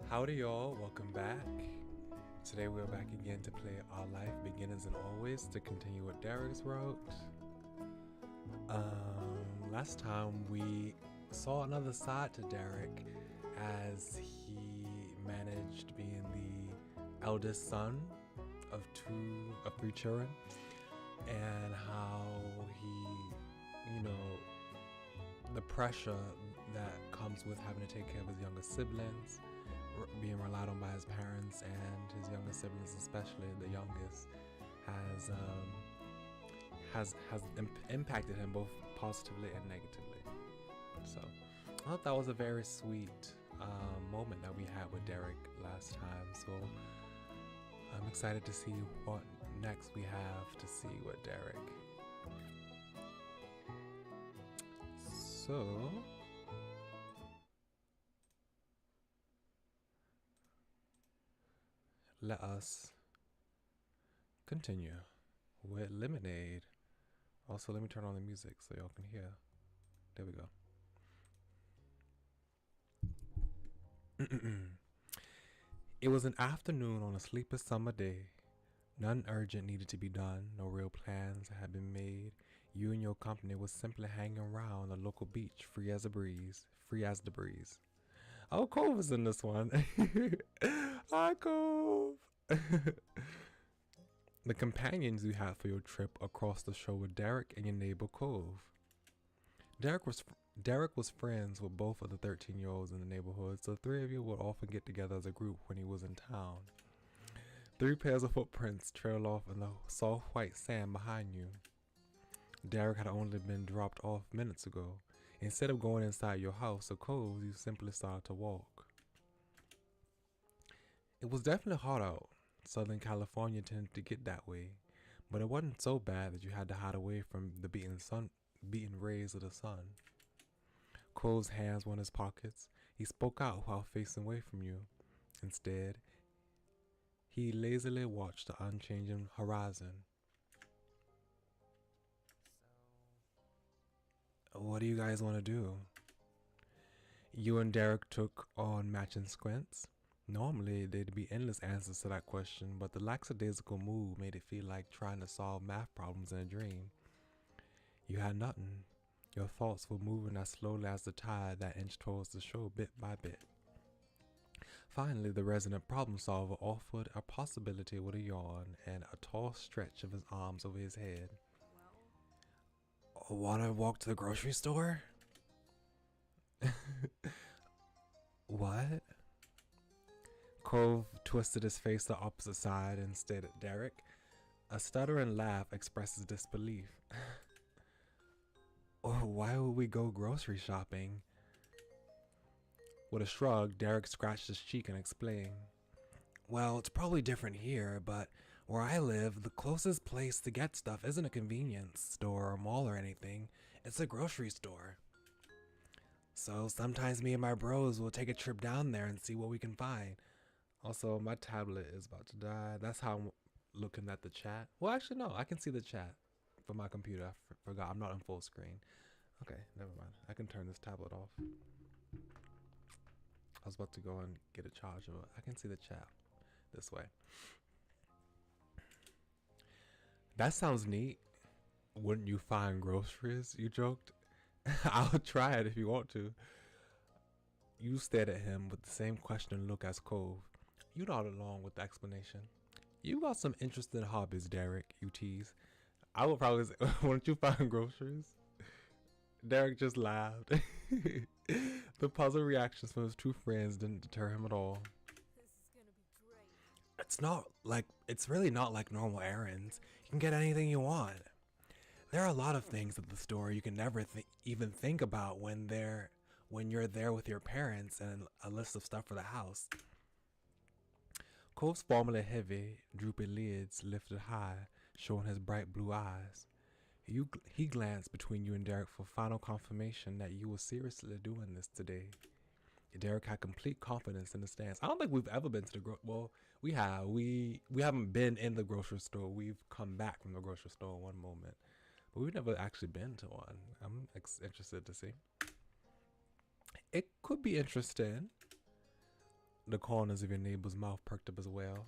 Howdy y'all, welcome back. Today we're back again to play Our Life Beginners and Always to continue what Derek's wrote. Last time we saw another side to Derek as he managed being the eldest son of three children, and how he, the pressure that comes with having to take care of his younger siblings, being relied on by his parents and his younger siblings, especially the youngest, has impacted him both positively and negatively. So I thought that was a very sweet moment that we had with Derek last time. So I'm excited to see what next we have to see with Derek. So let us continue with Lemonade. Also, let me turn on the music so y'all can hear. There we go. It was an afternoon on a sleepless summer day. None urgent needed to be done. No real plans had been made. You and your company was simply hanging around the local beach, free as the breeze. Oh, Cove is in this one. Hi, Cove. The companions you had for your trip across the shore were Derek and your neighbor Cove. Derek was friends with both of the 13-year-olds in the neighborhood, so the three of you would often get together as a group when he was in town. 3 pairs of footprints trailed off in the soft white sand behind you. Derek had only been dropped off minutes ago. Instead of going inside your house or Cove, you simply started to walk. It was definitely hot out. Southern California tended to get that way, but it wasn't so bad that you had to hide away from the beaten rays of the sun. Cove's hands were in his pockets. He spoke out while facing away from you. Instead, he lazily watched the unchanging horizon. What do you guys want to do? You and Derek took on matching squints. Normally, there'd be endless answers to that question, but the lackadaisical mood made it feel like trying to solve math problems in a dream. You had nothing. Your thoughts were moving as slowly as the tide that inched towards the shore bit by bit. Finally, the resident problem solver offered a possibility with a yawn and a tall stretch of his arms over his head. Wanna walk to the grocery store? What? Cove twisted his face the opposite side and stared at Derek. A stuttering laugh expressed his disbelief. Why would we go grocery shopping? With a shrug, Derek scratched his cheek and explained. Well, it's probably different here, but where I live, the closest place to get stuff isn't a convenience store or mall or anything. It's a grocery store. So sometimes me and my bros will take a trip down there and see what we can find. Also, my tablet is about to die. That's how I'm looking at the chat. Well, actually, no, I can see the chat from my computer. I forgot. I'm not on full screen. Okay, never mind. I can turn this tablet off. I was about to go and get a charger, but I can see the chat this way. That sounds neat. Wouldn't you find groceries? You joked. I'll try it if you want to. You stared at him with the same questioning look as Cove. You nodded along with the explanation. You got some interesting hobbies, Derek, you tease. I would probably say, wouldn't you find groceries? Derek just laughed. The puzzled reactions from his two friends didn't deter him at all. This is gonna be great. It's really not like normal errands. You can get anything you want. There are a lot of things at the store you can never even think about when you're there with your parents and a list of stuff for the house. Cove's formerly heavy, droopy lids lifted high, showing his bright blue eyes. He glanced between you and Derek for final confirmation that you were seriously doing this today. Derek had complete confidence in the stance. I don't think we've ever been to well, we have. We haven't been in the grocery store. We've come back from the grocery store one moment. But we've never actually been to one. I'm interested to see. It could be interesting. The corners of your neighbor's mouth perked up as well.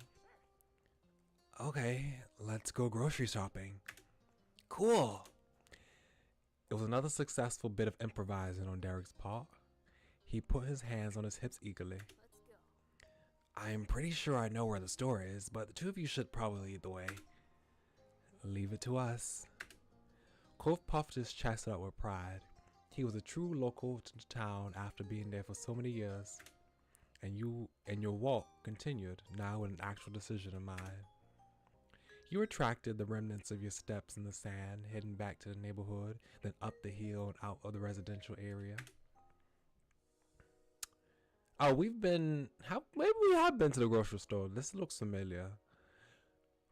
Okay, let's go grocery shopping. Cool. It was another successful bit of improvising on Derek's part. He put his hands on his hips eagerly. Let's go. I'm pretty sure I know where the store is, but the two of you should probably lead the way. Leave it to us. Cove puffed his chest out with pride. He was a true local to the town after being there for so many years. And your walk continued, now with an actual decision in mind. You retracted the remnants of your steps in the sand, heading back to the neighborhood, then up the hill and out of the residential area. Oh, maybe we have been to the grocery store. This looks familiar.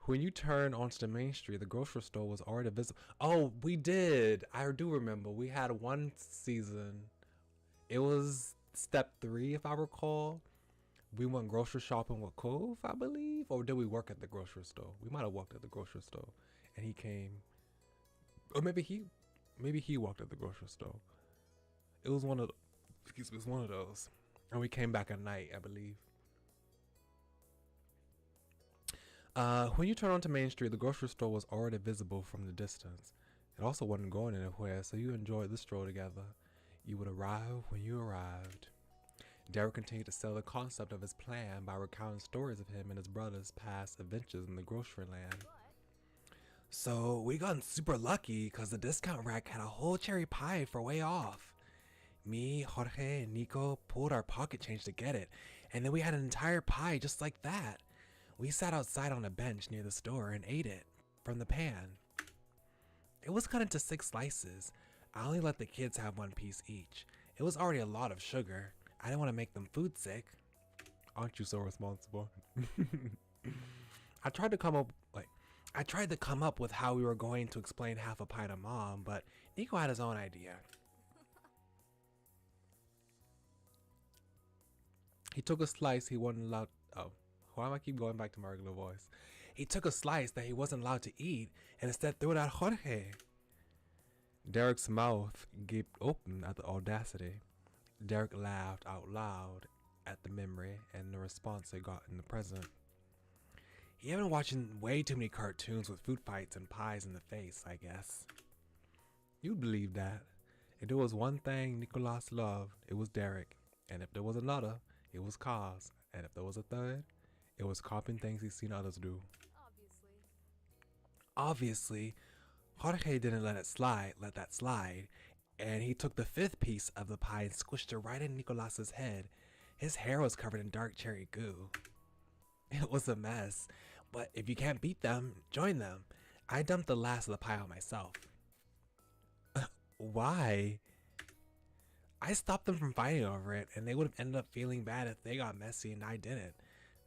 When you turn onto the main street, the grocery store was already visible. Oh, we did. I do remember. We had one season. It was step 3, if I recall. We went grocery shopping with Cove, I believe. Or did we work at the grocery store? We might have worked at the grocery store. And he came. Or maybe he walked at the grocery store. It was one of those. And we came back at night, I believe. When you turn onto Main Street, the grocery store was already visible from the distance. It also wasn't going anywhere, so you enjoyed the stroll together. You would arrive when you arrived. Derek continued to sell the concept of his plan by recounting stories of him and his brother's past adventures in the grocery land. So we got super lucky because the discount rack had a whole cherry pie for way off. Me, Jorge, and Nico pulled our pocket change to get it, and then we had an entire pie just like that. We sat outside on a bench near the store and ate it from the pan. It was cut into 6 slices. I only let the kids have 1 piece each. It was already a lot of sugar. I didn't want to make them food sick. Aren't you so responsible? I tried to come up with how we were going to explain half a pie to Mom, but Nico had his own idea. He took a slice he wasn't allowed. Oh, why do I keep going back to my regular voice? He took a slice that he wasn't allowed to eat and instead threw it at Jorge. Derek's mouth gaped open at the audacity. Derek laughed out loud at the memory and the response they got in the present. He had been watching way too many cartoons with food fights and pies in the face, I guess. You'd believe that. If there was one thing Nicholas loved, it was Derek. And if there was another, it was cars. And if there was a third, it was copying things he's seen others do. Obviously, Jorge didn't let that slide, and he took the 5th piece of the pie and squished it right in Nicolas's head. His hair was covered in dark cherry goo. It was a mess, but if you can't beat them, join them. I dumped the last of the pie on myself. Why? I stopped them from fighting over it, and they would have ended up feeling bad if they got messy and I didn't.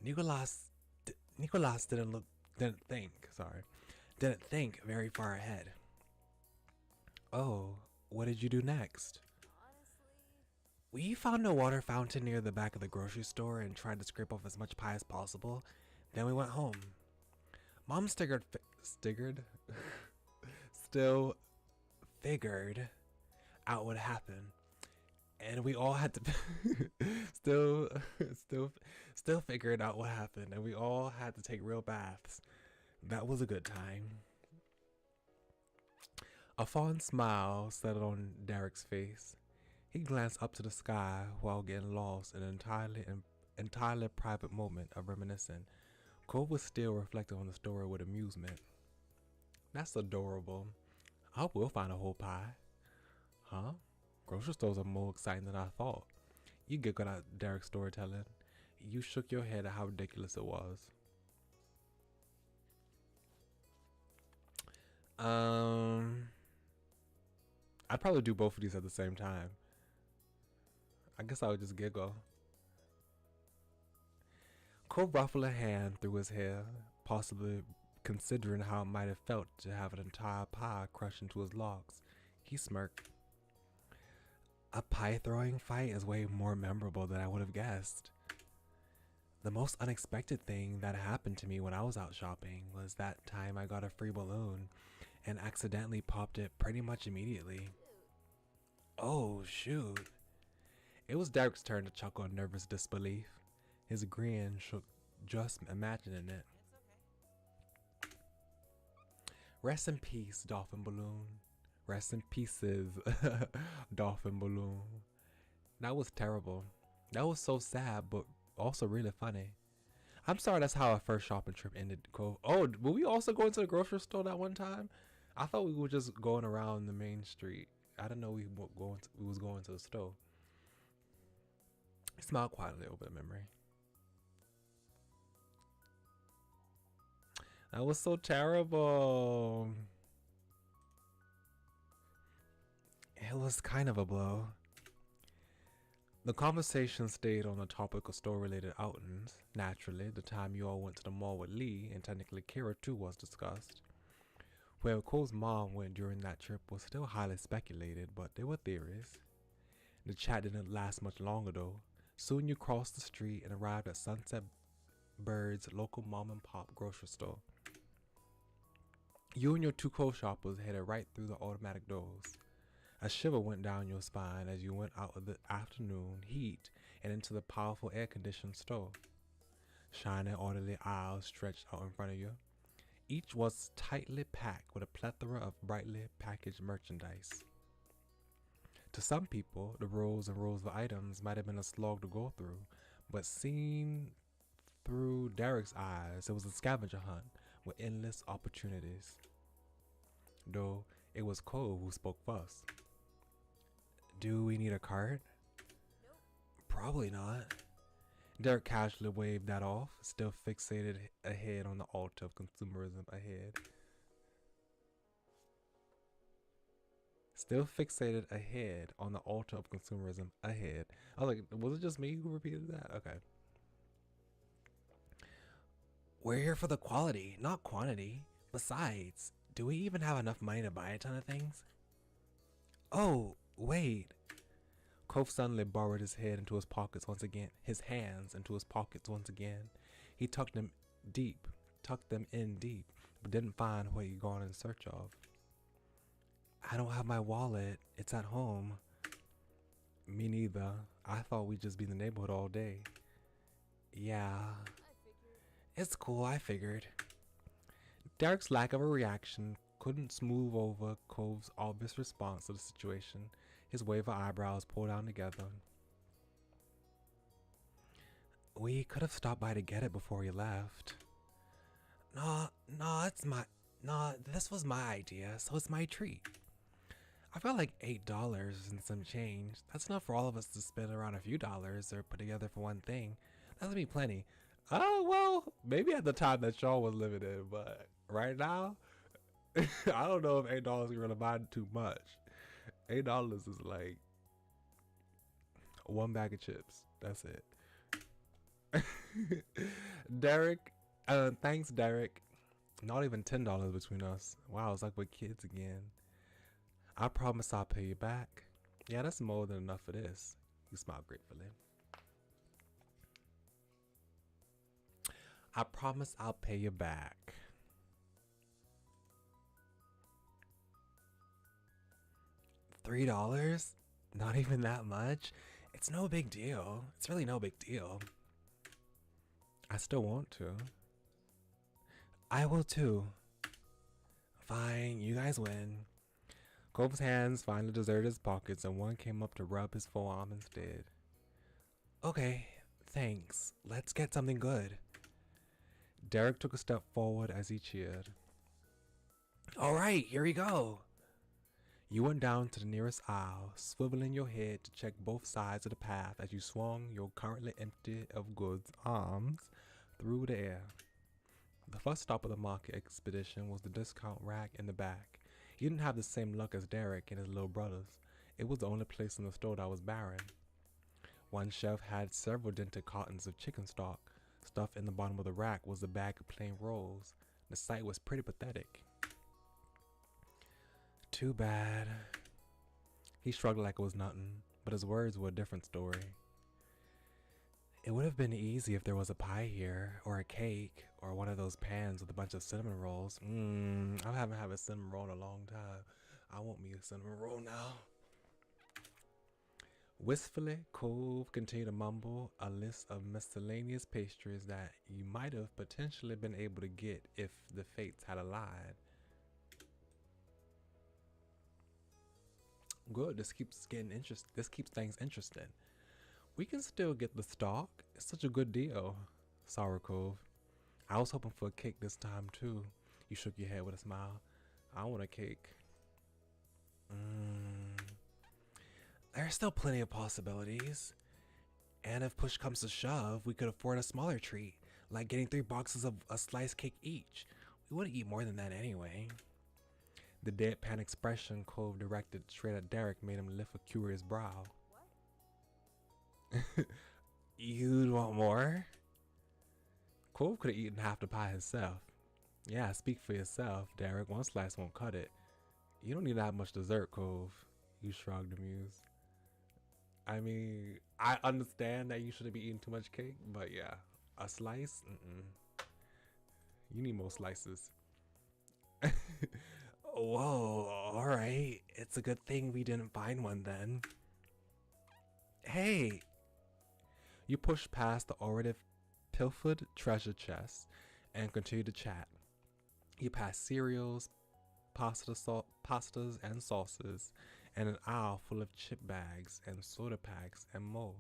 Nicolas didn't think very far ahead. Oh, what did you do next? We found a water fountain near the back of the grocery store and tried to scrape off as much pie as possible. Then we went home. Mom still figured out what happened. And we all had to still figured out what happened, and we all had to take real baths. That was a good time. A fond smile settled on Derek's face. He glanced up to the sky while getting lost in an entirely private moment of reminiscing. Cole was still reflecting on the story with amusement. That's adorable. I hope we'll find a whole pie. Huh? Grocery stores are more exciting than I thought. You giggled at Derek's storytelling. You shook your head at how ridiculous it was. I'd probably do both of these at the same time. I guess I would just giggle. Cole ruffled a hand through his hair, possibly considering how it might have felt to have an entire pie crushed into his locks. He smirked. A pie throwing fight is way more memorable than I would have guessed. The most unexpected thing that happened to me when I was out shopping was that time I got a free balloon and accidentally popped it pretty much immediately. Oh, shoot. It was Derek's turn to chuckle in nervous disbelief. His grin shook just imagining it. Rest in peace, Dolphin Balloon. Rest in pieces, Dolphin Balloon. That was terrible. That was so sad, but also really funny. I'm sorry that's how our first shopping trip ended. Oh, were we also going to the grocery store that one time? I thought we were just going around the main street. I didn't know we was going to the store. I smiled quietly over the memory. That was so terrible. It was kind of a blow. The conversation stayed on the topic of store-related outings. Naturally, the time you all went to the mall with Lee, and technically Kira too, was discussed. Where Cole's mom went during that trip was still highly speculated, but there were theories. The chat didn't last much longer though. Soon you crossed the street and arrived at Sunset Bird's local mom and pop grocery store. You and your two co-shoppers headed right through the automatic doors. A shiver went down your spine as you went out of the afternoon heat and into the powerful air-conditioned store. Shining orderly aisles stretched out in front of you. Each was tightly packed with a plethora of brightly packaged merchandise. To some people, the rows and rows of items might have been a slog to go through, but seen through Derek's eyes, it was a scavenger hunt with endless opportunities. Though it was Cole who spoke first. Do we need a cart? Nope. Probably not. Derek casually waved that off, still fixated ahead on the altar of consumerism ahead. Still fixated ahead on the altar of consumerism ahead. I was like, was it just me who repeated that? Okay. We're here for the quality, not quantity. Besides, do we even have enough money to buy a ton of things? Oh, wait. Cove suddenly borrowed his head into his pockets once again, his hands into his pockets once again. He tucked them in deep, but didn't find what he'd gone in search of. I don't have my wallet. It's at home. Me neither. I thought we'd just be in the neighborhood all day. Yeah. It's cool, I figured. Derek's lack of a reaction couldn't smooth over Cove's obvious response to the situation. His wave of eyebrows pulled down together. We could have stopped by to get it before we left. This was my idea, so it's my treat. I felt like $8 and some change. That's enough for all of us to spend around a few dollars or put together for one thing. That'll be plenty. Oh, well, maybe at the time that y'all was living in, but right now, I don't know if $8 is gonna buy too much. $8 is like one bag of chips. That's it. Derek, thanks, Derek. Not even $10 between us. Wow, it's like we're kids again. I promise I'll pay you back. Yeah, that's more than enough for this. You smiled gratefully. I promise I'll pay you back. $3? Not even that much? It's no big deal. It's really no big deal. I still want to. I will too. Fine, you guys win. Cove's hands finally deserted his pockets and one came up to rub his forearm instead. Okay, thanks. Let's get something good. Derek took a step forward as he cheered. Alright, here we go. You went down to the nearest aisle, swiveling your head to check both sides of the path as you swung your currently empty of goods arms through the air. The first stop of the market expedition was the discount rack in the back. You didn't have the same luck as Derek and his little brothers. It was the only place in the store that was barren. One shelf had several dented cartons of chicken stock. Stuffed in the bottom of the rack was a bag of plain rolls. The sight was pretty pathetic. Too bad. He shrugged like it was nothing, but his words were a different story. It would have been easy if there was a pie here, or a cake, or one of those pans with a bunch of cinnamon rolls. I haven't had a cinnamon roll in a long time. I want me a cinnamon roll now. Wistfully, Cove continued to mumble a list of miscellaneous pastries that you might have potentially been able to get if the fates had allied. Good, this keeps getting interest. This keeps things interesting. We can still get the stock. It's such a good deal. Sour Cove. I was hoping for a cake this time too. You shook your head with a smile. I want a cake. There's still plenty of possibilities. And if push comes to shove, we could afford a smaller treat, like getting 3 boxes of a sliced cake each. We wouldn't eat more than that anyway. The deadpan expression Cove directed straight at Derek made him lift a curious brow. You'd want more? Cove could have eaten half the pie himself. Yeah, speak for yourself, Derek. One slice won't cut it. You don't need that much dessert, Cove. You shrugged, amused. I mean, I understand that you shouldn't be eating too much cake, but yeah, a slice? You need more slices. Whoa, alright. It's a good thing we didn't find one then. Hey! You pushed past the already pilfered treasure chest and continued to chat. You passed cereals, pastas and sauces, and an aisle full of chip bags and soda packs and more.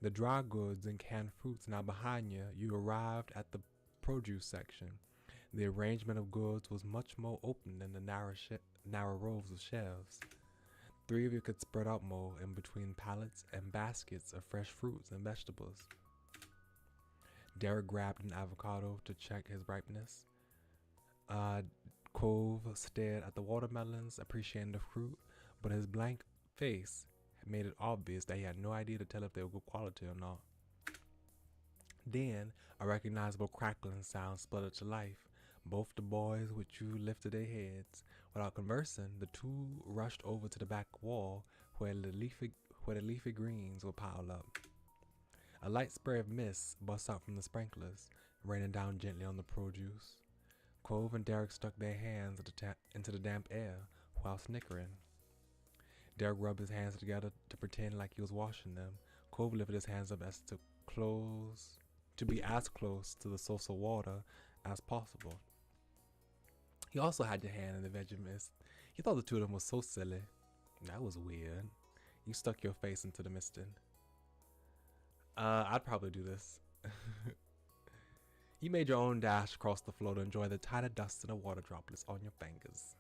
The dry goods and canned fruits now behind you, you arrived at the produce section. The arrangement of goods was much more open than the narrow rows of shelves. 3 of you could spread out more in between pallets and baskets of fresh fruits and vegetables. Derek grabbed an avocado to check his ripeness. Cove stared at the watermelons, appreciating the fruit, but his blank face made it obvious that he had no idea to tell if they were good quality or not. Then, a recognizable crackling sound spluttered to life. Both the boys with you lifted their heads. Without conversing, the 2 rushed over to the back wall where the leafy greens were piled up. A light spray of mist burst out from the sprinklers, raining down gently on the produce. Cove and Derek stuck their hands into the damp air while snickering. Derek rubbed his hands together to pretend like he was washing them. Cove lifted his hands up as to be as close to the source of water as possible. He also had your hand in the veggie mist. He thought the 2 of them was so silly. That was weird. You stuck your face into the misting. I'd probably do this. You made your own dash across the floor to enjoy the tiny dust and the water droplets on your fingers.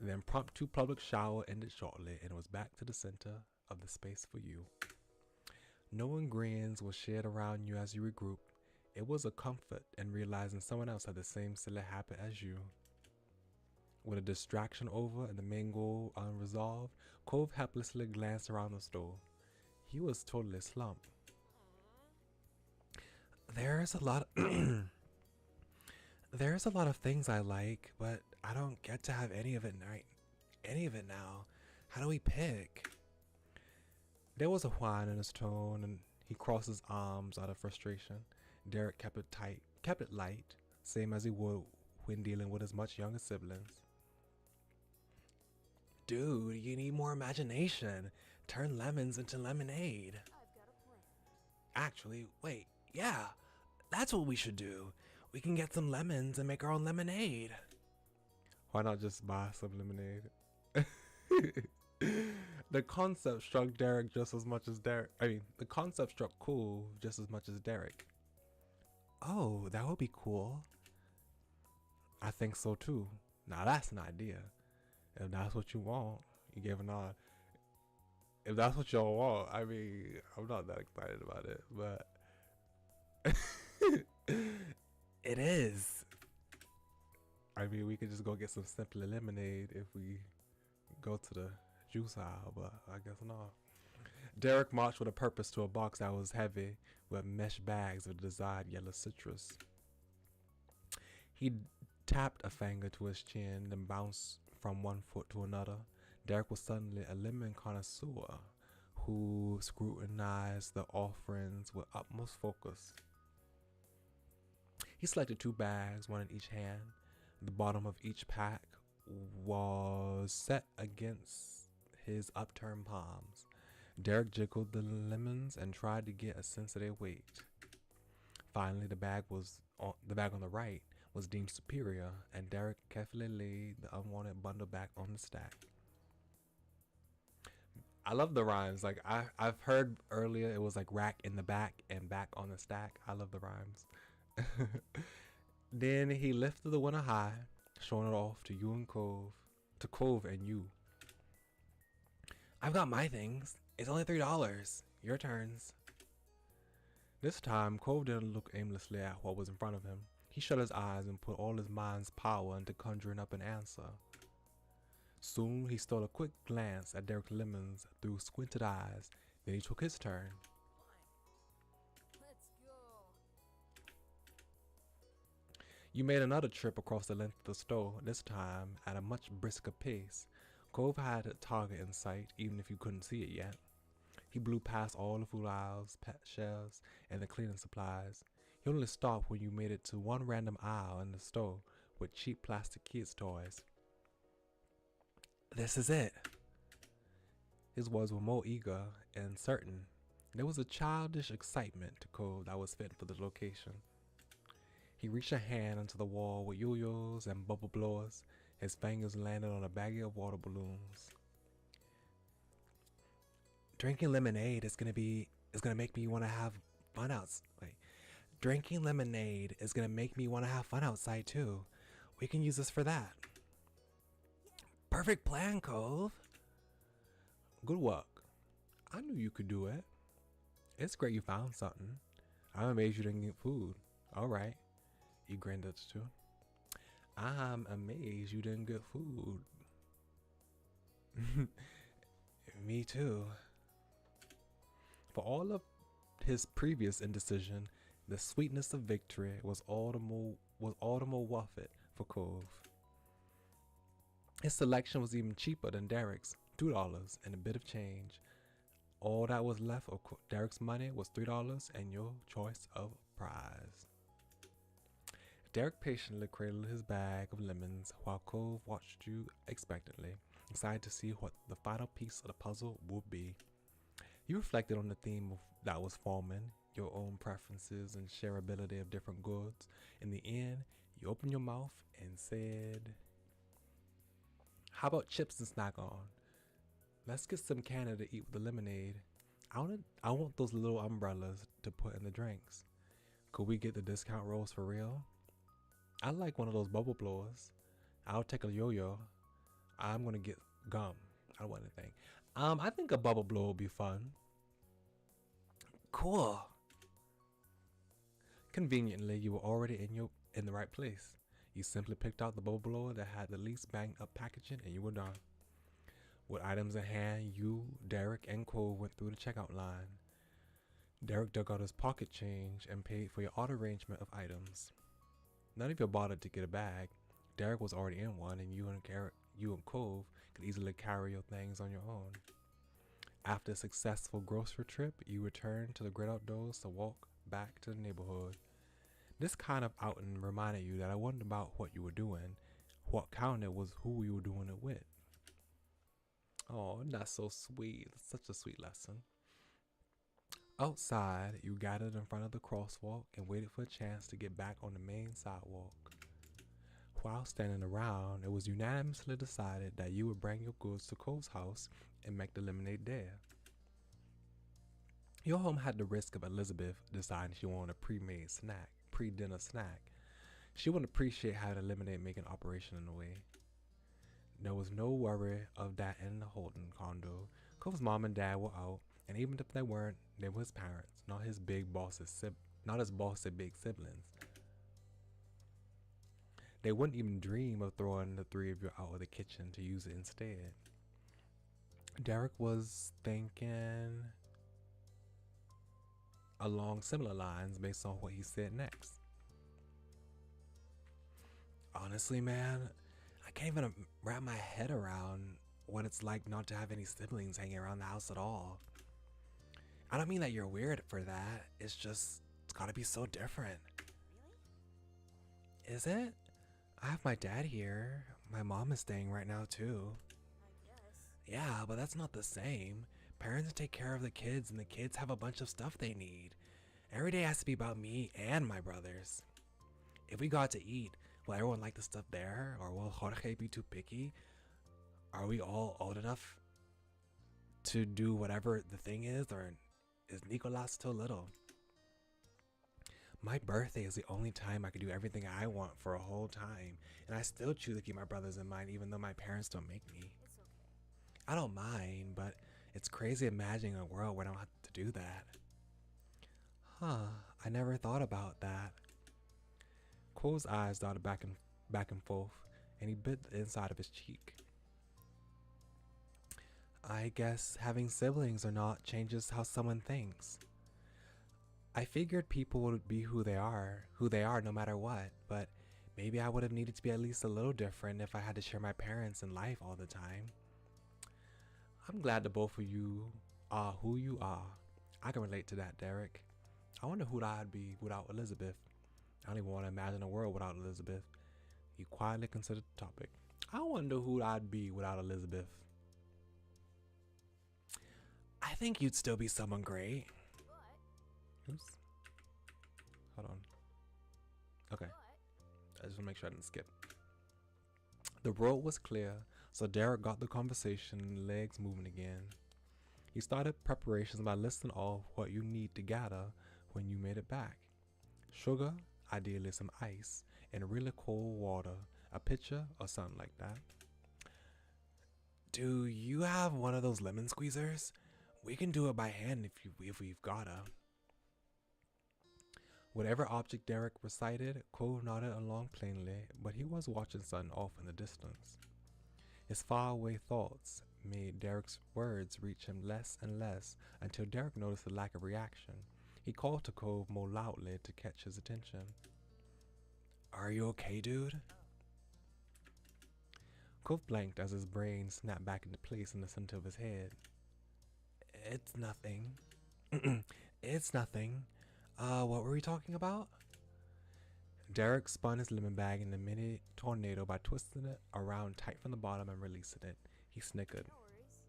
The impromptu public shower ended shortly and it was back to the center of the space for you. Knowing grins were shared around you as you regrouped, it was a comfort in realizing someone else had the same silly habit as you. With a distraction over and the main goal unresolved, Cove helplessly glanced around the store. He was totally slumped. There's a lot of things I like, but I don't get to have any of it now. How do we pick? There was a whine in his tone, and he crossed his arms out of frustration. Derek kept it light, same as he would when dealing with his much younger siblings. Dude, you need more imagination. Turn lemons into lemonade. I've got a plan. Actually, wait, yeah, that's what we should do. We can get some lemons and make our own lemonade. Why not just buy some lemonade? The concept struck Derek just as much as the concept struck Cool just as much as Derek. Oh, that would be cool. I think so too. Now that's an idea. If that's what you want, you gave a nod. If that's what y'all want, I mean, I'm not that excited about it, but it is. I mean, we could just go get some simple lemonade if we go to the juice aisle, but I guess not. Derek marched with a purpose to a box that was heavy with mesh bags of the desired yellow citrus. He tapped a finger to his chin, then bounced from one foot to another. Derek was suddenly a lemon connoisseur who scrutinized the offerings with utmost focus. He selected 2 bags, one in each hand. The bottom of each pack was set against his upturned palms. Derek jiggled the lemons and tried to get a sense of their weight. Finally, the bag on the right was deemed superior, and Derek carefully laid the unwanted bundle back on the stack. I love the rhymes. Like I've heard earlier, it was like rack in the back and back on the stack. I love the rhymes. Then he lifted the winner high, showing it off to you and Cove, to Cove and you. I've got my things. It's only $3. Your turns. This time, Cove didn't look aimlessly at what was in front of him. He shut his eyes and put all his mind's power into conjuring up an answer. Soon, he stole a quick glance at Derek Lemons through squinted eyes. Then he took his turn. Let's go. You made another trip across the length of the store, this time at a much brisker pace. Cove had a target in sight, even if you couldn't see it yet. He blew past all the food aisles, pet shelves, and the cleaning supplies. He only stopped when you made it to one random aisle in the store with cheap plastic kids' toys. This is it. His words were more eager and certain. There was a childish excitement to Cove that was fitting for the location. He reached a hand into the wall with yo-yos and bubble blowers. His fingers landed on a baggie of water balloons. Drinking lemonade is gonna make me want to have fun Drinking lemonade is gonna make me want to have fun outside too. We can use this for that. Perfect plan, Cove. Good work. I knew you could do it. It's great you found something. I'm amazed you didn't get food. All right. He grinned at the two. I'm amazed you didn't get food. Me too. For all of his previous indecision, the sweetness of victory was all the more worth it for Cove. His selection was even cheaper than Derek's, $2 and a bit of change. All that was left of Derek's money was $3 and your choice of prize. Derek patiently cradled his bag of lemons while Cove watched you expectantly, excited to see what the final piece of the puzzle would be. You reflected on the theme that was forming, your own preferences and shareability of different goods. In the end, you opened your mouth and said, how about chips and snack on? Let's get some candy to eat with the lemonade. I want those little umbrellas to put in the drinks. Could we get the discount rolls for real? I like one of those bubble blowers. I'll take a yo-yo. I'm gonna get gum. I don't want anything. I think a bubble blower would be fun. Cool. Conveniently, you were already in the right place. You simply picked out the bubble blower that had the least banged up packaging and you were done. With items in hand, you, Derek, and Cole went through the checkout line. Derek dug out his pocket change and paid for your auto arrangement of items. None of you bothered to get a bag. Derek was already in one, and you and Cove could easily carry your things on your own. After a successful grocery trip, you returned to the great outdoors to walk back to the neighborhood. This kind of outing reminded you that I wondered about what you were doing. What counted was who you were doing it with. Oh, that's so sweet. That's such a sweet lesson. Outside, you gathered in front of the crosswalk and waited for a chance to get back on the main sidewalk. While standing around, it was unanimously decided that you would bring your goods to Cole's house and make the lemonade there. Your home had the risk of Elizabeth deciding she wanted a pre-dinner snack. She wouldn't appreciate having a lemonade making operation in the way. There was no worry of that in the Holden condo. Cole's mom and dad were out, and even if they weren't, they were his parents, not his bossy big siblings. They wouldn't even dream of throwing the three of you out of the kitchen to use it instead. Derek was thinking along similar lines based on what he said next. Honestly, man, I can't even wrap my head around what it's like not to have any siblings hanging around the house at all. I don't mean that you're weird for that. It's gotta be so different. Really? Is it? I have my dad here. My mom is staying right now too. I guess. Yeah, but that's not the same. Parents take care of the kids, and the kids have a bunch of stuff they need. Every day has to be about me and my brothers. If we go out to eat, will everyone like the stuff there? Or will Jorge be too picky? Are we all old enough to do whatever the thing is? Or is Nicolas still little? My birthday is the only time I can do everything I want for a whole time. And I still choose to keep my brothers in mind even though my parents don't make me. It's okay. I don't mind, but it's crazy imagining a world where I don't have to do that. Huh, I never thought about that. Cole's eyes darted back and forth, and he bit the inside of his cheek. I guess having siblings or not changes how someone thinks. I figured people would be who they are no matter what, but maybe I would have needed to be at least a little different if I had to share my parents in life all the time. I'm glad that both of you are who you are. I can relate to that, Derek. I wonder who I'd be without Elizabeth. I don't even want to imagine a world without Elizabeth. He quietly considered the topic. I wonder who I'd be without Elizabeth. I think you'd still be someone great. But, Oops. Hold on. Okay. but, I just want to make sure I didn't skip. The road was clear, so Derek got the conversation legs moving again. He started preparations by listing off what you need to gather when you made it back. Sugar, ideally some ice, and really cold water, a pitcher or something like that. Do you have one of those lemon squeezers? We can do it by hand if we've gotta. Whatever object Derek recited, Cole nodded along plainly, but he was watching something off in the distance. His faraway thoughts made Derek's words reach him less and less until Derek noticed a lack of reaction. He called to Cove more loudly to catch his attention. Are you okay, dude? Cove blanked as his brain snapped back into place in the center of his head. It's nothing. It's nothing. What were we talking about? Derek spun his lemon bag in a mini tornado by twisting it around tight from the bottom and releasing it. He snickered. no worries.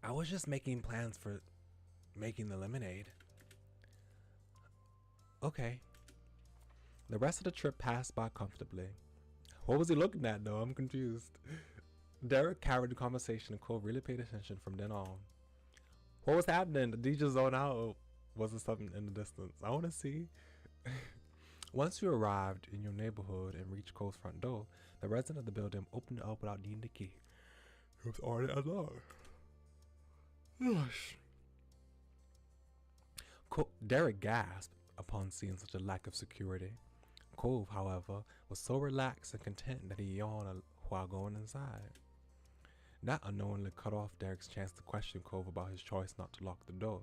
I was just making plans for making the lemonade. Okay. The rest of the trip passed by comfortably. What was he looking at though? I'm confused. Derek carried the conversation and Cole really paid attention from then on. What was happening? Did he just zone out or was there something in the distance? I want to see. Once you arrived in your neighborhood and reached Cole's front door, the resident of the building opened it up without needing the key. It was already unlocked. Gosh. Derek gasped upon seeing such a lack of security. Cove, however, was so relaxed and content that he yawned while going inside. That unknowingly cut off Derek's chance to question Cove about his choice not to lock the door.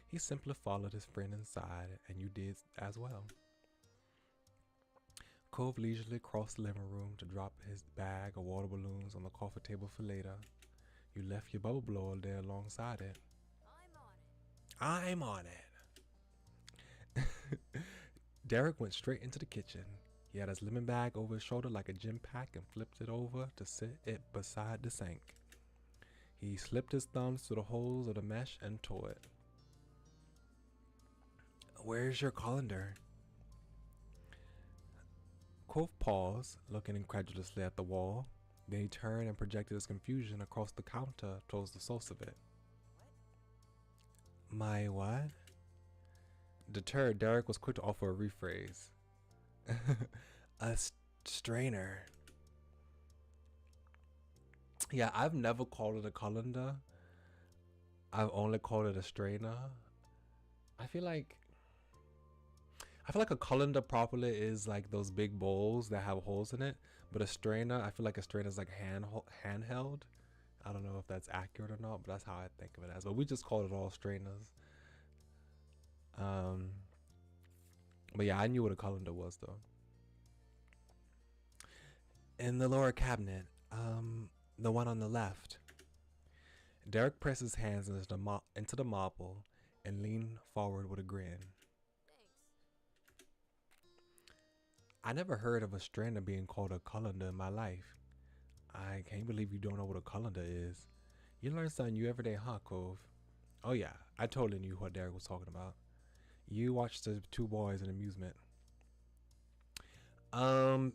He simply followed his friend inside, and you did as well. Cove leisurely crossed the living room to drop his bag of water balloons on the coffee table for later. You left your bubble blower there alongside it. I'm on it. I'm on it. Derek went straight into the kitchen. He had his lemon bag over his shoulder like a gym pack and flipped it over to sit it beside the sink. He slipped his thumbs through the holes of the mesh and tore it. Where's your colander? Cove paused, looking incredulously at the wall. Then he turned and projected his confusion across the counter towards the source of it. My what? Deterred, Derek was quick to offer a rephrase. A strainer. Yeah, I've never called it a colander. I've only called it a strainer. I feel like a colander properly is like those big bowls that have holes in it, but a strainer, I feel like a strainer is like handheld. I don't know if that's accurate or not, but that's how I think of it as. But we just call it all strainers. But yeah, I knew what a colander was though. In the lower cabinet, the one on the left. Derek pressed his hands into the marble and leaned forward with a grin. Thanks. I never heard of a strainer being called a colander in my life. I can't believe you don't know what a colander is. You learn something new every day, huh, Cove? Oh yeah, I totally knew what Derek was talking about. You watched the two boys in amusement. Um,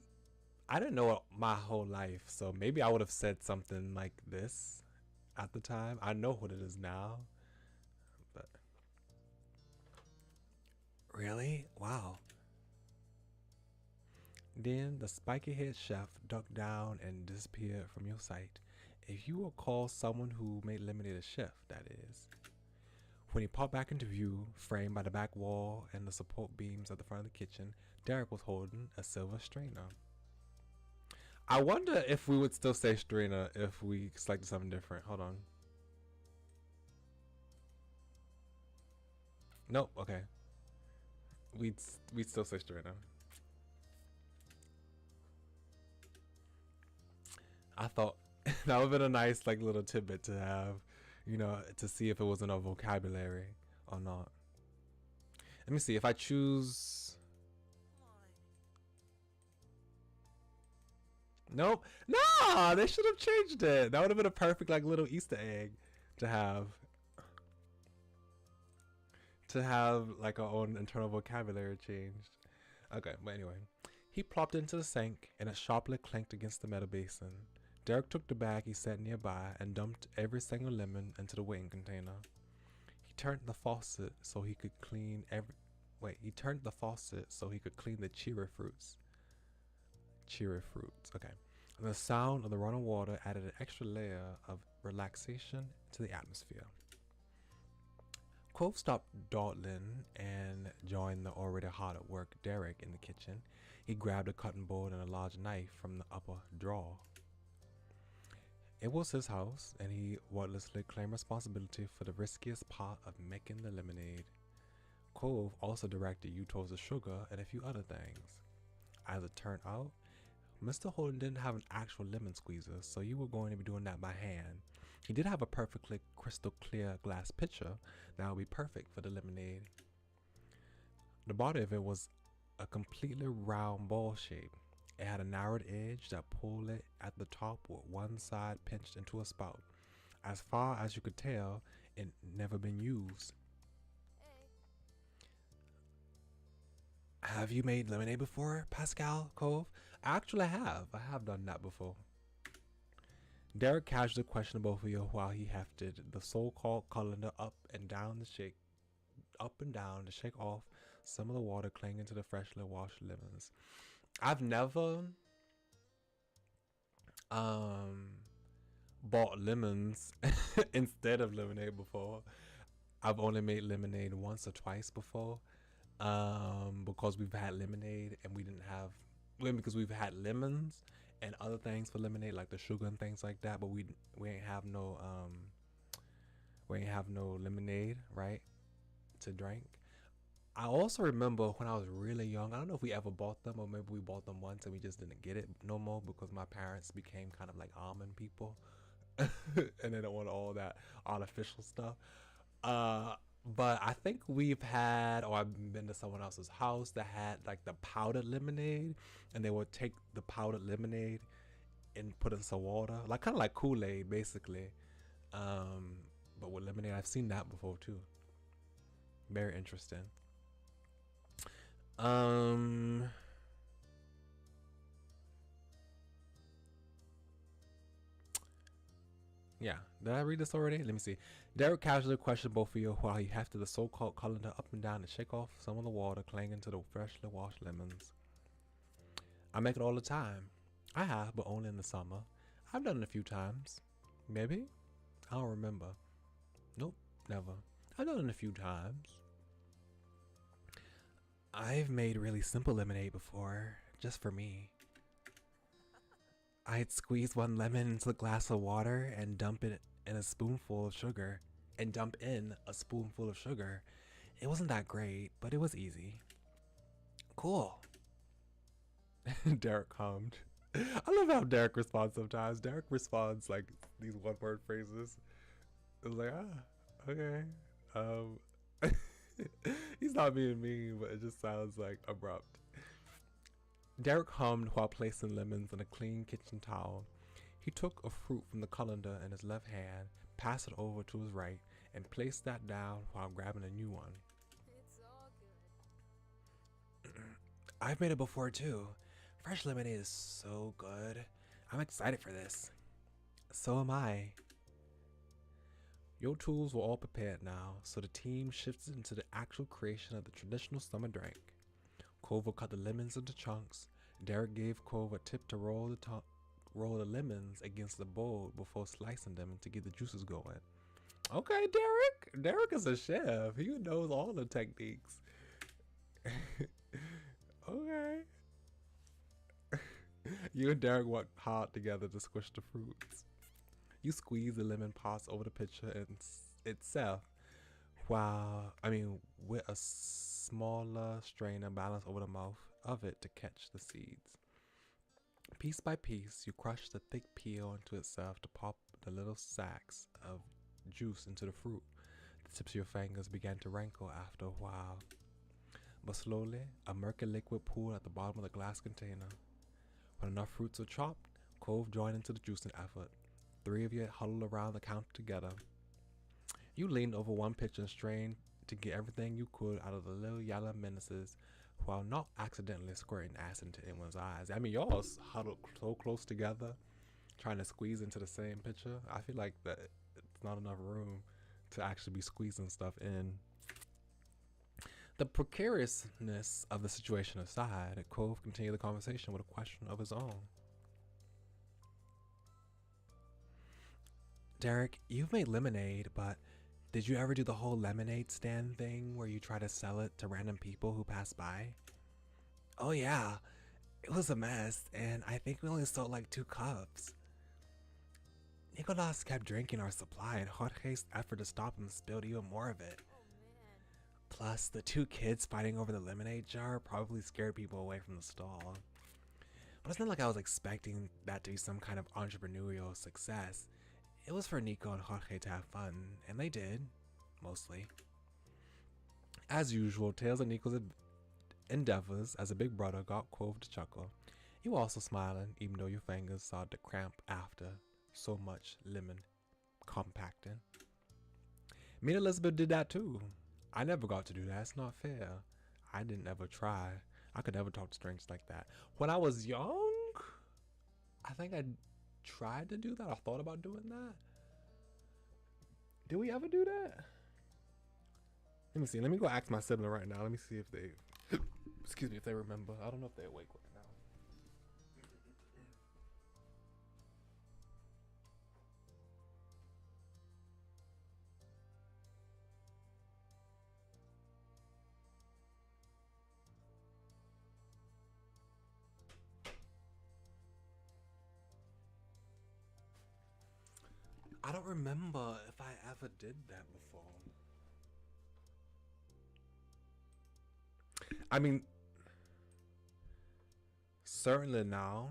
I didn't know it my whole life, so maybe I would have said something like this at the time. I know what it is now, but really? Wow. Then the spiky head chef ducked down and disappeared from your sight. If you will call someone who made lemonade a chef, that is. When he popped back into view, framed by the back wall and the support beams at the front of the kitchen, Derek was holding a silver strainer. I wonder if we would still say strainer if we selected something different. Hold on. Nope. Okay. We'd still say strainer. I thought that would have been a nice like little tidbit to have, to see if it was in our vocabulary or not. Let me see if I choose. Nope. No, they should have changed it. That would have been a perfect like little Easter egg to have. To have like our own internal vocabulary changed. Okay, but anyway. He plopped into the sink and it sharply clanked against the metal basin. Derek took the bag he set nearby and dumped every single lemon into the waiting container. He turned the faucet so he could clean the cherry fruits. Cherry fruits. Okay. And the sound of the running water added an extra layer of relaxation to the atmosphere. Cove stopped dawdling and joined the already hard at work Derek in the kitchen. He grabbed a cutting board and a large knife from the upper drawer. It was his house, and he wordlessly claimed responsibility for the riskiest part of making the lemonade. Cove also directed you towards the sugar and a few other things. As it turned out, Mr. Holden didn't have an actual lemon squeezer, so you were going to be doing that by hand. He did have a perfectly crystal clear glass pitcher that would be perfect for the lemonade. The body of it was a completely round ball shape. It had a narrowed edge that pulled it at the top with one side pinched into a spout. As far as you could tell, it never been used. Hey. Have you made lemonade before, Pascal Cove? I actually have. I have done that before. Derek casually questioned both of you while he hefted the so-called colander up and down to shake off some of the water clinging to the freshly washed lemons. I've never bought lemons instead of lemonade before. I've only made lemonade once or twice before. Because we've had lemonade and we didn't have because we've had lemons and other things for lemonade like the sugar and things like that, but we ain't have no lemonade, right, to drink. I also remember when I was really young, I don't know if we ever bought them or maybe we bought them once and we just didn't get it no more because my parents became kind of like almond people and they don't want all that artificial stuff. But I think I've been to someone else's house that had like the powdered lemonade, and they would take the powdered lemonade and put in some water, like kind of like Kool-Aid, basically. But with lemonade, I've seen that before too. Very interesting. Yeah, did I read this already? Let me see. Derek casually questioned both of you while he hefted the so-called colander up and down to shake off some of the water clinging to the freshly washed lemons. I make it all the time. I have, but only in the summer. I've done it a few times. Maybe? I don't remember. Nope, never. I've done it a few times. I've made really simple lemonade before, just for me. I'd squeeze one lemon into a glass of water and dump in a spoonful of sugar. It wasn't that great, but it was easy. Cool. Derek hummed. I love how Derek responds sometimes. Derek responds like these one-word phrases. It's like, okay. He's not being mean, but it just sounds like abrupt. Derek hummed while placing lemons in a clean kitchen towel. He took a fruit from the colander in his left hand, passed it over to his right, and placed that down while grabbing a new one. It's all good. I've made it before too. Fresh lemonade is so good. I'm excited for this. So am I. Your tools were all prepared now, so the team shifted into the actual creation of the traditional summer drink. Cove cut the lemons into chunks. Derek gave Cove a tip to roll the lemons against the bowl before slicing them to get the juices going. Okay, Derek. Derek is a chef. He knows all the techniques. Okay. You and Derek worked hard together to squish the fruits. You squeeze the lemon pods over the pitcher and itself, with a smaller strainer balanced over the mouth of it to catch the seeds. Piece by piece, you crush the thick peel into itself to pop the little sacs of juice into the fruit. The tips of your fingers began to rankle after a while. But slowly, a murky liquid pooled at the bottom of the glass container. When enough fruits were chopped, Cove joined into the juicing effort. 3 of you huddled around the counter together. You leaned over one pitcher and strained to get everything you could out of the little yellow menaces while not accidentally squirting acid into anyone's eyes. I mean, y'all huddled so close together, trying to squeeze into the same pitcher. I feel like that it's not enough room to actually be squeezing stuff in. The precariousness of the situation aside, Cove continued the conversation with a question of his own. Derek, you've made lemonade, but did you ever do the whole lemonade stand thing where you try to sell it to random people who pass by? Oh yeah, it was a mess, and I think we only sold like 2 cups. Nicolas kept drinking our supply, and Jorge's effort to stop him spilled even more of it. Plus, the 2 kids fighting over the lemonade jar probably scared people away from the stall. But it's not like I was expecting that to be some kind of entrepreneurial success. It was for Nico and Jorge to have fun, and they did, mostly. As usual, tales of Nico's endeavors as a big brother got Cove to chuckle. You were also smiling, even though your fingers started to cramp after so much lemon compacting. Me and Elizabeth did that too. I never got to do that. It's not fair. I didn't ever try. I could never talk to strangers like that. When I was young, I think I tried to do that. I thought about doing that. Did we ever do that? Let me see. Let me go ask my sibling right now. Let me see if they, excuse me, if they remember. I don't know if they're awake right now. I don't remember if I ever did that before. I mean, certainly now.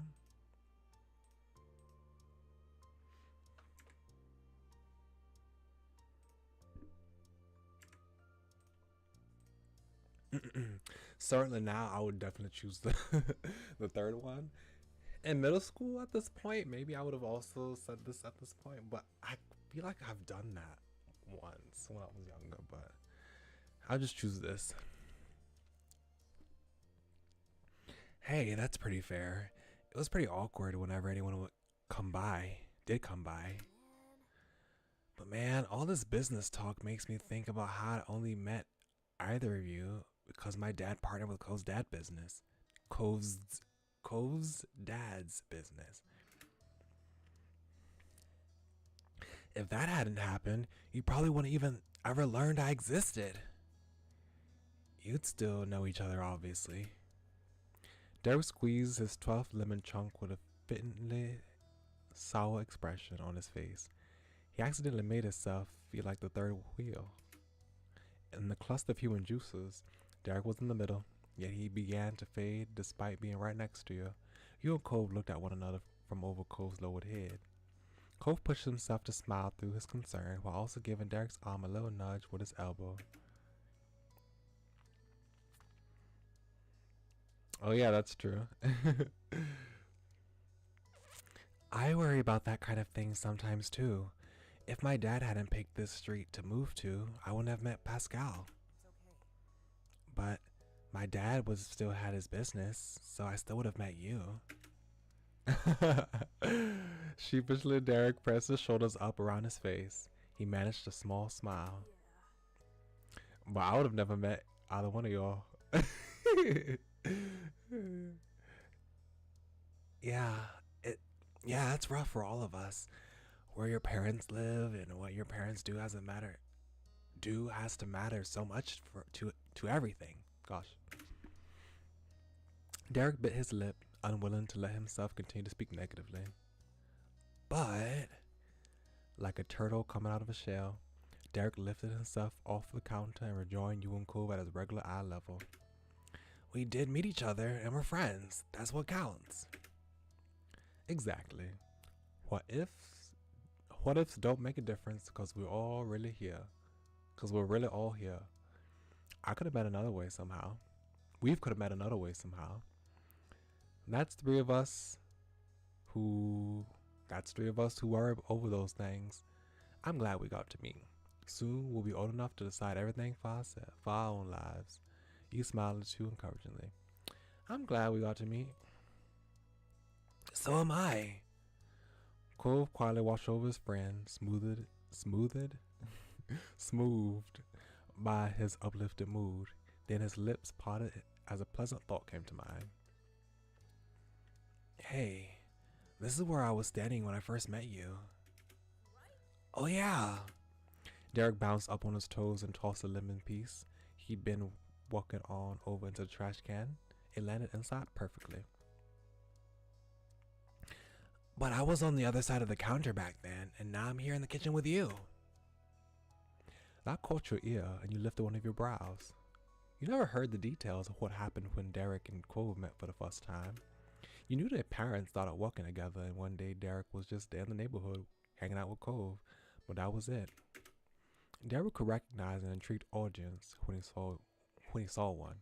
Certainly now, I would definitely choose the the third one. In middle school at this point, maybe I would have also said this at this point, but I feel like I've done that once when I was younger, but I'll just choose this. Hey, that's pretty fair. It was pretty awkward whenever anyone would did come by. But man, all this business talk makes me think about how I only met either of you because my dad partnered with Cove's dad business. Cove's dad's business. If that hadn't happened, you probably wouldn't even ever learned I existed. You'd still know each other, obviously. Derek squeezed his 12th lemon chunk with a fittingly sour expression on his face. He accidentally made himself feel like the third wheel. In the cluster of human juices, Derek was in the middle, yet he began to fade despite being right next to you. You and Cove looked at one another from over Cove's lowered head. Cove pushed himself to smile through his concern while also giving Derek's arm a little nudge with his elbow. Oh yeah, that's true. I worry about that kind of thing sometimes too. If my dad hadn't picked this street to move to, I wouldn't have met Pascal. But my dad would still had his business, so I still would have met you. Sheepishly, Derek pressed his shoulders up around his face. He managed a small smile. But I would have never met either one of y'all. yeah, yeah, it's rough for all of us. Where your parents live and what your parents do has to matter so much to everything. Gosh. Derek bit his lip, unwilling to let himself continue to speak negatively. But like a turtle coming out of a shell, Derek lifted himself off the counter and rejoined you and Cove at his regular eye level. We did meet each other and we're friends. That's what counts. Exactly. What ifs don't make a difference because we're all really here. Because we're really all here. I could have met another way somehow. We could have met another way somehow. That's three of us who worry over those things. I'm glad we got to meet. Soon we'll be old enough to decide everything for ourselves, for our own lives. You smiled too encouragingly. I'm glad we got to meet. So am I. Cove quietly watched over his friend, smoothed by his uplifted mood. Then his lips parted as a pleasant thought came to mind. Hey, this is where I was standing when I first met you. Oh yeah. Derek bounced up on his toes and tossed a lemon piece he'd been walking on over into the trash can. It landed inside perfectly. But I was on the other side of the counter back then, and now I'm here in the kitchen with you. That caught your ear, and you lifted one of your brows. You never heard the details of what happened when Derek and Cove met for the first time. You knew their parents started working together, and one day Derek was just there in the neighborhood, hanging out with Cove, but that was it. Derek could recognize an intrigued audience when he saw one,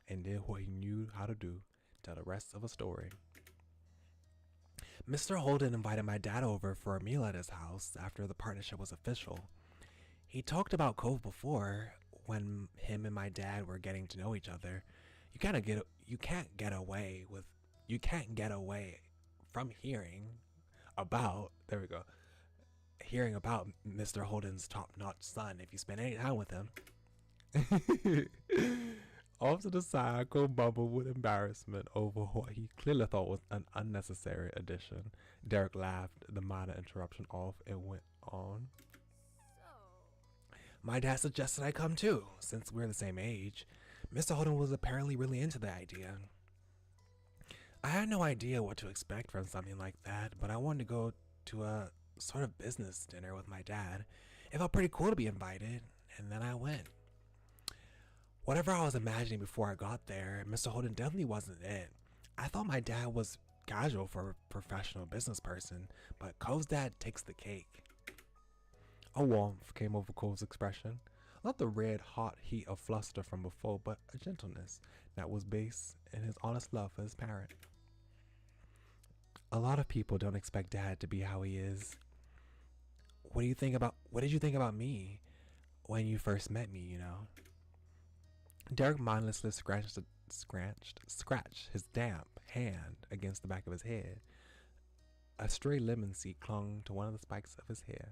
and did what he knew how to do, tell the rest of a story. Mr. Holden invited my dad over for a meal at his house after the partnership was official. He talked about Cove before, when him and my dad were getting to know each other. You can't get away from hearing about Mr. Holden's top-notch son if you spend any time with him. Off to the side, Cole bubbled with embarrassment over what he clearly thought was an unnecessary addition. Derek laughed the minor interruption off and went on. My dad suggested I come too, since we're the same age. Mr. Holden was apparently really into the idea. I had no idea what to expect from something like that, but I wanted to go to a sort of business dinner with my dad. It felt pretty cool to be invited, and then I went. Whatever I was imagining before I got there, Mr. Holden definitely wasn't it. I thought my dad was casual for a professional business person, but Cove's dad takes the cake. A warmth came over Cove's expression. Not the red hot heat of fluster from before, but a gentleness that was based in his honest love for his parent. A lot of people don't expect Dad to be how he is. What did you think about me when you first met me, you know? Derek mindlessly scratched his damp hand against the back of his head. A stray lemon seed clung to one of the spikes of his hair.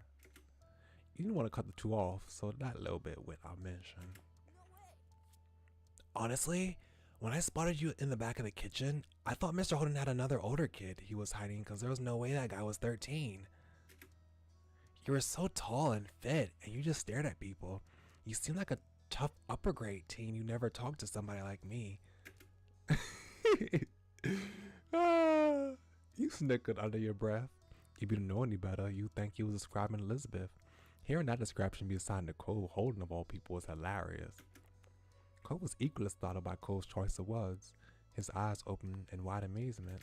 You didn't want to cut the two off, so that little bit went unmentioned. Honestly, when I spotted you in the back of the kitchen, I thought Mr. Holden had another older kid he was hiding because there was no way that guy was 13. You were so tall and fit, and you just stared at people. You seemed like a tough upper grade teen. You never talked to somebody like me. You snickered under your breath. If you didn't know any better, you'd think he was describing Elizabeth. Hearing that description be assigned to Cole, Holden of all people, was hilarious. Cole was equally startled by Cole's choice of words, his eyes open in wide amazement.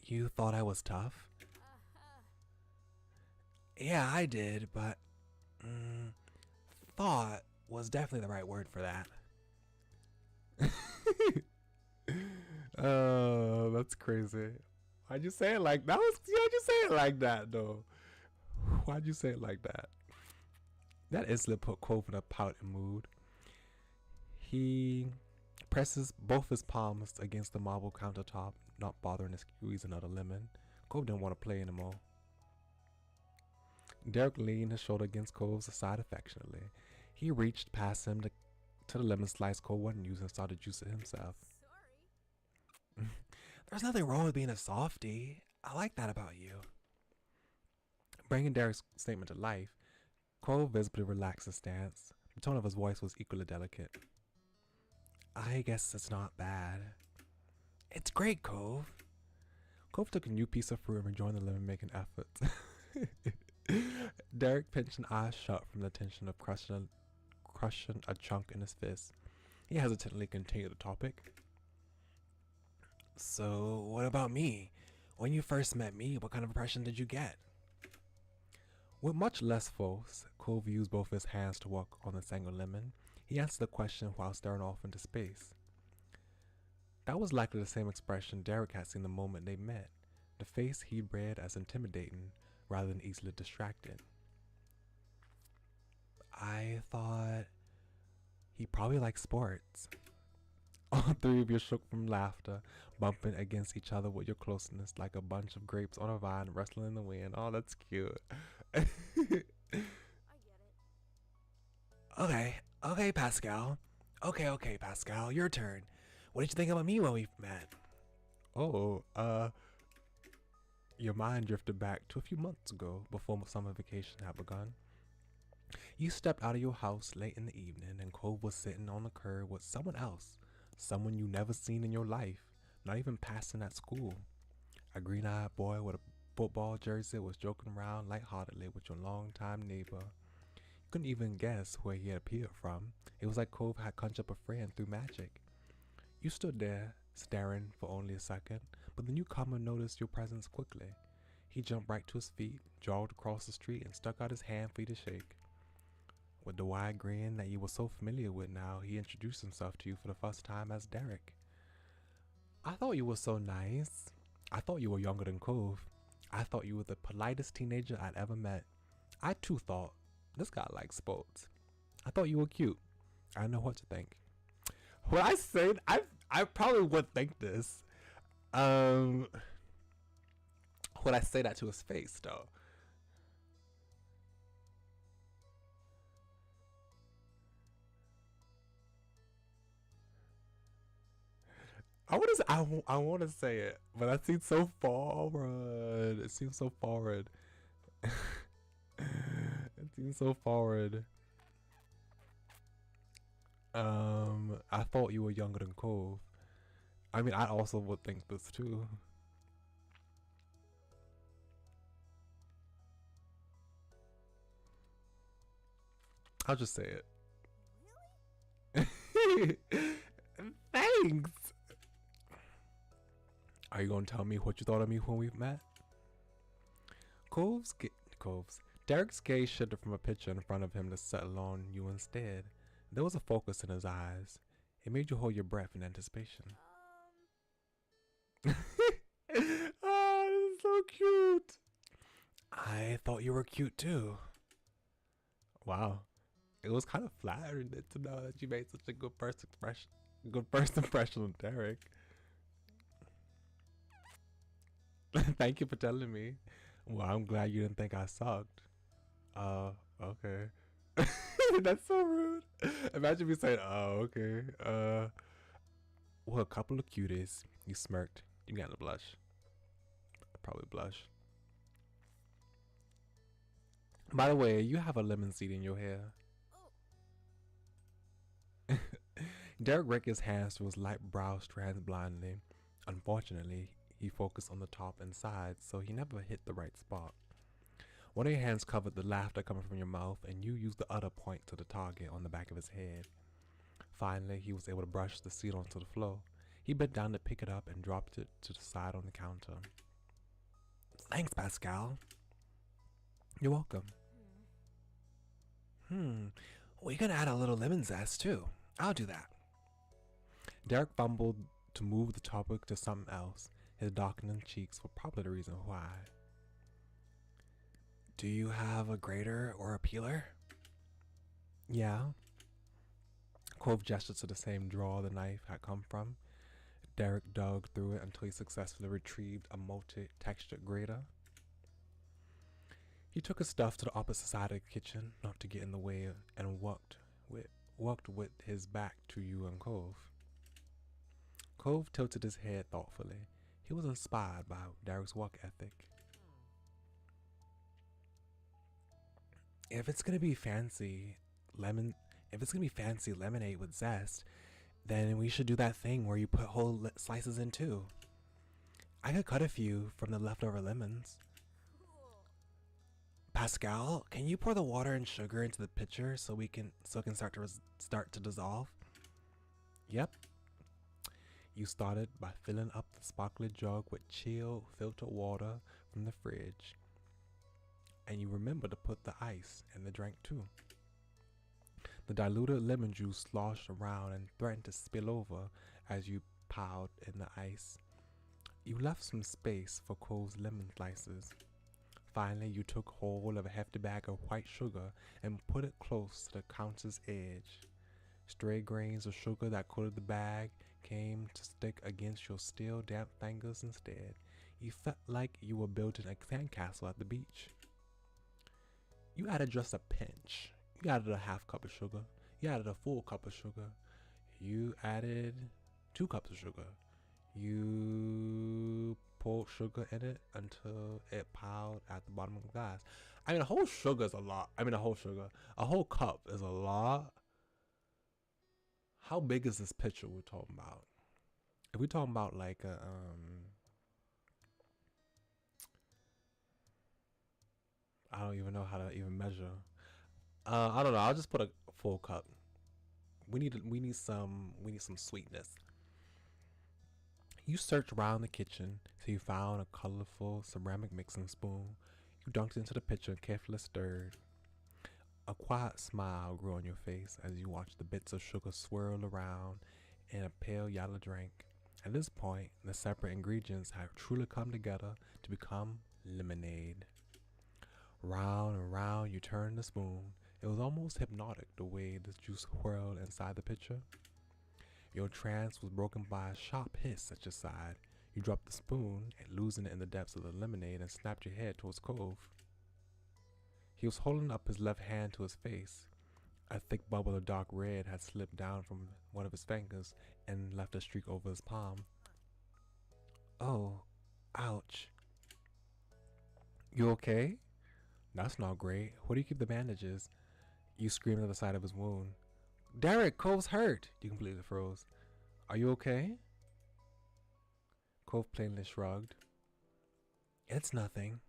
You thought I was tough? Yeah, I did, but thought was definitely the right word for that. Oh, that's crazy. Why'd you say it like that? Why'd you say it like that though? Why'd you say it like that? That instantly put Cove in a pouting mood. He presses both his palms against the marble countertop, not bothering to squeeze another lemon. Cove didn't want to play anymore. Derek leaned his shoulder against Cove's side affectionately. He reached past him to the lemon slice Cove wasn't using and started juicing himself. Sorry. There's nothing wrong with being a softie. I like that about you. Bringing Derek's statement to life, Cove visibly relaxed his stance. The tone of his voice was equally delicate. I guess it's not bad. It's great, Cove. Cove took a new piece of fruit and rejoined the lemon-making efforts. Derek pinched an eye shut from the tension of crushing a chunk in his fist. He hesitantly continued the topic. So, what about me? When you first met me, what kind of impression did you get? With much less force, Cove used both his hands to walk on the single lemon. He answered the question while staring off into space. That was likely the same expression Derek had seen the moment they met, the face he'd read as intimidating rather than easily distracted. I thought he probably liked sports. All three of you shook from laughter, bumping against each other with your closeness like a bunch of grapes on a vine rustling in the wind. Oh, that's cute. I get it. Okay, Pascal. Okay, Pascal, your turn. What did you think about me when we met? Oh, your mind drifted back to a few months ago before summer vacation had begun. You stepped out of your house late in the evening and Cove was sitting on the curb with someone else, someone you never seen in your life, not even passing at school. A green-eyed boy with a football jersey was joking around lightheartedly with your longtime neighbor. You couldn't even guess where he had appeared from. It was like Cove had conjured up a friend through magic. You stood there, staring for only a second, but the newcomer noticed your presence quickly. He jumped right to his feet, jogged across the street, and stuck out his hand for you to shake. With the wide grin that you were so familiar with now, he introduced himself to you for the first time as Derek. I thought you were so nice. I thought you were younger than Cove. I thought you were the politest teenager I'd ever met. I too thought, this guy likes sports. I thought you were cute. I don't know what to think. When I say, I probably would think this. Would I say that to his face though? I want to say it, but that seems so forward. It seems so forward. It seems so forward. I thought you were younger than Cove. I mean, I also would think this too. I'll just say it. Thanks. Are you gonna tell me what you thought of me when we met? Derek's gaze shifted from a picture in front of him to settle on you instead. There was a focus in his eyes. It made you hold your breath in anticipation. Oh, this is so cute. I thought you were cute too. Wow. It was kind of flattering to know that you made such a good first impression on Derek. Thank you for telling me. Well, I'm glad you didn't think I sucked. Okay. That's so rude. Imagine me saying, oh, okay. Well, a couple of cuties. You smirked. You got to blush. Probably blush. By the way, you have a lemon seed in your hair. Oh. Derek raked his hands through his light brow strands blindly. Unfortunately, he focused on the top and sides, so he never hit the right spot. One of your hands covered the laughter coming from your mouth, and you used the other point to the target on the back of his head. Finally, he was able to brush the seed onto the floor. He bent down to pick it up and dropped it to the side on the counter. Thanks, Pascal. You're welcome. We're gonna add a little lemon zest too. I'll do that. Derek fumbled to move the topic to something else. His darkening cheeks were probably the reason why. Do you have a grater or a peeler? Yeah. Cove gestured to the same drawer the knife had come from. Derek dug through it until he successfully retrieved a multi-textured grater. He took his stuff to the opposite side of the kitchen, not to get in the way, and walked with his back to you and Cove. Cove tilted his head thoughtfully. He was inspired by Derek's work ethic. If it's gonna be fancy lemonade with zest, then we should do that thing where you put whole slices in too. I could cut a few from the leftover lemons. Pascal, can you pour the water and sugar into the pitcher so it can start to dissolve? Yep. You started by filling up the sparkly jug with chill filtered water from the fridge. And you remember to put the ice in the drink too. The diluted lemon juice sloshed around and threatened to spill over as you piled in the ice. You left some space for Cove's lemon slices. Finally, you took hold of a hefty bag of white sugar and put it close to the counter's edge. Stray grains of sugar that coated the bag came to stick against your still damp fingers instead. You felt like you were building a sandcastle at the beach. You added just a pinch. You added a half cup of sugar. You added a full cup of sugar. You added 2 cups of sugar. You poured sugar in it until it piled at the bottom of the glass. I mean, a whole sugar is a lot. A whole cup is a lot. How big is this pitcher we're talking about? If we're talking about like a, I don't even know how to even measure. I don't know. I'll just put a full cup. We need some sweetness. You searched around the kitchen till you found a colorful ceramic mixing spoon. You dunked it into the pitcher and carefully stirred. A quiet smile grew on your face as you watched the bits of sugar swirl around in a pale yellow drink. At this point, the separate ingredients had truly come together to become lemonade. Round and round you turned the spoon. It was almost hypnotic the way the juice whirled inside the pitcher. Your trance was broken by a sharp hiss at your side. You dropped the spoon and losing it in the depths of the lemonade and snapped your head towards Cove. He was holding up his left hand to his face. A thick bubble of dark red had slipped down from one of his fingers and left a streak over his palm. Oh, ouch. You okay? That's not great. Where do you keep the bandages? You screamed at the sight of his wound. Derek, Cove's hurt. You completely froze. Are you okay? Cove plainly shrugged. It's nothing.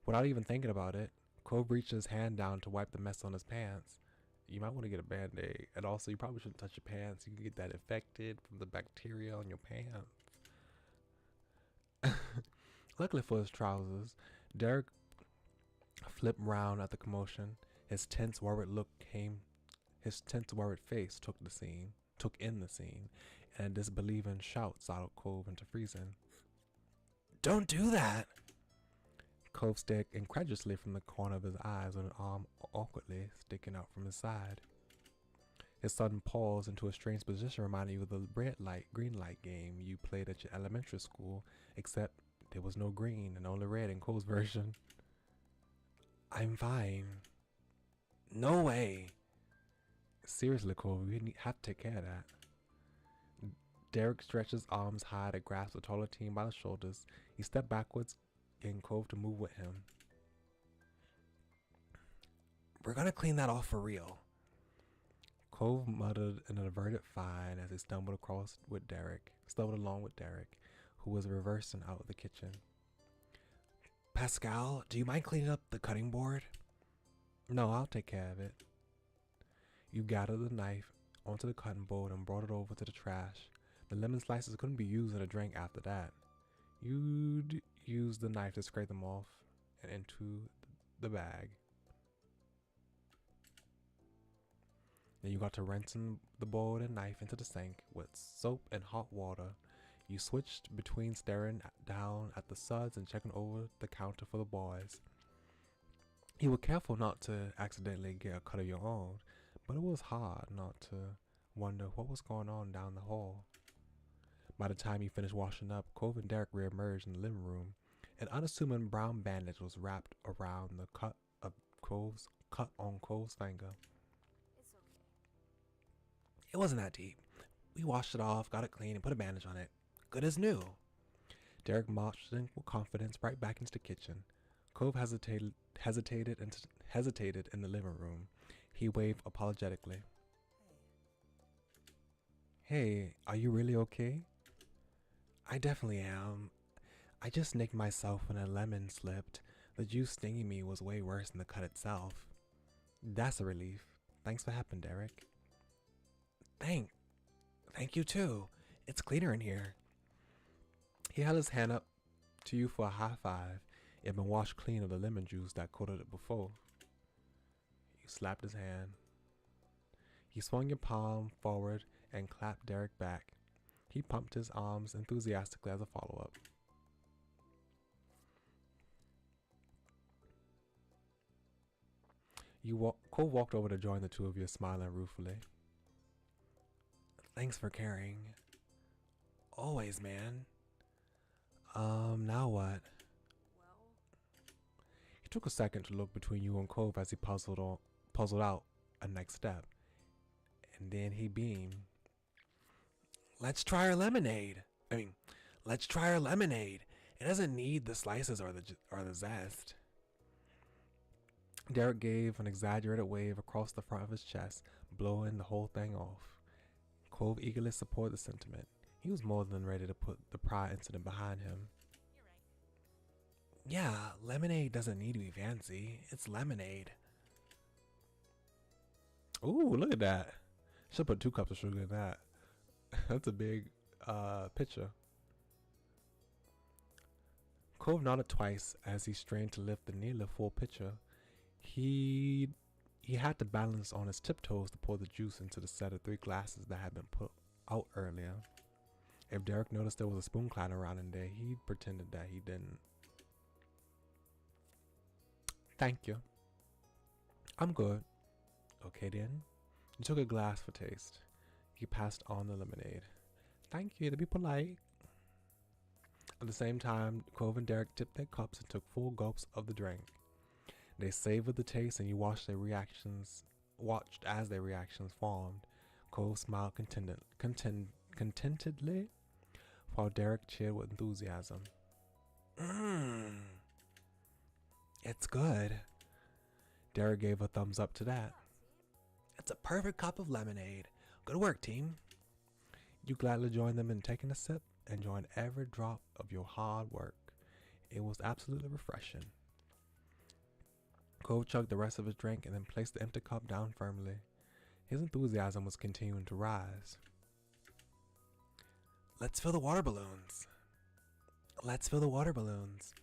Without even thinking about it, Cove reached his hand down to wipe the mess on his pants. You might want to get a band-aid. And also, you probably shouldn't touch your pants. You can get that infected from the bacteria on your pants. Luckily for his trousers, Derek flipped round at the commotion. His tense, worried face took in the scene, and a disbelieving shout startled Cove into freezing. Don't do that! Cove stared incredulously from the corner of his eyes with an arm awkwardly sticking out from his side. His sudden pause into a strange position reminded you of the red light, green light game you played at your elementary school, except there was no green and only red in Cove's version. I'm fine. No way. Seriously, Cove, we have to take care of that. Derek stretched his arms high to grasp the taller teen by the shoulders. He stepped backwards, getting Cove to move with him. We're gonna clean that off for real. Cove muttered an averted fine as he stumbled along with Derek, who was reversing out of the kitchen. Pascal, do you mind cleaning up the cutting board? No, I'll take care of it. You gathered the knife onto the cutting board and brought it over to the trash. The lemon slices couldn't be used in a drink after that. You'd use the knife to scrape them off and into the bag. Then you got to rinsing the bowl and knife into the sink with soap and hot water. You switched between staring down at the suds and checking over the counter for the boys. You were careful not to accidentally get a cut of your own, but it was hard not to wonder what was going on down the hall. By the time you finished washing up, Cove and Derek reemerged in the living room. An unassuming brown bandage was wrapped around the cut on Cove's finger. It's okay. It wasn't that deep. We washed it off, got it clean, and put a bandage on it. Good as new. Derek marched in with confidence right back into the kitchen. Cove hesitated in the living room. He waved apologetically. Hey, are you really okay? I definitely am. I just nicked myself when a lemon slipped. The juice stinging me was way worse than the cut itself. That's a relief. Thanks for helping, Derek. Thank you too. It's cleaner in here. He held his hand up to you for a high five. It had been washed clean of the lemon juice that coated it before. You slapped his hand. He swung your palm forward and clapped Derek back. He pumped his arms enthusiastically as a follow-up. Cole walked over to join the two of you, smiling ruefully. Thanks for caring. Always, man. Now what? Well, He took a second to look between you and Cove as he puzzled out a next step. And then he beamed. Let's try our lemonade. Let's try our lemonade. It doesn't need the slices or the zest. Derek gave an exaggerated wave across the front of his chest, blowing the whole thing off. Cove eagerly supported the sentiment. He was more than ready to put the prior incident behind him. you're right. Yeah, lemonade doesn't need to be fancy. It's lemonade. Ooh, look at that. Should put 2 cups of sugar in that. That's a big pitcher. Cove nodded twice as he strained to lift the nearly full pitcher. He had to balance on his tiptoes to pour the juice into the set of 3 glasses that had been put out earlier. If Derek noticed there was a spoon cloud around in there, he pretended that he didn't. Thank you. I'm good. Okay then. He took a glass for taste. He passed on the lemonade. Thank you, to be polite. At the same time, Cove and Derek tipped their cups and took full gulps of the drink. They savored the taste and you watched as their reactions formed. Cove smiled contentedly, while Derek cheered with enthusiasm. It's good. Derek gave a thumbs up to that. It's a perfect cup of lemonade. Good work, team. You gladly joined them in taking a sip, enjoying every drop of your hard work. It was absolutely refreshing. Cove chugged the rest of his drink and then placed the empty cup down firmly. His enthusiasm was continuing to rise. Let's fill the water balloons. Let's fill the water balloons.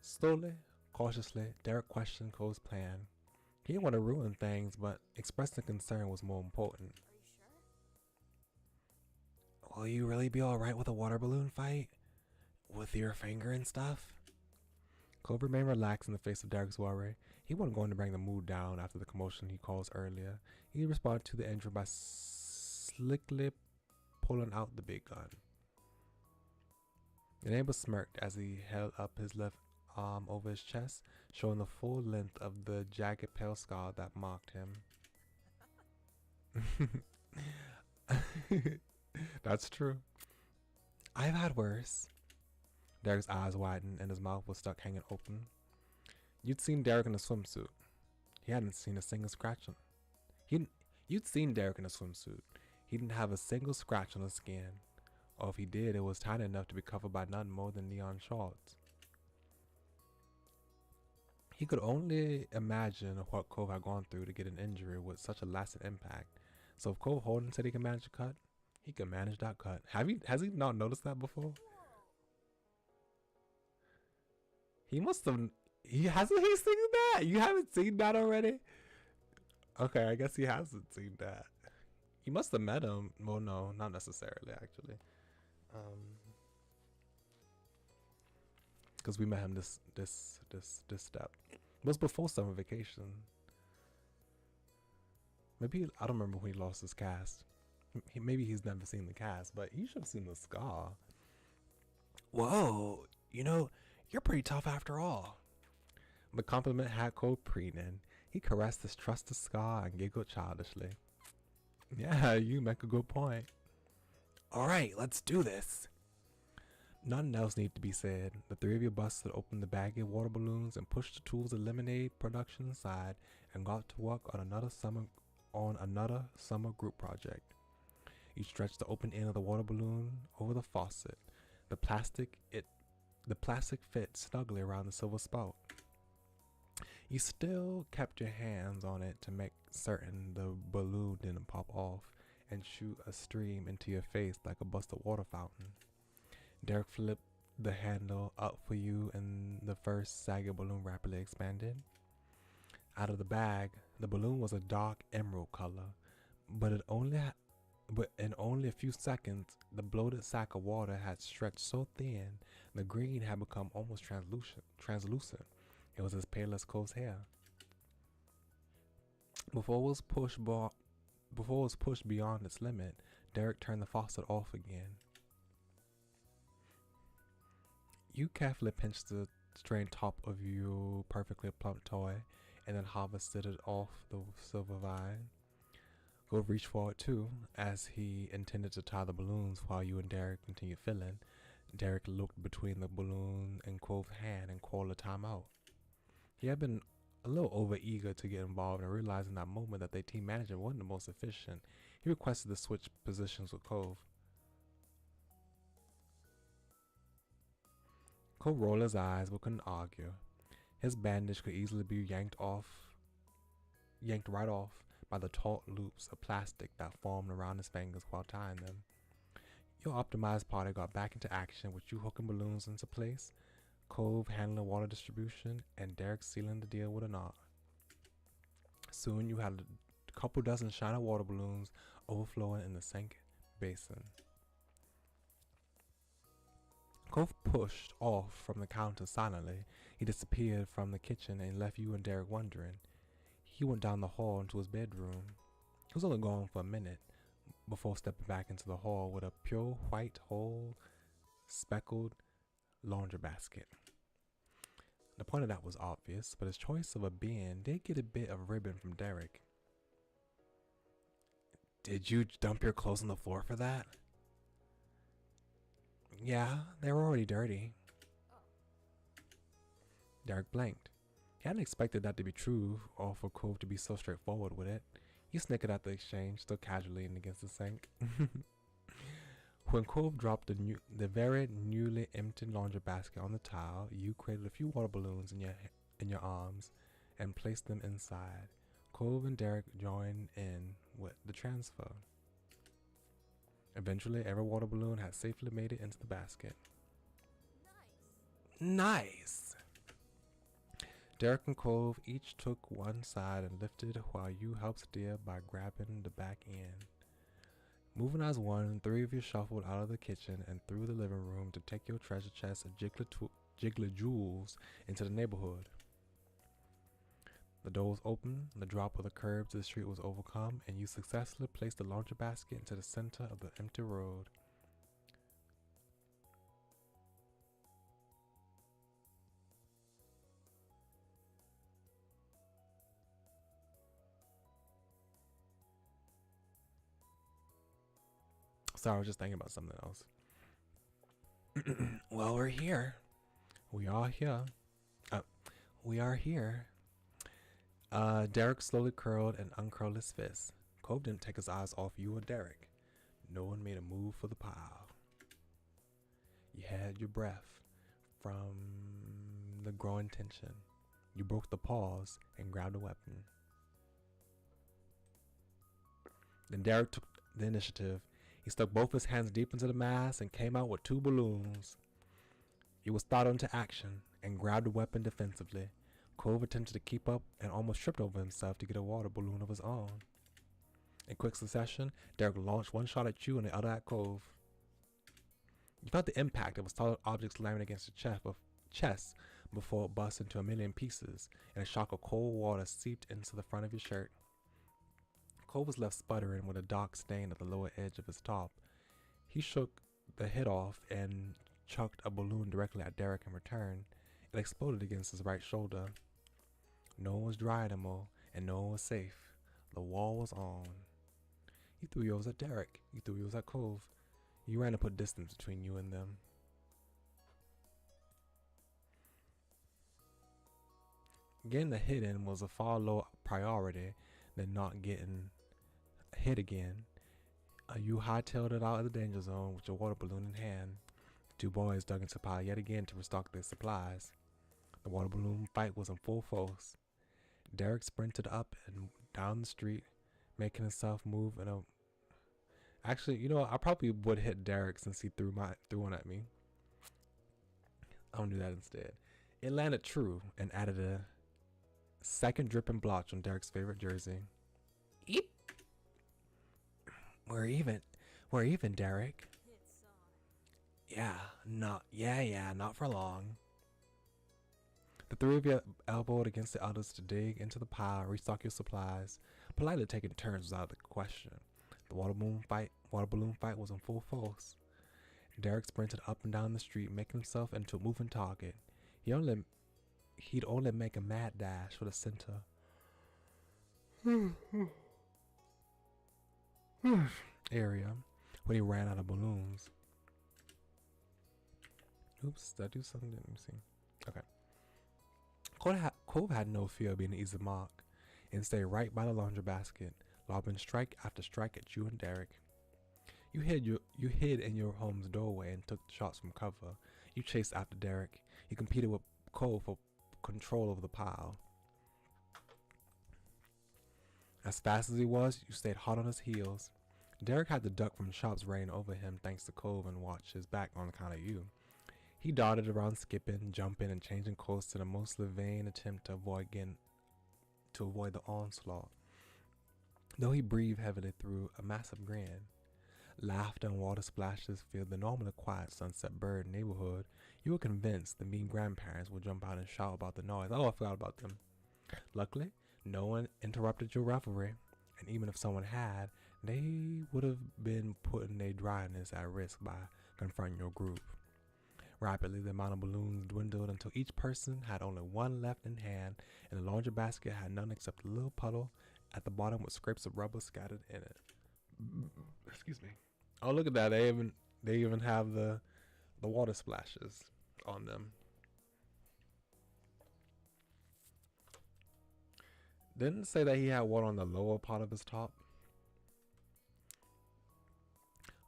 Slowly, cautiously, Derek questioned Cove's plan. He didn't want to ruin things, but expressing concern was more important. Are you sure? Will you really be alright with a water balloon fight? With your finger and stuff? Cove remained relaxed in the face of Derek's worry. He wasn't going to bring the mood down after the commotion he caused earlier. He responded to the injury by slickly pulling out the big gun. The neighbor smirked as he held up his left arm over his chest, showing the full length of the jagged pale scar that marked him. That's true. I've had worse. Derek's eyes widened and his mouth was stuck hanging open. You'd seen Derek in a swimsuit. He hadn't seen a single scratch on. You'd seen Derek in a swimsuit. He didn't have a single scratch on his skin. Or if he did, it was tiny enough to be covered by nothing more than neon shorts. He could only imagine what Cove had gone through to get an injury with such a lasting impact. So if Cove Holden said he could manage a cut, he could manage that cut. Has he not noticed that before? He must have. Hasn't he seen that? You haven't seen that already? Okay, I guess he hasn't seen that. He must have met him. Well, no, not necessarily, actually. Because we met him this step. It was before summer vacation. Maybe I don't remember when he lost his cast. Maybe he's never seen the cast, but he should have seen the scar. Whoa, you're pretty tough after all. The compliment had Cole preening. He caressed his trusted scar and giggled childishly. Yeah, you make a good point. Alright, let's do this. Nothing else needed to be said. The three of you busted open the baggy water balloons and pushed the tools of lemonade production inside and got to work on another summer group project. You stretched the open end of the water balloon over the faucet. The plastic fit snugly around the silver spout. You still kept your hands on it to make certain the balloon didn't pop off and shoot a stream into your face like a busted water fountain. Derek flipped the handle up for you and the first sagging balloon rapidly expanded. Out of the bag, the balloon was a dark emerald color, but in only a few seconds, the bloated sack of water had stretched so thin, the green had become almost translucent. It was as pale as Cole's hair. Before it was pushed beyond its limit, Derek turned the faucet off again. You carefully pinched the strained top of your perfectly plump toy and then harvested it off the silver vine. Go reach for it too, as he intended to tie the balloons while you and Derek continued filling. Derek looked between the balloon and Cove's hand and called a timeout. He had been a little over-eager to get involved and realized in that moment that their team manager wasn't the most efficient. He requested to switch positions with Cove. Cove rolled his eyes but couldn't argue. His bandage could easily be yanked right off by the taut loops of plastic that formed around his fingers while tying them. Your optimized party got back into action with you hooking balloons into place, Cove handling water distribution, and Derek sealing the deal with a knot. Soon you had a couple dozen shiny water balloons overflowing in the sink basin. Cove pushed off from the counter silently. He disappeared from the kitchen and left you and Derek wondering. He went down the hall into his bedroom. He was only gone for a minute before stepping back into the hall with a pure white whole speckled laundry basket. The point of that was obvious, but his choice of a bin did get a bit of ribbon from Derek. Did you dump your clothes on the floor for that? Yeah, they were already dirty. Derek blinked. He hadn't expected that to be true or for Cove to be so straightforward with it. He snickered at the exchange, still casually leaning against the sink. When Cove dropped the very newly emptied laundry basket on the tile, you created a few water balloons in your arms and placed them inside. Cove and Derek joined in with the transfer. Eventually, every water balloon had safely made it into the basket. Nice! Derek and Cove each took one side and lifted while you helped steer by grabbing the back end. Moving as one, three of you shuffled out of the kitchen and through the living room to take your treasure chest of jiggly jewels into the neighborhood. The door was open, the drop of the curb to the street was overcome, and you successfully placed the laundry basket into the center of the empty road. Sorry, I was just thinking about something else. Well, we're here. We are here. We are here. Derek slowly curled and uncurled his fist. Cove didn't take his eyes off you or Derek. No one made a move for the pile. You had your breath from the growing tension. You broke the pause and grabbed a weapon. Then Derek took the initiative. He stuck both his hands deep into the mass and came out with two balloons. He was startled into action and grabbed the weapon defensively. Cove attempted to keep up and almost tripped over himself to get a water balloon of his own. In quick succession, Derek launched one shot at you and the other at Cove. You felt the impact of a solid object slamming against your chest before it burst into a million pieces, and a shock of cold water seeped into the front of your shirt. Cole was left sputtering with a dark stain at the lower edge of his top. He shook the hit off and chucked a balloon directly at Derek in return. It exploded against his right shoulder. No one was dry anymore, and no one was safe. The wall was on. You threw yours at Derek. You threw yours at Cove. You ran to put distance between you and them. Getting the hit in was a far lower priority than not getting hit again. You hightailed it out of the danger zone with your water balloon in hand. The two boys dug into the pile yet again to restock their supplies. The water balloon fight was in full force. Derek sprinted up and down the street, making himself move in a... Actually, you know, I probably would hit Derek since he threw one at me. I'm gonna do that instead. It landed true and added a second dripping blotch on Derek's favorite jersey. Eep. We're even, Derek. Yeah, not for long. The three of you elbowed against the others to dig into the pile and restock your supplies. Politely taking turns was out of the question. The water balloon fight was in full force. Derek sprinted up and down the street, making himself into a moving target. He'd only make a mad dash for the center area when he ran out of balloons. Oops, did I do something? Let me see. Okay. Cove had no fear of being an easy mark and stayed right by the laundry basket, lobbing strike after strike at you and Derek. You hid in your home's doorway and took shots from cover. You chased after Derek. You competed with Cole for control over the pile. As fast as he was, you stayed hot on his heels. Derek had to duck from shots raining over him thanks to Cove and watch his back on account of you. He darted around, skipping, jumping, and changing course in a mostly vain attempt to avoid the onslaught. Though he breathed heavily through a massive grin. Laughter and water splashes filled the normally quiet Sunset Bird neighborhood. You were convinced the mean grandparents would jump out and shout about the noise. Oh, I forgot about them. Luckily, no one interrupted your revelry, and even if someone had, they would have been putting their dryness at risk by confronting your group. Rapidly, the amount of balloons dwindled until each person had only one left in hand, and the laundry basket had none except a little puddle at the bottom with scrapes of rubber scattered in it. Excuse me. Oh, look at that! They even have the water splashes on them. Didn't it say that he had one on the lower part of his top?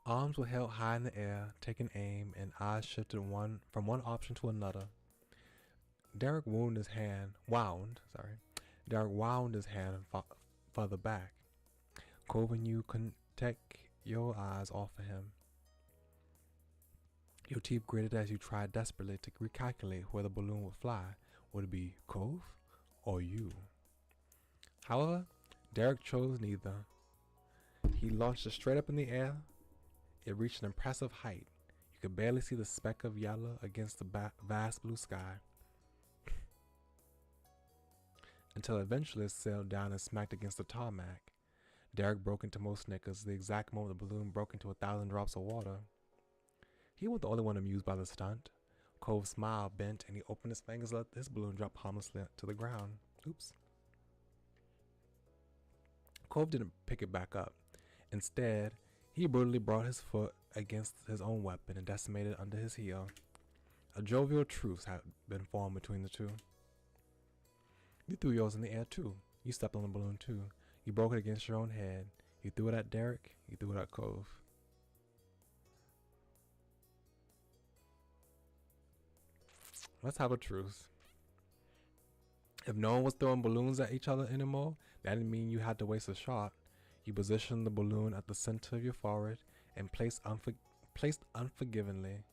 Arms were held high in the air, taking aim, and eyes shifted from one option to another. Derek wound his hand further back. Cove and you couldn't take your eyes off of him. Your teeth gritted as you tried desperately to recalculate where the balloon would fly. Would it be Cove or you? However, Derek chose neither. He launched it straight up in the air. It reached an impressive height. You could barely see the speck of yellow against the vast blue sky. Until eventually it sailed down and smacked against the tarmac. Derek broke into more snickers the exact moment the balloon broke into 1,000 drops of water. He wasn't the only one amused by the stunt. Cove's smile bent and he opened his fingers and let his balloon drop harmlessly to the ground. Oops. Cove didn't pick it back up. Instead, he brutally brought his foot against his own weapon and decimated under his heel. A jovial truce had been formed between the two. You threw yours in the air too. You stepped on the balloon too. You broke it against your own head. You threw it at Derek. You threw it at Cove. Let's have a truce. If no one was throwing balloons at each other anymore, that didn't mean you had to waste a shot. You positioned the balloon at the center of your forehead and pressed unforgivingly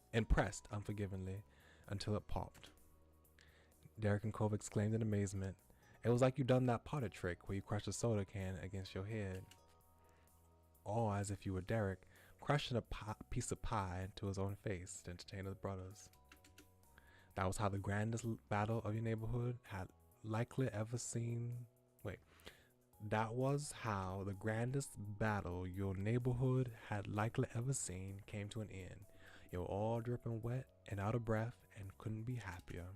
until it popped. Derek and Cove exclaimed in amazement. It was like you done that Potter trick where you crushed a soda can against your head. all as if you were Derek, crushing a piece of pie into his own face to entertain his brothers. That was how the grandest battle of your neighborhood had likely ever seen. Wait. That was how the grandest battle your neighborhood had likely ever seen came to an end. You were all dripping wet and out of breath and couldn't be happier.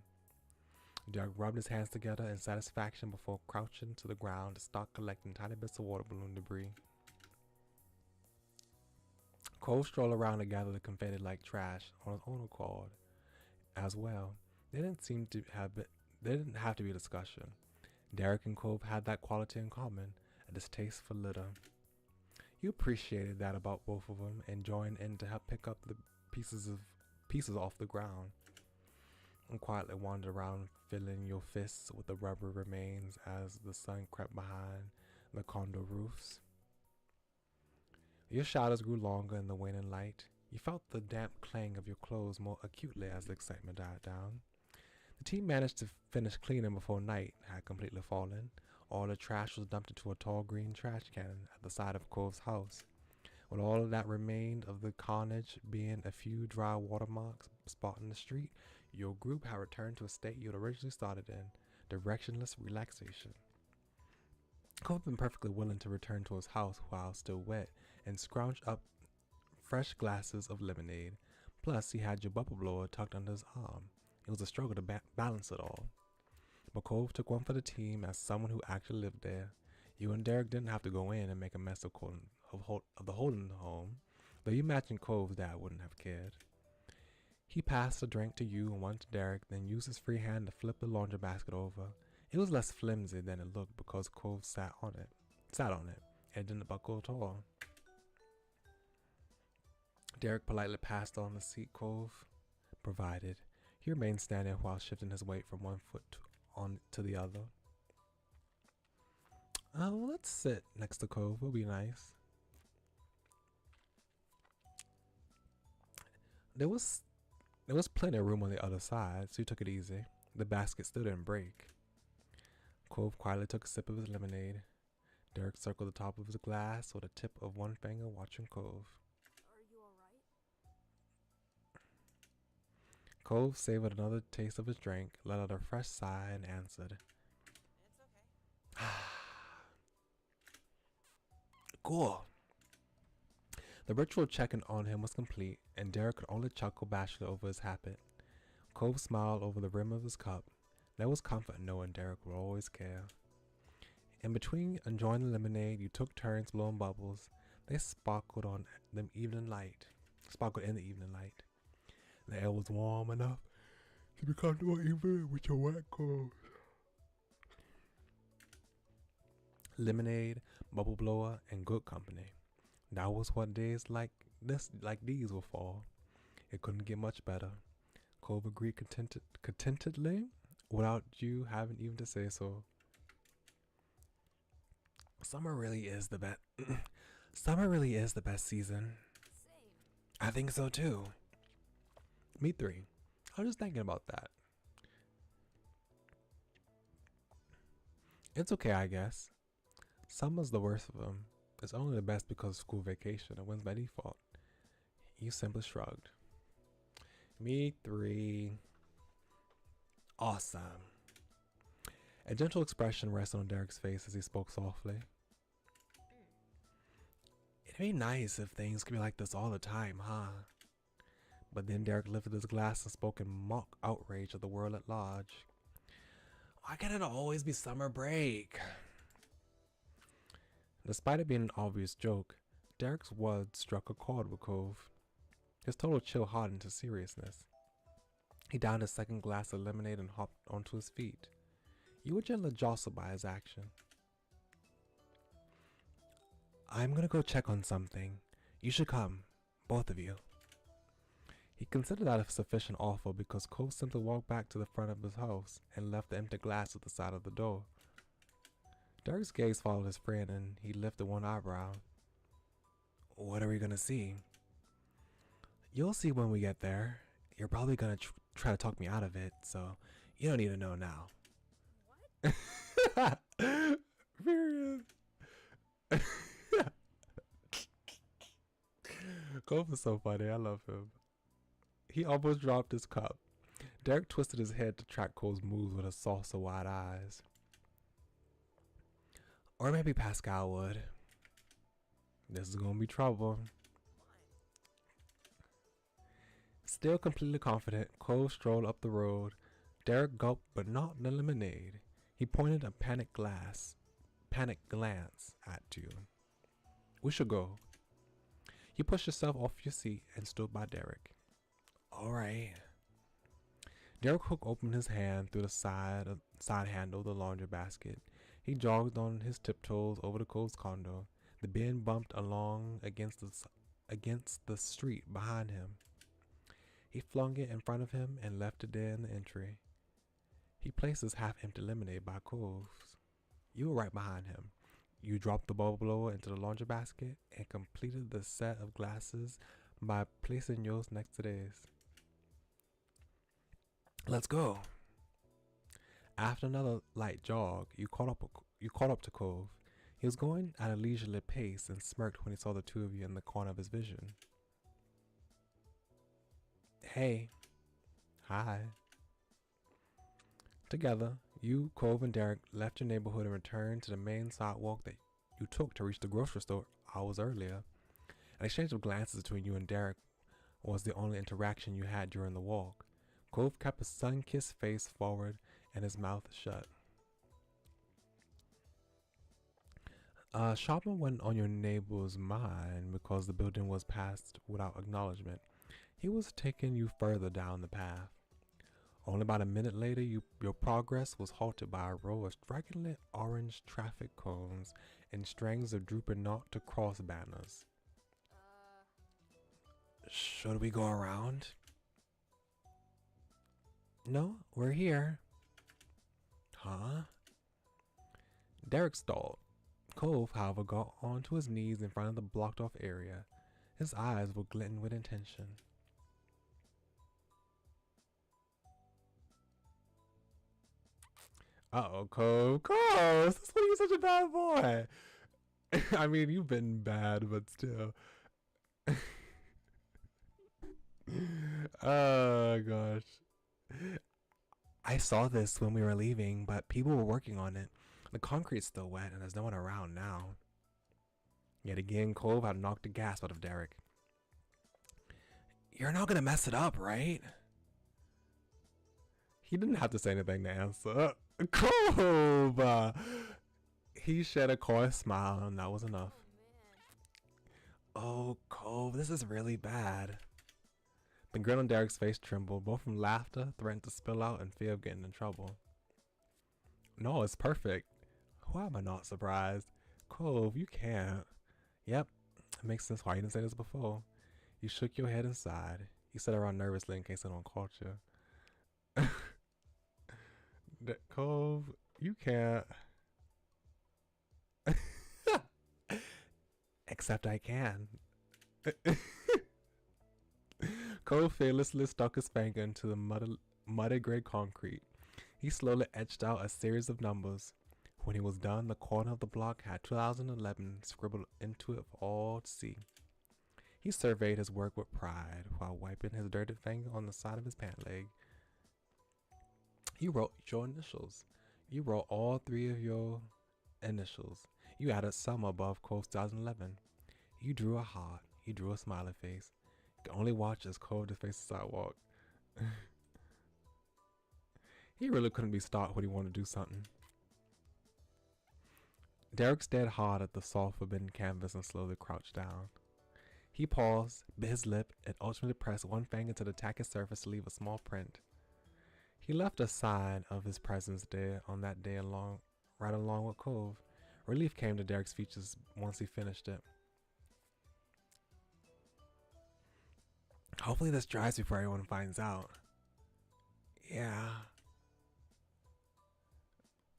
Derek rubbed his hands together in satisfaction before crouching to the ground to start collecting tiny bits of water balloon debris. Cole strolled around to gather the confetti like trash on his own accord as well. There didn't have to be a discussion. Derek and Cove had that quality in common, a distaste for litter. You appreciated that about both of them and joined in to help pick up the pieces off the ground, and quietly wandered around filling your fists with the rubber remains as the sun crept behind the condo roofs. Your shadows grew longer in the waning light. You felt the damp clang of your clothes more acutely as the excitement died down. The team managed to finish cleaning before night had completely fallen. All the trash was dumped into a tall green trash can at the side of Cove's house, with all that remained of the carnage being a few dry watermarks spotting the street. Your group had returned to a state you had originally started in, directionless relaxation. Cove had been perfectly willing to return to his house while still wet and scrounge up fresh glasses of lemonade. Plus, he had your bubble blower tucked under his arm. It was a struggle to balance it all. But Cove took one for the team as someone who actually lived there. You and Derek didn't have to go in and make a mess of the Holden home, though you imagine Cove's dad wouldn't have cared. He passed a drink to you and one to Derek, then used his free hand to flip the laundry basket over. It was less flimsy than it looked because Cove sat on it, and it didn't buckle at all. Derek politely passed on the seat Cove provided. He remained standing while shifting his weight from one foot to the other. Let's sit next to Cove. It'll be nice. There was plenty of room on the other side, so he took it easy. The basket still didn't break. Cove quietly took a sip of his lemonade. Derek circled the top of his glass with a tip of one finger, watching Cove. Are you alright? Cove savored another taste of his drink, let out a fresh sigh, and answered, It's okay. Cool. The ritual check-in on him was complete, and Derek could only chuckle bashfully over his habit. Cove smiled over the rim of his cup. There was comfort in knowing Derek would always care. In between enjoying the lemonade, you took turns blowing bubbles. They sparkled in the evening light. The air was warm enough to be comfortable even with your wet clothes. Lemonade, bubble blower, and good company. That was what days like these were for. It couldn't get much better. Cove agreed contentedly, without you having even to say so. Summer really is the best. Summer really is the best season. Same. I think so too. Me three. I was just thinking about that. It's okay, I guess. Summer's the worst of them. It's only the best because of school vacation. It wins by default. You simply shrugged. Me three. Awesome. A gentle expression rested on Derek's face as he spoke softly. It'd be nice if things could be like this all the time, huh? But then Derek lifted his glass and spoke in mock outrage of the world at large. Why can't it always be summer break? Despite it being an obvious joke, Derek's words struck a chord with Cove. His total chill hardened to seriousness. He downed his second glass of lemonade and hopped onto his feet. You were gently jostled by his action. I'm gonna go check on something. You should come, both of you. He considered that a sufficient offer because Cove simply walked back to the front of his house and left the empty glass at the side of the door. Derek's gaze followed his friend and he lifted one eyebrow. What are we gonna see? You'll see when we get there. You're probably gonna try to talk me out of it, so you don't need to know now. What? Period. Cove is so funny. I love him. He almost dropped his cup. Derek twisted his head to track Cole's moves with his saucer wide eyes. Or maybe Pascal would. This is gonna be trouble. Still completely confident, Cole strolled up the road. Derek gulped, but not the lemonade. He pointed a panicked glance at you. We should go. You pushed yourself off your seat and stood by Derek. All right. Derek Hook opened his hand through the side handle of the laundry basket. He jogged on his tiptoes over to Cole's condo. The bin bumped along against the street behind him. He flung it in front of him and left it there in the entry. He placed his half-empty lemonade by Cole's. You were right behind him. You dropped the bubble blower into the laundry basket and completed the set of glasses by placing yours next to theirs. Let's go. After another light jog, you caught up to Cove. He was going at a leisurely pace and smirked when he saw the two of you in the corner of his vision. Hey. Hi. Together, you, Cove, and Derek left your neighborhood and returned to the main sidewalk that you took to reach the grocery store hours earlier. An exchange of glances between you and Derek was the only interaction you had during the walk. Cove kept his sun-kissed face forward and his mouth shut. Shopping went on your neighbor's mind because the building was passed without acknowledgement. He was taking you further down the path. Only about a minute later, your progress was halted by a row of strikingly orange traffic cones and strings of drooping not to cross banners. Should we go around? No, we're here. Huh? Derek stalled. Cove, however, got onto his knees in front of the blocked off area. His eyes were glinting with intention. Uh-oh, Cove. Cove! That's why you're such a bad boy. I mean, you've been bad, but still. Oh, gosh. I saw this when we were leaving, but people were working on it. The concrete's still wet, and there's no one around now. Yet again, Cove had knocked the gas out of Derek. You're not gonna mess it up, right? He didn't have to say anything to answer. Cove! He shed a coy smile, and that was enough. Oh, Cove, this is really bad. The grin on Derek's face trembled, both from laughter, threatened to spill out, and fear of getting in trouble. No, it's perfect. Why am I not surprised? Cove, you can't. Yep, it makes sense why you didn't say this before. You shook your head and sighed. You sat around nervously in case I don't caught you. Cove, you can't. Except I can. Cove fearlessly stuck his finger into the muddy gray concrete. He slowly etched out a series of numbers. When he was done, the corner of the block had 2011 scribbled into it for all to see. He surveyed his work with pride while wiping his dirty finger on the side of his pant leg. You wrote your initials. You wrote all three of your initials. You added some above Cove's 2011. You drew a heart. You drew a smiley face. You can only watch as Cove defaced the sidewalk. He really couldn't be stopped when he wanted to do something. Derek stared hard at the soft forbidden canvas and slowly crouched down. He paused, bit his lip, and ultimately pressed one finger to the tacky surface to leave a small print. He left a sign of his presence there on that day right along with Cove. Relief came to Derek's features once he finished it. Hopefully this dries before everyone finds out. Yeah.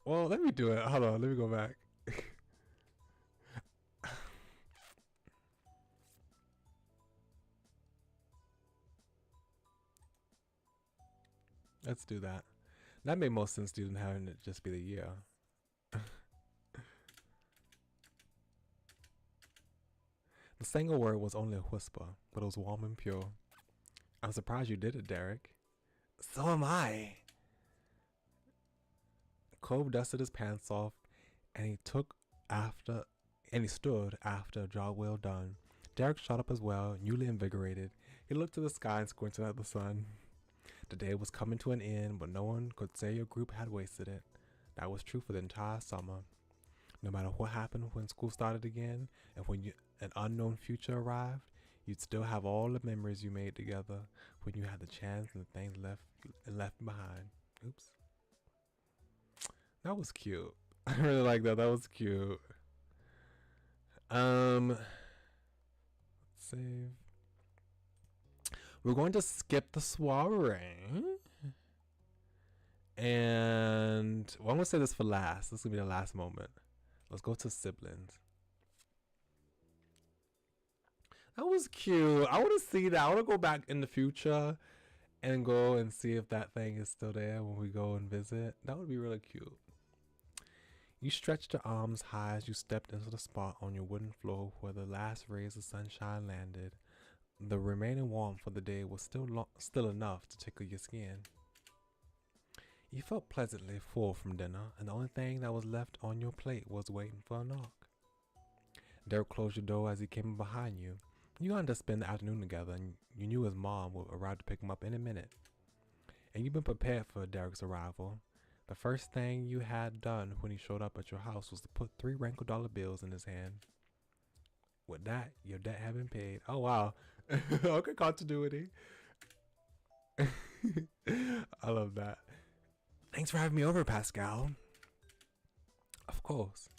Well, let me do it. Hold on, let me go back. Let's do that. That made most sense to having it just be the year. The single word was only a whisper, but it was warm and pure. I'm surprised you did it, Derek. So am I. Cove dusted his pants off, and he stood after a job well done. Derek shot up as well, newly invigorated. He looked to the sky and squinted at the sun. The day was coming to an end, but no one could say your group had wasted it. That was true for the entire summer. No matter what happened when school started again, and when an unknown future arrived, you'd still have all the memories you made together when you had the chance and the things left behind. Oops. That was cute. I really like that. That was cute. Let's save. We're going to skip the soiree. And well, I'm gonna say this for last. This is gonna be the last moment. Let's go to siblings. That was cute. I want to see that. I want to go back in the future and go and see if that thing is still there when we go and visit. That would be really cute. You stretched your arms high as you stepped into the spot on your wooden floor where the last rays of sunshine landed. The remaining warmth for the day was still enough to tickle your skin. You felt pleasantly full from dinner, and the only thing that was left on your plate was waiting for a knock. Derek closed your door as he came behind you. You wanted to spend the afternoon together, and you knew his mom would arrive to pick him up any minute. And you've been prepared for Derek's arrival. The first thing you had done when he showed up at your house was to put 3 wrinkled dollar bills in his hand. With that, your debt had been paid. Oh, wow. Okay, continuity. I love that. Thanks for having me over, Pascal. Of course.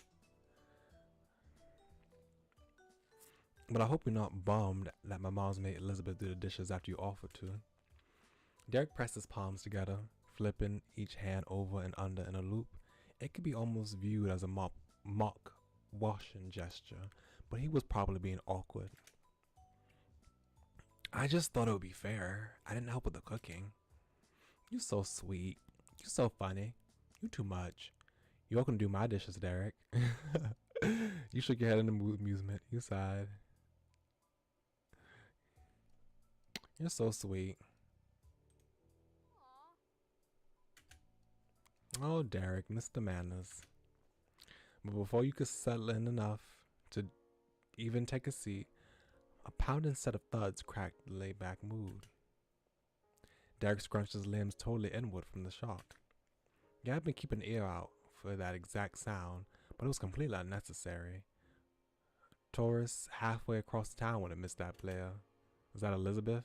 But I hope you're not bummed that my mom's made Elizabeth do the dishes after you offered to. Derek pressed his palms together, flipping each hand over and under in a loop. It could be almost viewed as a mock washing gesture, but he was probably being awkward. I just thought it would be fair. I didn't help with the cooking. You're so sweet. You're so funny. You too much. You're welcome to do my dishes, Derek. You shook your head in amusement. You sighed. You're so sweet. Oh, Derek, Mr. Manners. But before you could settle in enough to even take a seat, a pounding set of thuds cracked the laid-back mood. Derek scrunched his limbs totally inward from the shock. You had been keeping an ear out for that exact sound, but it was completely unnecessary. Tourists halfway across town would have missed that player. Was that Elizabeth?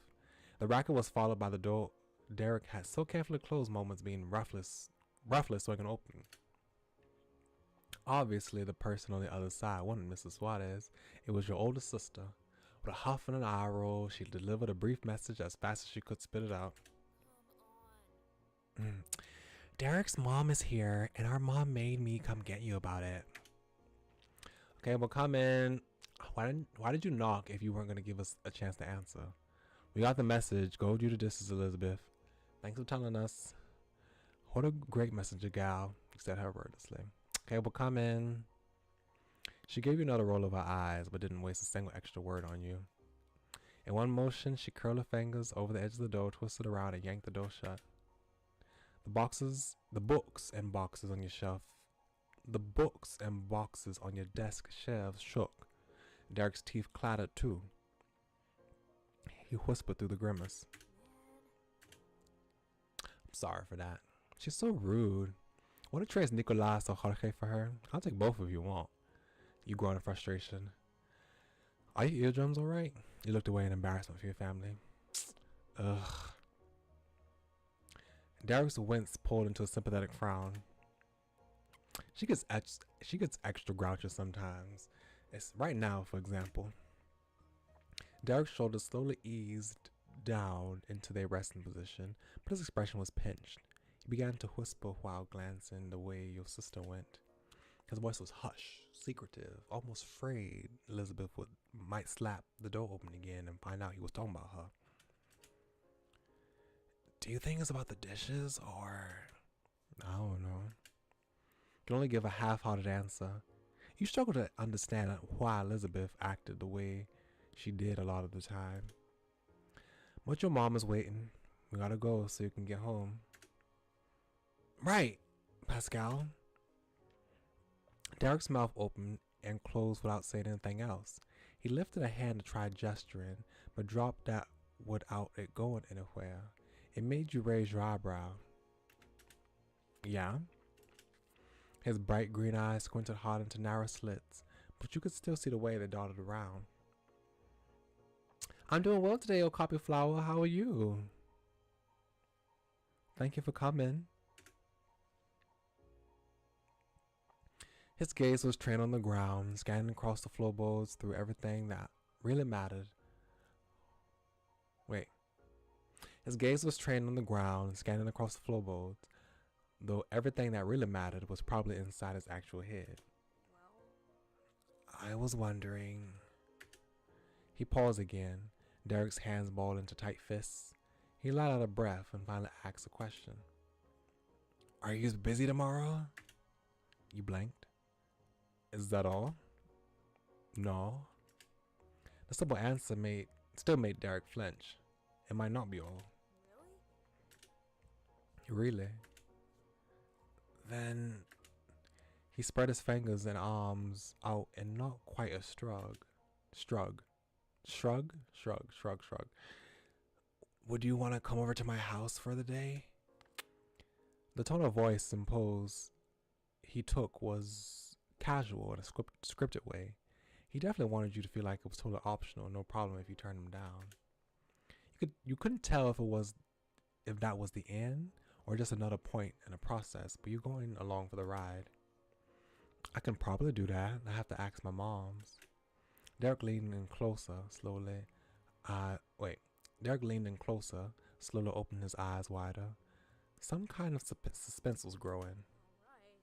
The racket was followed by the door Derek had so carefully closed moments being roughless so he can open. Obviously, the person on the other side wasn't Mrs. Suarez. It was your older sister. With a huff and an eye roll, she delivered a brief message as fast as she could spit it out. Derek's mom is here, and our mom made me come get you about it. Okay, well, come in. Why did you knock if you weren't going to give us a chance to answer? We got the message. Go do the dishes, Elizabeth. Thanks for telling us. What a great messenger, gal, said her wordlessly. Okay, well, come in. She gave you another roll of her eyes, but didn't waste a single extra word on you. In one motion, she curled her fingers over the edge of the door, twisted around, and yanked the door shut. The books and boxes on your desk shelves shook. Derek's teeth clattered too. He whispered through the grimace. I'm sorry for that. She's so rude. Want to trace Nicolas or Jorge for her? I'll take both if you want. You groan in frustration. Are your eardrums alright? You looked away in embarrassment for your family. Ugh. Derek's wince pulled into a sympathetic frown. She gets extra grouchy sometimes. It's right now, for example. Derek's shoulders slowly eased down into their resting position, but his expression was pinched. He began to whisper while glancing the way your sister went. His voice was hushed, secretive, almost afraid Elizabeth might slap the door open again and find out he was talking about her. Do you think it's about the dishes, or... I don't know. You can only give a half-hearted answer. You struggle to understand why Elizabeth acted the way She did a lot of the time. But your mom is waiting. We gotta go so you can get home. Right, Pascal. Derek's mouth opened and closed without saying anything else. He lifted a hand to try gesturing, but dropped that without it going anywhere. It made you raise your eyebrow. Yeah? His bright green eyes squinted hard into narrow slits, but you could still see the way they darted around. I'm doing well today, old copy flower. How are you? Thank you for coming. His gaze was trained on the ground, scanning across the floorboards through everything that really mattered. Wait. His gaze was trained on the ground, scanning across the floorboards, though everything that really mattered was probably inside his actual head. Well, I was wondering. He paused again, Derek's hands balled into tight fists. He let out a breath and finally asked a question. Are you busy tomorrow? You blanked. Is that all? No. The simple answer still made Derek flinch. It might not be all. really? Really? Then he spread his fingers and arms out in not quite a shrug. Would you want to come over to my house for the day? The tone of voice imposed he took was casual in a scripted way. He definitely wanted you to feel like it was totally optional, no problem if you turned him down. You couldn't tell if that was the end or just another point in the process, but you're going along for the ride. I can probably do that. I have to ask my mom's. Derek leaned in closer, slowly. Derek leaned in closer, slowly opened his eyes wider. Some kind of suspense was growing. Alright.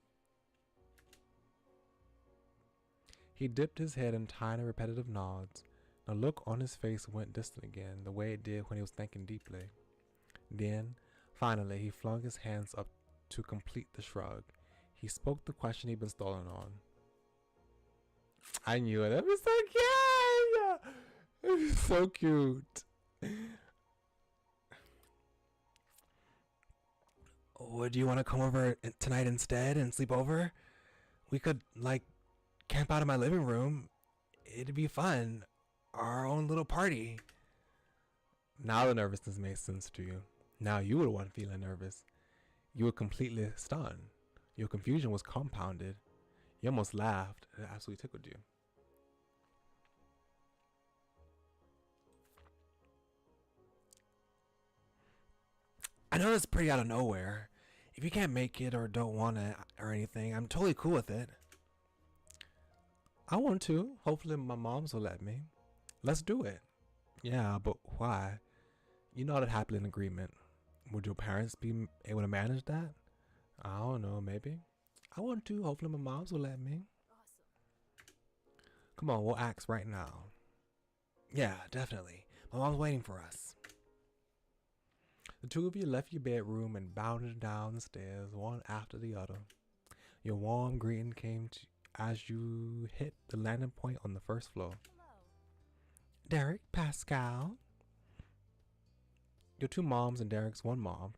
He dipped his head in tiny, repetitive nods. The look on his face went distant again, the way it did when he was thinking deeply. Then, finally, he flung his hands up to complete the shrug. He spoke the question he'd been stalling on. I knew it. That was so cute! It was so cute. Would you want to come over tonight instead and sleep over? We could, camp out in my living room. It'd be fun. Our own little party. Now the nervousness made sense to you. Now you were the one feeling nervous. You were completely stunned. Your confusion was compounded. You almost laughed. It absolutely tickled you. I know it's pretty out of nowhere. If you can't make it or don't want it or anything, I'm totally cool with it. I want to. Hopefully my moms will let me. Let's do it. Yeah, but why? You know that happily in agreement. Would your parents be able to manage that? I don't know, maybe. I want to. Hopefully my moms will let me. Awesome. Come on, we'll ask right now. Yeah, definitely. My mom's waiting for us. The two of you left your bedroom and bounded down the stairs, one after the other. Your warm greeting came as you hit the landing point on the first floor. Hello. Derek, Pascal. Your two moms and Derek's one mom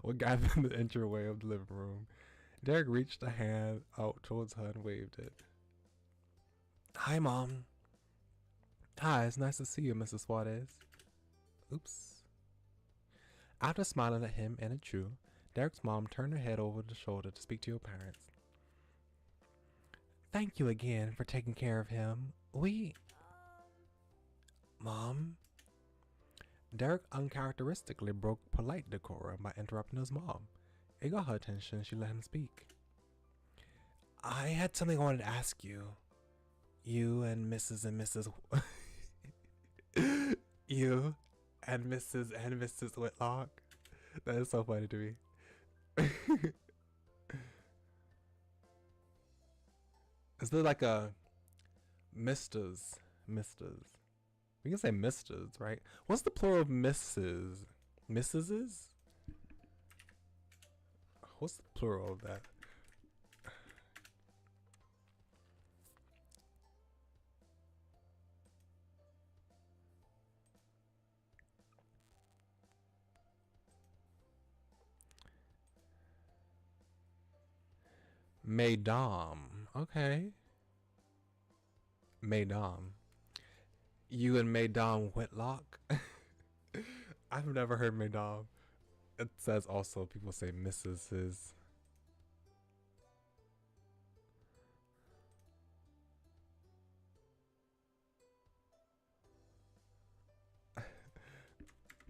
were gathered in the entryway of the living room. Derek reached a hand out towards her and waved it. Hi, Mom. Hi, it's nice to see you, Mrs. Suarez. Oops. After smiling at him and at you, Derek's mom turned her head over the shoulder to speak to your parents. Thank you again for taking care of him. Mom? Derek uncharacteristically broke polite decorum by interrupting his mom. It got her attention. She let him speak. I had something I wanted to ask you. You and Mrs. and Mrs. You and Mrs. Whitlock. That is so funny to me. Is there like a Misters? We can say Misters, right? What's the plural of Mrs.? Mrs.'s? What's the plural of that? Madame. Okay. Madame. You and Madame Whitlock? I've never heard Madame. It says also people say Mrs.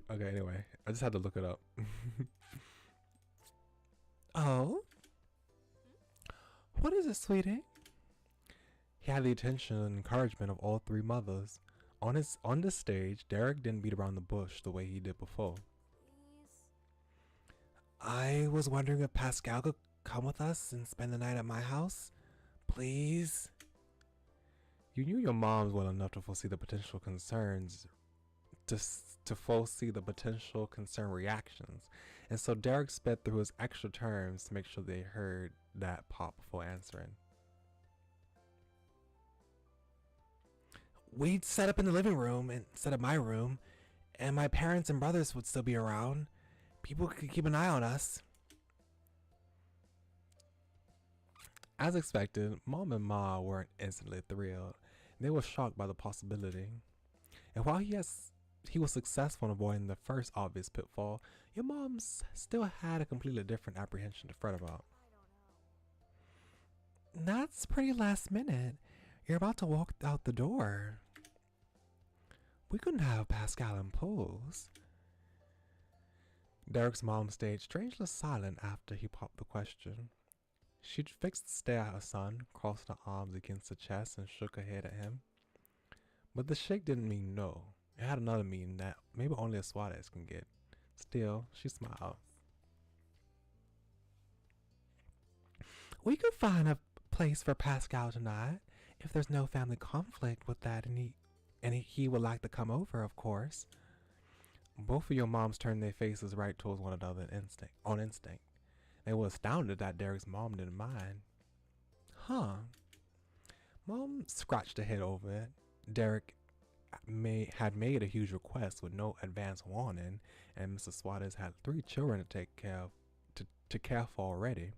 Okay, anyway. I just had to look it up. Oh? What is it, sweetie? He had the attention and encouragement of all three mothers. On the stage, Derek didn't beat around the bush the way he did before. Please. I was wondering if Pascal could come with us and spend the night at my house. Please? You knew your moms well enough to foresee the potential concerns, to foresee the potential concern reactions. And so Derek sped through his extra terms to make sure they heard that pop before answering. We'd set up in the living room instead of my room, and my parents and brothers would still be around. People could keep an eye on us. As expected, Mom and Ma weren't instantly thrilled. They were shocked by the possibility. And while he was successful in avoiding the first obvious pitfall, your mom's still had a completely different apprehension to fret about. I don't know. That's pretty last minute. You're about to walk out the door. We couldn't have Pascal and Pools. Derek's mom stayed strangely silent after he popped the question. She'd fixed to stare at her son, crossed her arms against her chest, and shook her head at him. But the shake didn't mean no. It had another meaning that maybe only a Suarez can get. Still, she smiled. We could find a place for Pascal tonight, if there's no family conflict with that, and he would like to come over, of course. Both of your moms turned their faces right towards one another on instinct. They were astounded that Derek's mom didn't mind. Huh. Mom scratched her head over it. Derek had made a huge request with no advance warning, and Mrs. Suarez had 3 children to take care of, to care for already.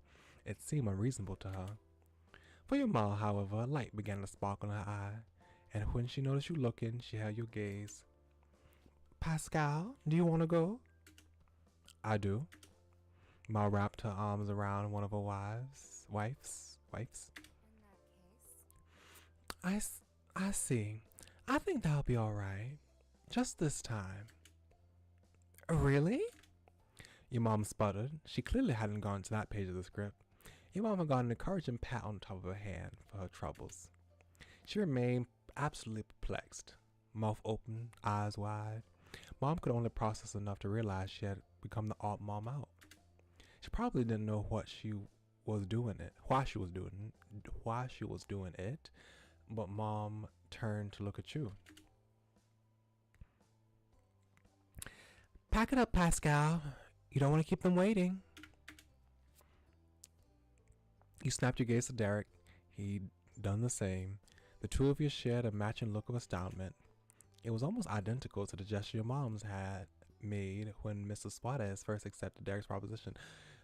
It seemed unreasonable to her. For your ma, however, a light began to sparkle in her eye, and when she noticed you looking, she held your gaze. Pascal, do you want to go? I do. Ma wrapped her arms around one of her wives. In that case. I see. I think that'll be all right. Just this time. Really? Your mom sputtered. She clearly hadn't gone to that page of the script. Your mom had got an encouraging pat on the top of her hand for her troubles. She remained absolutely perplexed, mouth open, eyes wide. Mom could only process enough to realize she had become the odd mom out. She probably didn't know why she was doing it, but Mom turned to look at you. Pack it up, Pascal. You don't want to keep them waiting. You snapped your gaze at Derek. He'd done the same. The two of you shared a matching look of astoundment. It was almost identical to the gesture your moms had made when Mrs. Suarez first accepted Derek's proposition.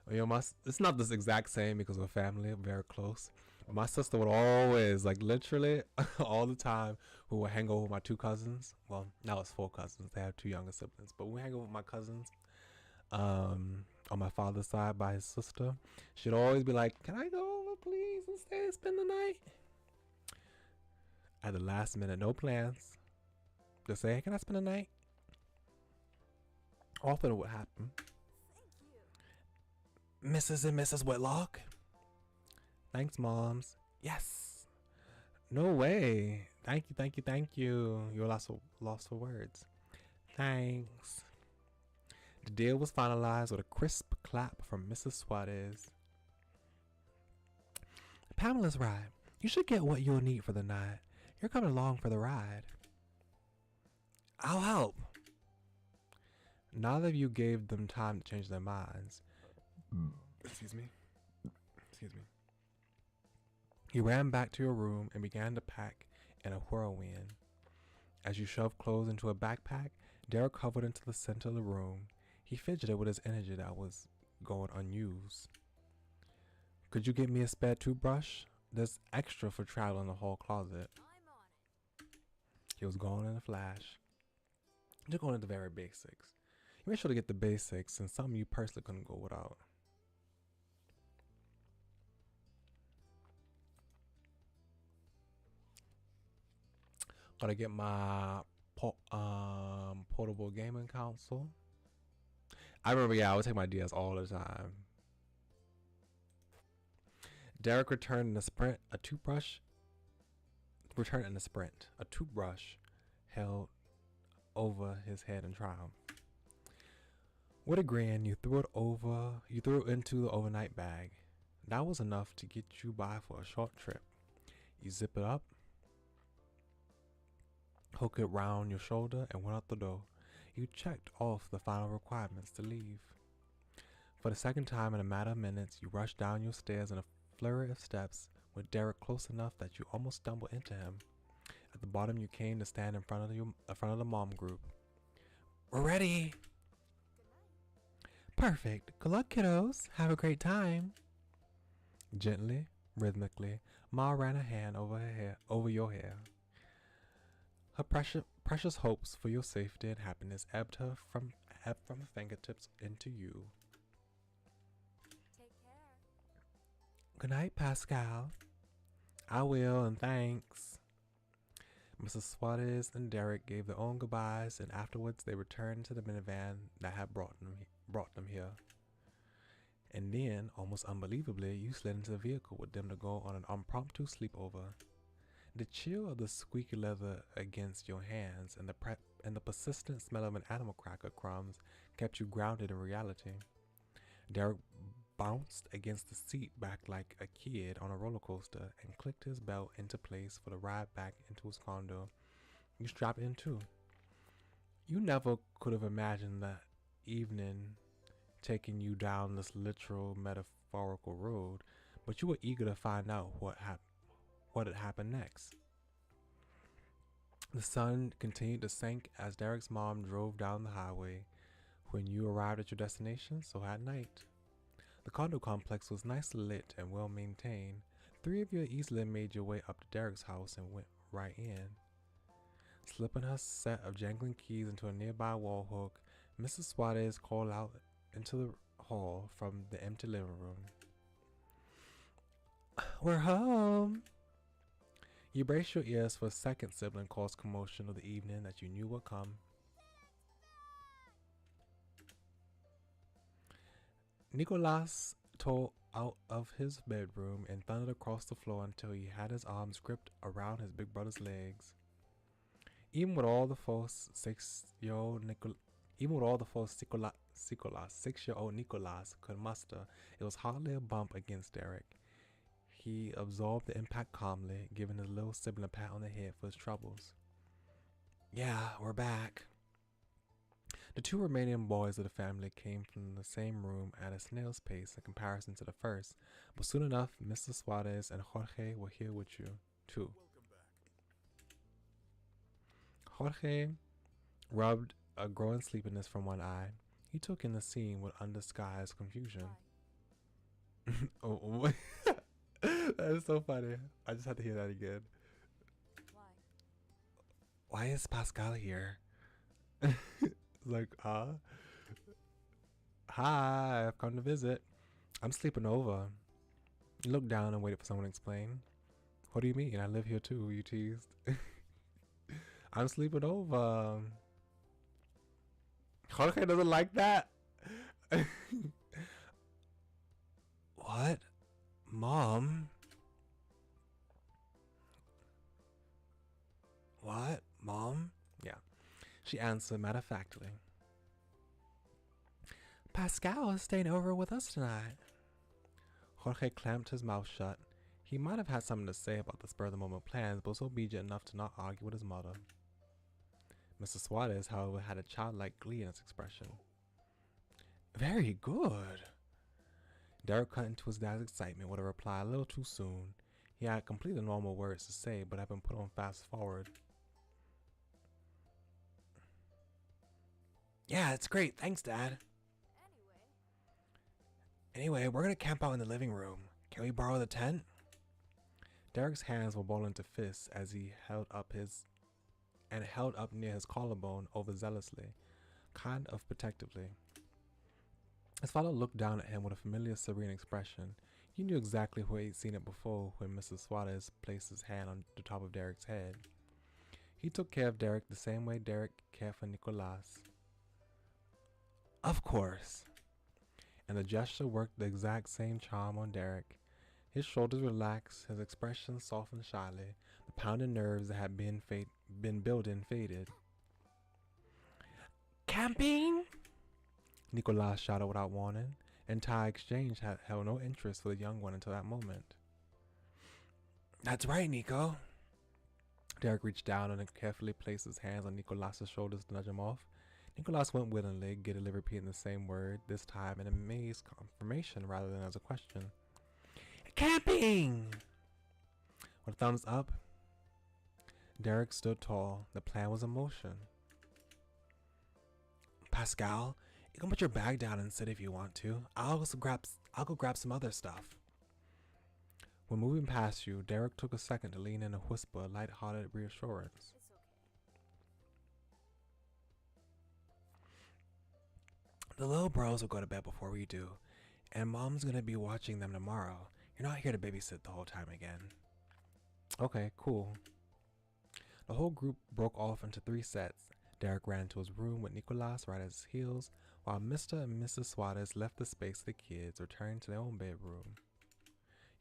It's not this exact same because we're family, very close. My sister would always, like literally all the time, we would hang over with my 2 cousins. Well, now it's 4 cousins. They have 2 younger siblings. But we hang over with my cousins on my father's side by his sister. She'd always be like, can I go over, please, and stay and spend the night? At the last minute, no plans. Just say, hey, can I spend the night? Often it would happen. Thank you. Mrs. and Mrs. Whitlock. Thanks, moms. Yes. No way. Thank you. You're lost for words. Thanks. The deal was finalized with a crisp clap from Mrs. Suarez. Pamela's right. You should get what you'll need for the night. You're coming along for the ride. I'll help. Neither of you gave them time to change their minds. Excuse me. You ran back to your room and began to pack in a whirlwind. As you shoved clothes into a backpack, Derek hovered into the center of the room. He fidgeted with his energy that was going unused. Could you get me a spare toothbrush? There's extra for traveling the whole closet. I'm on it. He was gone in a flash. You're going to the very basics. You made sure to get the basics and something you personally couldn't go without. Gotta get my portable gaming console. I remember, yeah, I would take my DS all the time. Derek returned in a sprint. A toothbrush held over his head in triumph. With a grin, you threw it into the overnight bag. That was enough to get you by for a short trip. You zip it up, hook it round your shoulder, and went out the door. You checked off the final requirements to leave. For the second time in a matter of minutes, you rushed down your stairs in a flurry of steps, with Derek close enough that you almost stumbled into him. At the bottom, you came to stand in front of the mom group. We're ready. Perfect. Good luck, kiddos. Have a great time. Gently, rhythmically, Ma ran a hand over your hair. Her precious hopes for your safety and happiness ebbed from her fingertips into you. Take care. Good night, Pascal. I will, and thanks. Mrs. Suarez and Derek gave their own goodbyes, and afterwards they returned to the minivan that had brought them here. And then, almost unbelievably, you slid into the vehicle with them to go on an impromptu sleepover. The chill of the squeaky leather against your hands and the persistent smell of an animal cracker crumbs kept you grounded in reality. Derek bounced against the seat back like a kid on a roller coaster and clicked his belt into place for the ride back into his condo. You strapped in too. You never could have imagined that evening taking you down this literal metaphorical road, but you were eager to find out what had happened next. The sun continued to sink as Derek's mom drove down the highway. When you arrived at your destination, so at night. The condo complex was nicely lit and well maintained. 3 of you easily made your way up to Derek's house and went right in. Slipping her set of jangling keys into a nearby wall hook, Mrs. Suarez called out into the hall from the empty living room. We're home. You braced your ears for a second sibling caused commotion of the evening that you knew would come. Nicolas tore out of his bedroom and thundered across the floor until he had his arms gripped around his big brother's legs. Even with all the force 6-year-old Nicolas could muster, it was hardly a bump against Derek. He absorbed the impact calmly, giving his little sibling a pat on the head for his troubles. Yeah, we're back. The 2 remaining boys of the family came from the same room at a snail's pace in comparison to the first, but soon enough, Mr. Suarez and Jorge were here with you, too. Jorge rubbed a growing sleepiness from one eye. He took in the scene with undisguised confusion. Oh, that is so funny. I just had to hear that again. Why is Pascal here? Like, hi, I've come to visit. I'm sleeping over. You looked down and waited for someone to explain. What do you mean? I live here too, you teased. I'm sleeping over. Jorge doesn't like that. What? Mom? What? Mom? Yeah. She answered matter-of-factly. Pascal is staying over with us tonight. Jorge clamped his mouth shut. He might have had something to say about the spur-of-the-moment plans, but was obedient enough to not argue with his mother. Mr. Suarez, however, had a childlike glee in his expression. Very good. Derek cut into his dad's excitement with a reply a little too soon. He had completely normal words to say, but had been put on fast forward. Yeah, it's great. Thanks, Dad. Anyway, we're gonna camp out in the living room. Can we borrow the tent? Derek's hands were balled into fists as he held up near his collarbone overzealously, kind of protectively. His father looked down at him with a familiar, serene expression. He knew exactly where he'd seen it before when Mrs. Suarez placed his hand on the top of Derek's head. He took care of Derek the same way Derek cared for Nicolas. Of course. And the gesture worked the exact same charm on Derek. His shoulders relaxed, his expression softened shyly, the pounding nerves that had been building faded. Camping? Nicolas shouted without warning. Entire exchange had held no interest for the young one until that moment. That's right, Nico. Derek reached down and carefully placed his hands on Nicolas's shoulders to nudge him off. Nicolas went willingly, giddily repeating the same word, this time in amazed confirmation rather than as a question. Camping! With a thumbs up, Derek stood tall. The plan was in motion. Pascal, you can put your bag down and sit if you want to. I'll go grab some other stuff. When moving past you, Derek took a second to lean in and whisper light-hearted reassurance. It's okay. The little bros will go to bed before we do, and Mom's gonna be watching them tomorrow. You're not here to babysit the whole time again. Okay, cool. The whole group broke off into 3 sets. Derek ran into his room with Nicolas right at his heels, while Mr. and Mrs. Suarez left the space for the kids, returning to their own bedroom.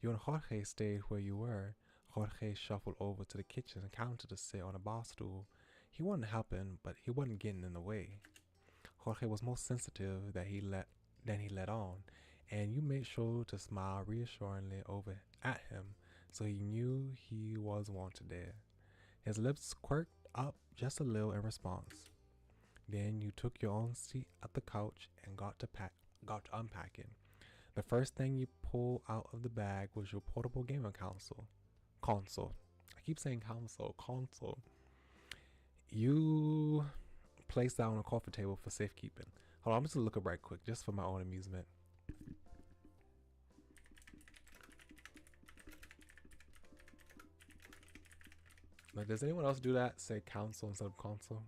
You and Jorge stayed where you were. Jorge shuffled over to the kitchen counter to sit on a bar stool. He wasn't helping, but he wasn't getting in the way. Jorge was more sensitive than he let on, and you made sure to smile reassuringly over at him, so he knew he was wanted there. His lips quirked up just a little in response. Then you took your own seat at the couch and got to unpacking. The first thing you pulled out of the bag was your portable gaming console. I keep saying console. You placed that on a coffee table for safekeeping. Hold on, I'm just gonna look up right quick, just for my own amusement. Like, does anyone else do that? Say console instead of console?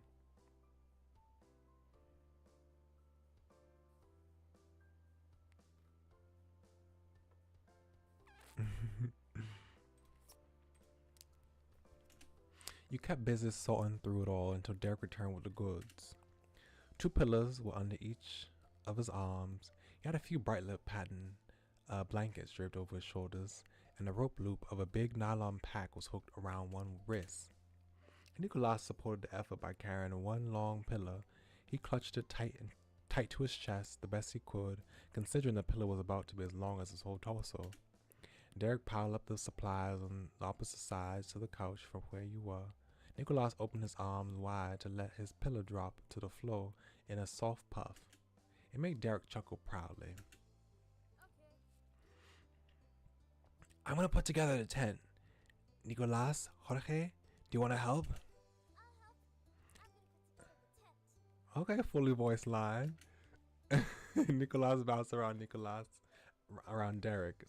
You kept busy sorting through it all until Derek returned with the goods. 2 pillows were under each of his arms. He had a few bright lit pattern blankets draped over his shoulders, and the rope loop of a big nylon pack was hooked around one wrist. Nicolas supported the effort by carrying one long pillow. He clutched it tight to his chest the best he could, considering the pillow was about to be as long as his whole torso. Derek piled up the supplies on the opposite sides to the couch from where you were. Nicolas opened his arms wide to let his pillow drop to the floor in a soft puff. It made Derek chuckle proudly. Okay. I'm gonna put together the tent. Nicolas, Jorge, do you want to help? I'll help. I'm gonna put together the tent. Okay, fully voiced line. Nicolas bounced around Derek,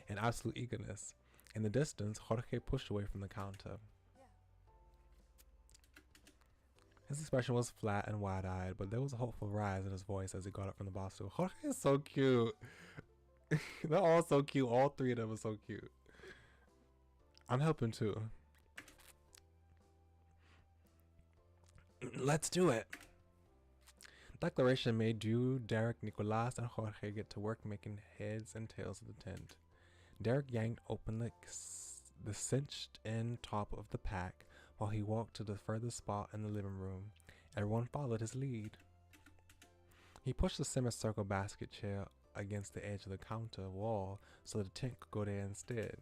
in absolute eagerness. In the distance, Jorge pushed away from the counter. Yeah. His expression was flat and wide-eyed, but there was a hopeful rise in his voice as he got up from the bar stool. Jorge is so cute. They're all so cute. All 3 of them are so cute. I'm helping too. Let's do it. Declaration made you, Derek, Nicolas, and Jorge get to work making heads and tails of the tent. Derek yanked open the cinched-in top of the pack while he walked to the furthest spot in the living room. Everyone followed his lead. He pushed the semicircle basket chair against the edge of the counter wall so the tent could go there instead.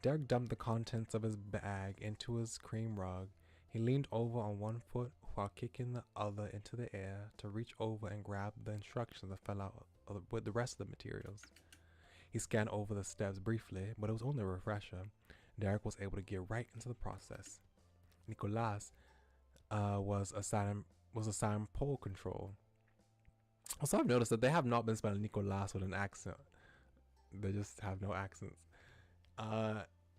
Derek dumped the contents of his bag into his cream rug. He leaned over on one foot while kicking the other into the air to reach over and grab the instructions that fell out with the rest of the materials. He scanned over the steps briefly, but it was only a refresher. Derek was able to get right into the process. Nicolas was assigned pole control. Also, I've noticed that they have not been spelling Nicolas with an accent. They just have no accents.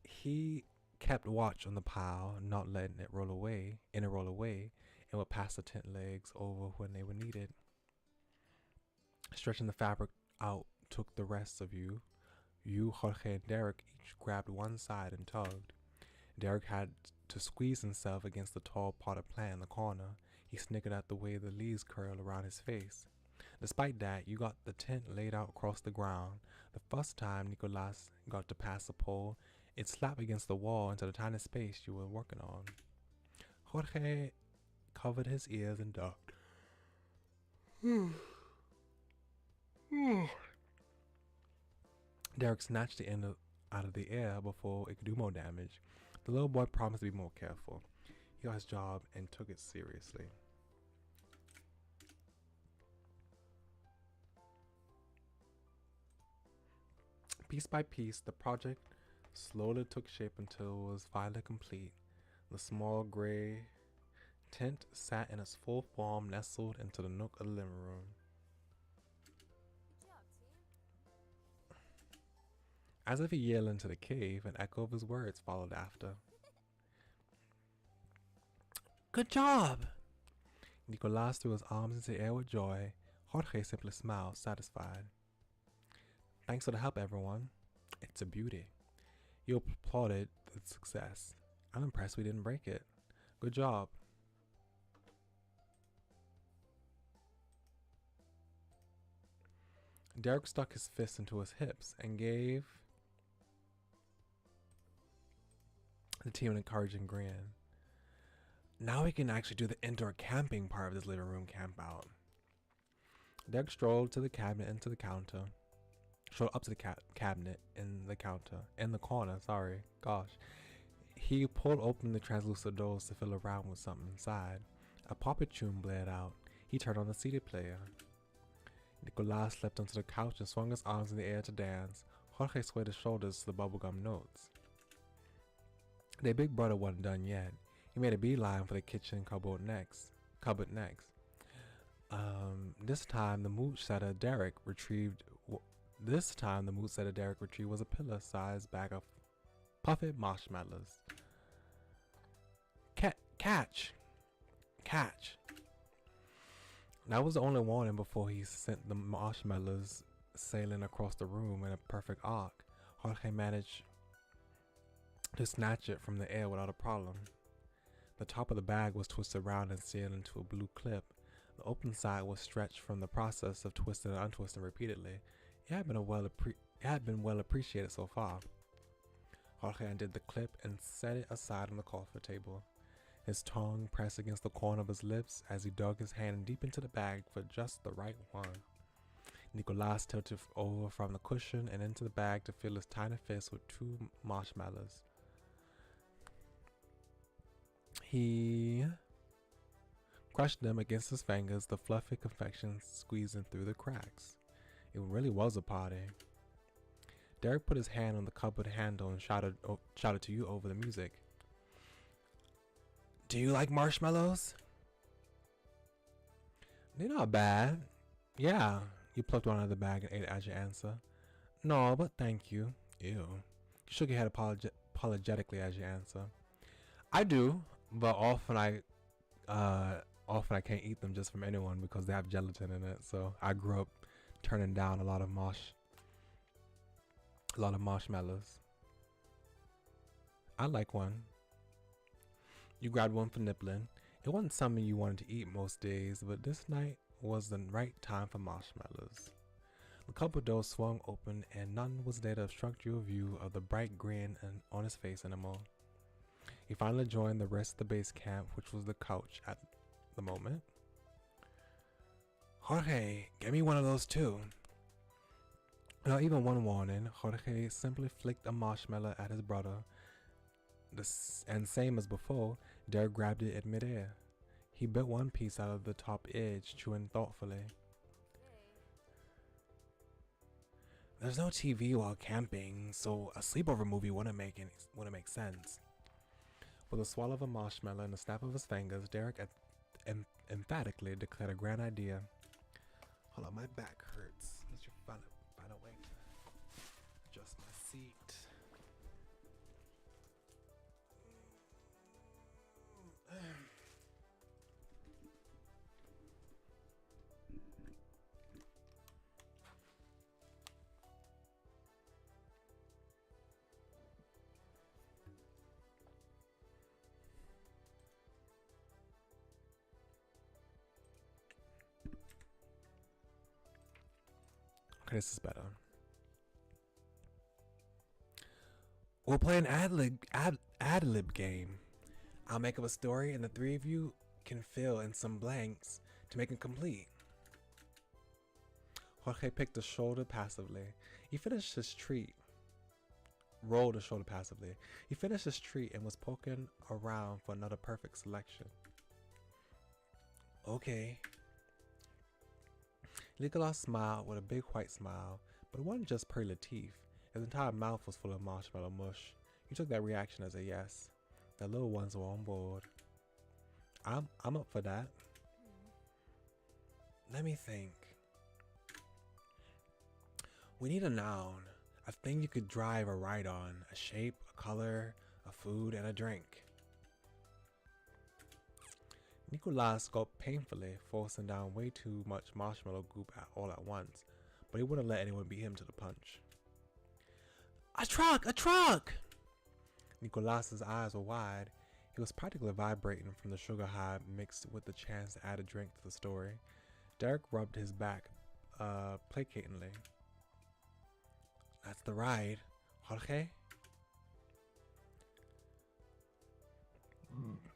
He kept watch on the pile, not letting it roll away, and would pass the tent legs over when they were needed. Stretching the fabric out took the rest of you. You, Jorge, and Derek each grabbed one side and tugged. Derek had to squeeze himself against the tall potted plant in the corner. He snickered at the way the leaves curled around his face. Despite that, you got the tent laid out across the ground. The first time Nicolas got to pass the pole, it slapped against the wall into the tiny space you were working on. Jorge covered his ears and ducked. Derek snatched the end out of the air before it could do more damage. The little boy promised to be more careful. He got his job and took it seriously. Piece by piece, the project slowly took shape until it was finally complete. The small gray tent sat in its full form, nestled into the nook of the living room. Good job, team. As if he yelled into the cave, an echo of his words followed after. Good job! Nicolas threw his arms into the air with joy. Jorge simply smiled, satisfied. Thanks for the help, everyone. It's a beauty. You applauded the success. I'm impressed we didn't break it. Good job. Derek stuck his fist into his hips and gave the team an encouraging grin. Now we can actually do the indoor camping part of this living room camp out. Derek strolled to the cabinet into the counter. Strolled up to the cabinet in the counter. In the corner, sorry. Gosh. He pulled open the translucent doors to feel around with something inside. A puppet tune blared out. He turned on the CD player. Nicolas slept onto the couch and swung his arms in the air to dance. Jorge swayed his shoulders to the bubblegum notes. Their big brother wasn't done yet. He made a beeline for the kitchen cupboard next. This time the mood setter Derek retrieved was a pillar-sized bag of puffed marshmallows. Catch! That was the only warning before he sent the marshmallows sailing across the room in a perfect arc. Jorge managed to snatch it from the air without a problem. The top of the bag was twisted around and sealed into a blue clip. The open side was stretched from the process of twisting and untwisting repeatedly. It had been well appreciated so far. Jorge undid the clip and set it aside on the coffee table. His tongue pressed against the corner of his lips as he dug his hand deep into the bag for just the right one. Nicolas tilted over from the cushion and into the bag to fill his tiny fist with 2 marshmallows. He crushed them against his fingers, the fluffy confection squeezing through the cracks. It really was a party. Derek put his hand on the cupboard handle and shouted to you over the music. Do you like marshmallows? They're not bad. Yeah, you plucked one out of the bag and ate it as your answer. No, but thank you. Ew. You shook your head apologetically as your answer. I do, but often I can't eat them just from anyone because they have gelatin in it. So I grew up turning down a lot of marshmallows. I like one. You grabbed one for nibbling. It wasn't something you wanted to eat most days, but this night was the right time for marshmallows. The cupboard door swung open and none was there to obstruct your view of the bright grin on his face anymore. He finally joined the rest of the base camp, which was the couch at the moment. Jorge, get me one of those too. Without even one warning, Jorge simply flicked a marshmallow at his brother. And same as before, Derek grabbed it in midair. He bit one piece out of the top edge, chewing thoughtfully. There's no TV while camping, so a sleepover movie wouldn't make sense. With a swallow of a marshmallow and a snap of his fingers, Derek emphatically declared a grand idea. Hold on, my back hurts. Let's find a way. Okay, this is better. We'll play an ad-lib game. I'll make up a story and the three of you can fill in some blanks to make it complete. Jorge picked the shoulder passively. He finished his treat. Rolled the shoulder passively. He finished his treat and was poking around for another perfect selection. Okay. Nicolas smiled with a big white smile, but it wasn't just pearly teeth. His entire mouth was full of marshmallow mush. He took that reaction as a yes. The little ones were on board. I'm up for that. Let me think. We need a noun. A thing you could drive or ride on. A shape, a color, a food, and a drink. Nicolas gulped painfully, forcing down way too much marshmallow goop all at once, but he wouldn't let anyone beat him to the punch. A truck! A truck! Nicolas's eyes were wide. He was practically vibrating from the sugar high mixed with the chance to add a drink to the story. Derek rubbed his back placatingly. That's the ride, Jorge.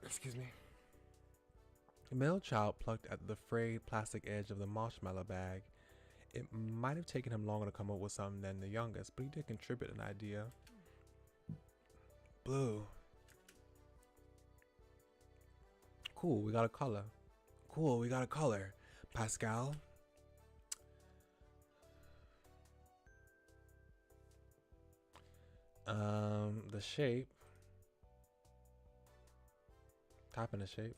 Excuse me. The male child plucked at the frayed plastic edge of the marshmallow bag. It might have taken him longer to come up with something than the youngest, but he did contribute an idea. Blue. Cool, we got a color. Cool, we got a color. Pascal. The shape. Type in the shape.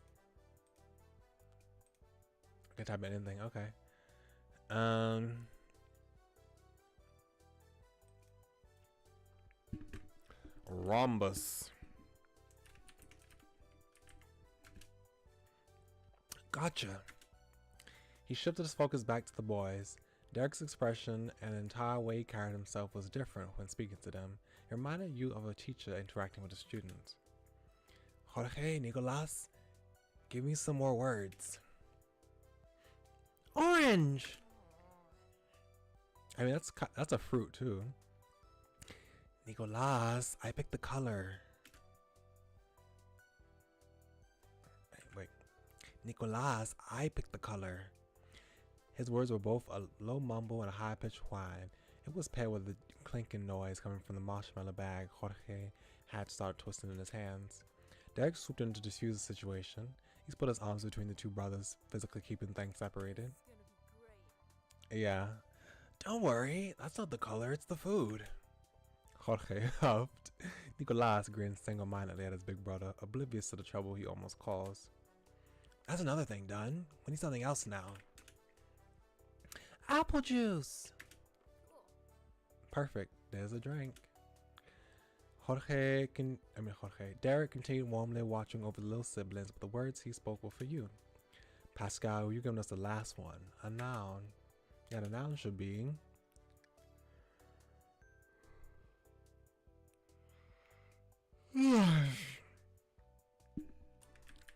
I can type in anything, okay. Rhombus. Gotcha. He shifted his focus back to the boys. Derek's expression and the entire way he carried himself was different when speaking to them. It reminded you of a teacher interacting with a student. Jorge, Nicolas, give me some more words. Orange! I mean, that's a fruit too. Nicolas, I picked the color. Wait. Nicolas, I picked the color. His words were both a low mumble and a high-pitched whine. It was paired with the clinking noise coming from the marshmallow bag Jorge had started twisting in his hands. Derek swooped in to defuse the situation. He put his arms between the two brothers, physically keeping things separated. Yeah. Don't worry, that's not the color, it's the food. Jorge huffed. Nicolas grinned single-mindedly at his big brother, oblivious to the trouble he almost caused. That's another thing done. We need something else now. Apple juice! Perfect. There's a drink. Derek continued warmly watching over the little siblings, but the words he spoke were for you. Pascal, you're giving us the last one. A noun. Yeah, the noun should be...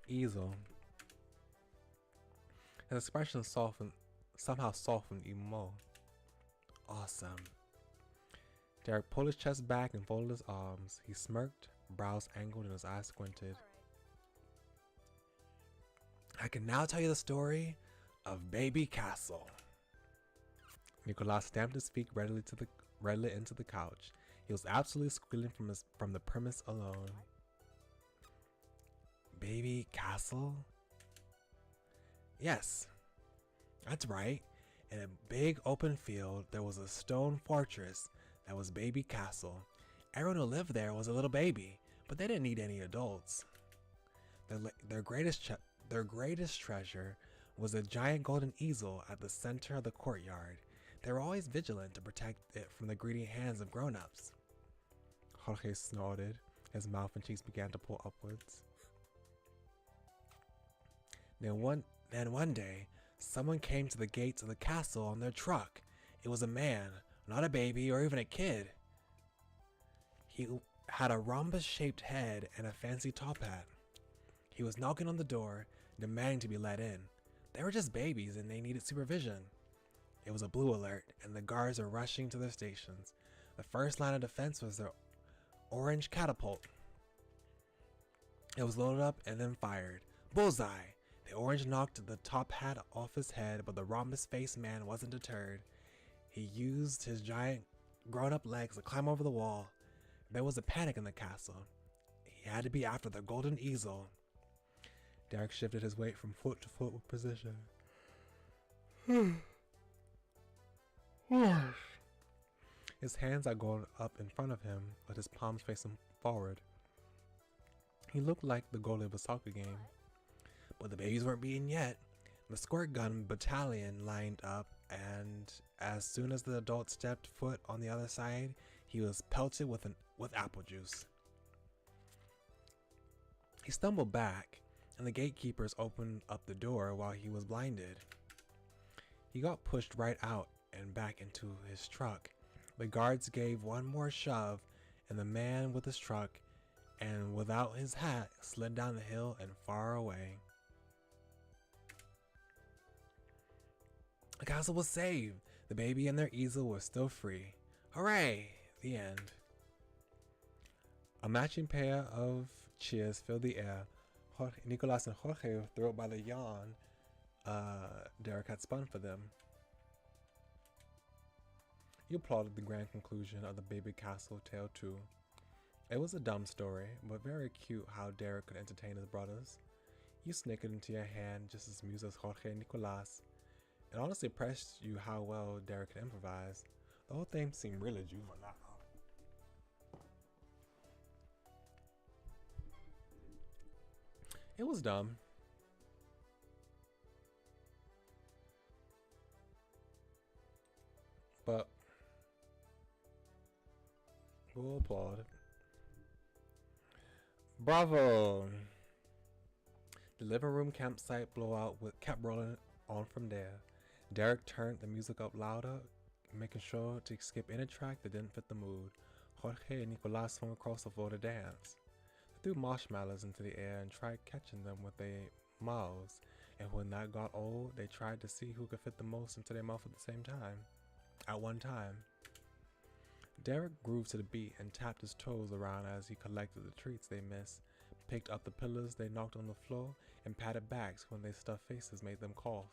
Easel. His expression somehow softened even more. Awesome. Derek pulled his chest back and folded his arms. He smirked, brows angled, and his eyes squinted. I can now tell you the story of Baby Castle. Nicolas stamped his feet readily into the couch. He was absolutely squealing from the premise alone. Baby Castle? Yes, that's right. In a big open field, there was a stone fortress that was Baby Castle. Everyone who lived there was a little baby, but they didn't need any adults. Their greatest treasure was a giant golden easel at the center of the courtyard. They were always vigilant to protect it from the greedy hands of grown-ups. Jorge snorted. His mouth and cheeks began to pull upwards. Then one day, someone came to the gates of the castle on their truck. It was a man, not a baby or even a kid. He had a rhombus-shaped head and a fancy top hat. He was knocking on the door, demanding to be let in. They were just babies and they needed supervision. It was a blue alert, and the guards were rushing to their stations. The first line of defense was the orange catapult. It was loaded up and then fired. Bullseye! The orange knocked the top hat off his head, but the rhombus-faced man wasn't deterred. He used his giant grown-up legs to climb over the wall. There was a panic in the castle. He had to be after the golden easel. Derek shifted his weight from foot to foot with precision. His hands are going up in front of him, but his palms facing forward. He looked like the goalie of a soccer game. But the babies weren't beaten yet. The squirt gun battalion lined up, and as soon as the adult stepped foot on the other side, he was pelted with apple juice. He stumbled back, and the gatekeepers opened up the door while he was blinded. He got pushed right out and back into his truck. The guards gave one more shove, and the man with his truck and without his hat slid down the hill and far away. The castle was saved. The baby and their easel were still free. Hooray! The end. A matching pair of cheers filled the air. Nicolas and Jorge were thrilled by the yarn Derek had spun for them. He applauded the grand conclusion of the Baby Castle Tale 2. It was a dumb story, but very cute how Derek could entertain his brothers. You snickered into your hand just as amused as Jorge and Nicolas. It honestly impressed you how well Derek could improvise. The whole thing seemed really juvenile. It was dumb. But we'll applaud. Bravo! The living room campsite blowout kept rolling on from there. Derek turned the music up louder, making sure to skip any track that didn't fit the mood. Jorge and Nicolas swung across the floor to dance. They threw marshmallows into the air and tried catching them with their mouths, and when that got old, they tried to see who could fit the most into their mouth at one time. Derek grooved to the beat and tapped his toes around as he collected the treats they missed, picked up the pillows they knocked on the floor, and patted backs when their stuffed faces made them cough.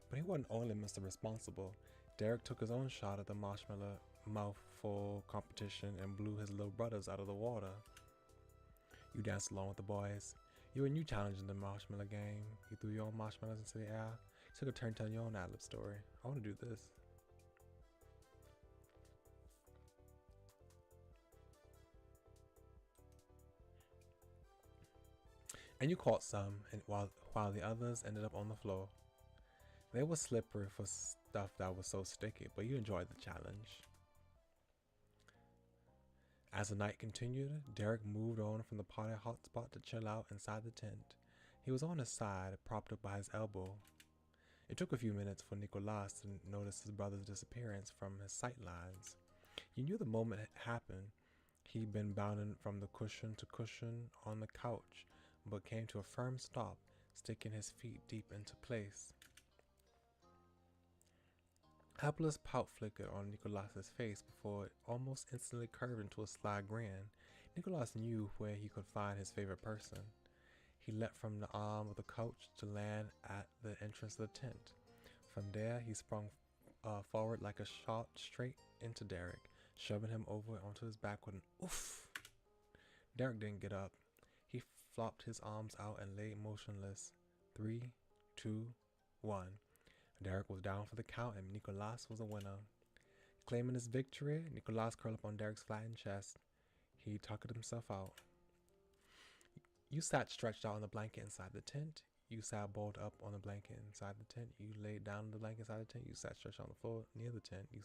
But he wasn't only Mr. Responsible. Derek took his own shot at the marshmallow mouthful competition and blew his little brothers out of the water. You danced along with the boys. You were new challenge in the marshmallow game. You threw your own marshmallows into the air. You took a turn telling your own ad-lib story. I want to do this. And you caught some, and while the others ended up on the floor. They were slippery for stuff that was so sticky, but you enjoyed the challenge. As the night continued, Derek moved on from the party hotspot to chill out inside the tent. He was on his side, propped up by his elbow. It took a few minutes for Nicolas to notice his brother's disappearance from his sight lines. He knew the moment it happened. He'd been bounding from the cushion to cushion on the couch, but came to a firm stop, sticking his feet deep into place. Hapless pout flickered on Nicolas's face before it almost instantly curved into a sly grin. Nicolas knew where he could find his favorite person. He leapt from the arm of the couch to land at the entrance of the tent. From there, he sprung forward like a shot straight into Derek, shoving him over onto his back with an oof. Derek didn't get up. He flopped his arms out and lay motionless. 3, 2, 1. Derek was down for the count and Nicolas was a winner. Claiming his victory, Nicolas curled up on Derek's flattened chest. He tuckered himself out. You sat stretched out on the blanket inside the tent. You sat balled up on the blanket inside the tent. You laid down on the blanket inside the tent. You sat stretched on the floor near the tent. You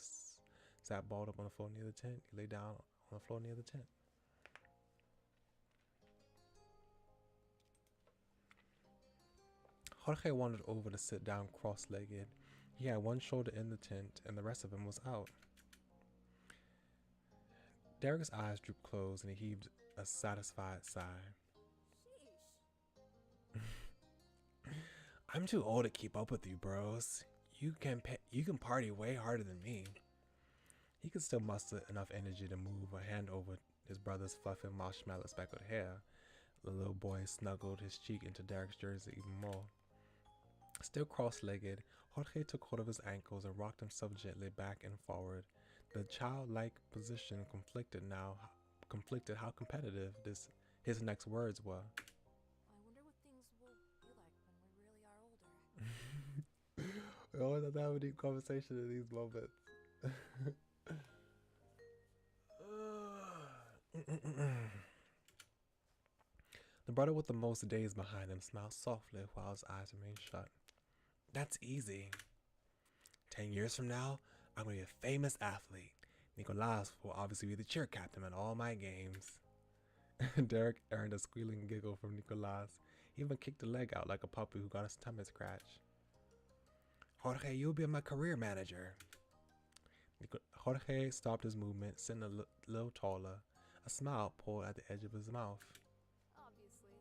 sat balled up on the floor near the tent. You lay down on the floor near the tent. Jorge wandered over to sit down cross-legged. He had one shoulder in the tent and the rest of him was out. Derek's eyes drooped closed and he heaved a satisfied sigh. I'm too old to keep up with you, bros. you can party way harder than me. He could still muster enough energy to move a hand over his brother's fluffy marshmallow speckled hair. The little boy snuggled his cheek into Derek's jersey even more. Still cross-legged, Jorge took hold of his ankles and rocked himself gently back and forward. The childlike position conflicted how competitive his next words were. I wonder what things will be like when we really are older. We always have to have a deep conversation in these moments. The brother with the most days behind him smiled softly while his eyes remained shut. That's easy. 10 years from now, I'm going to be a famous athlete. Nicolas will obviously be the cheer captain at all my games. Derek earned a squealing giggle from Nicolas. He even kicked a leg out like a puppy who got his stomach scratched. Jorge, you'll be my career manager. Jorge stopped his movement, sitting a little taller. A smile pulled at the edge of his mouth. Obviously.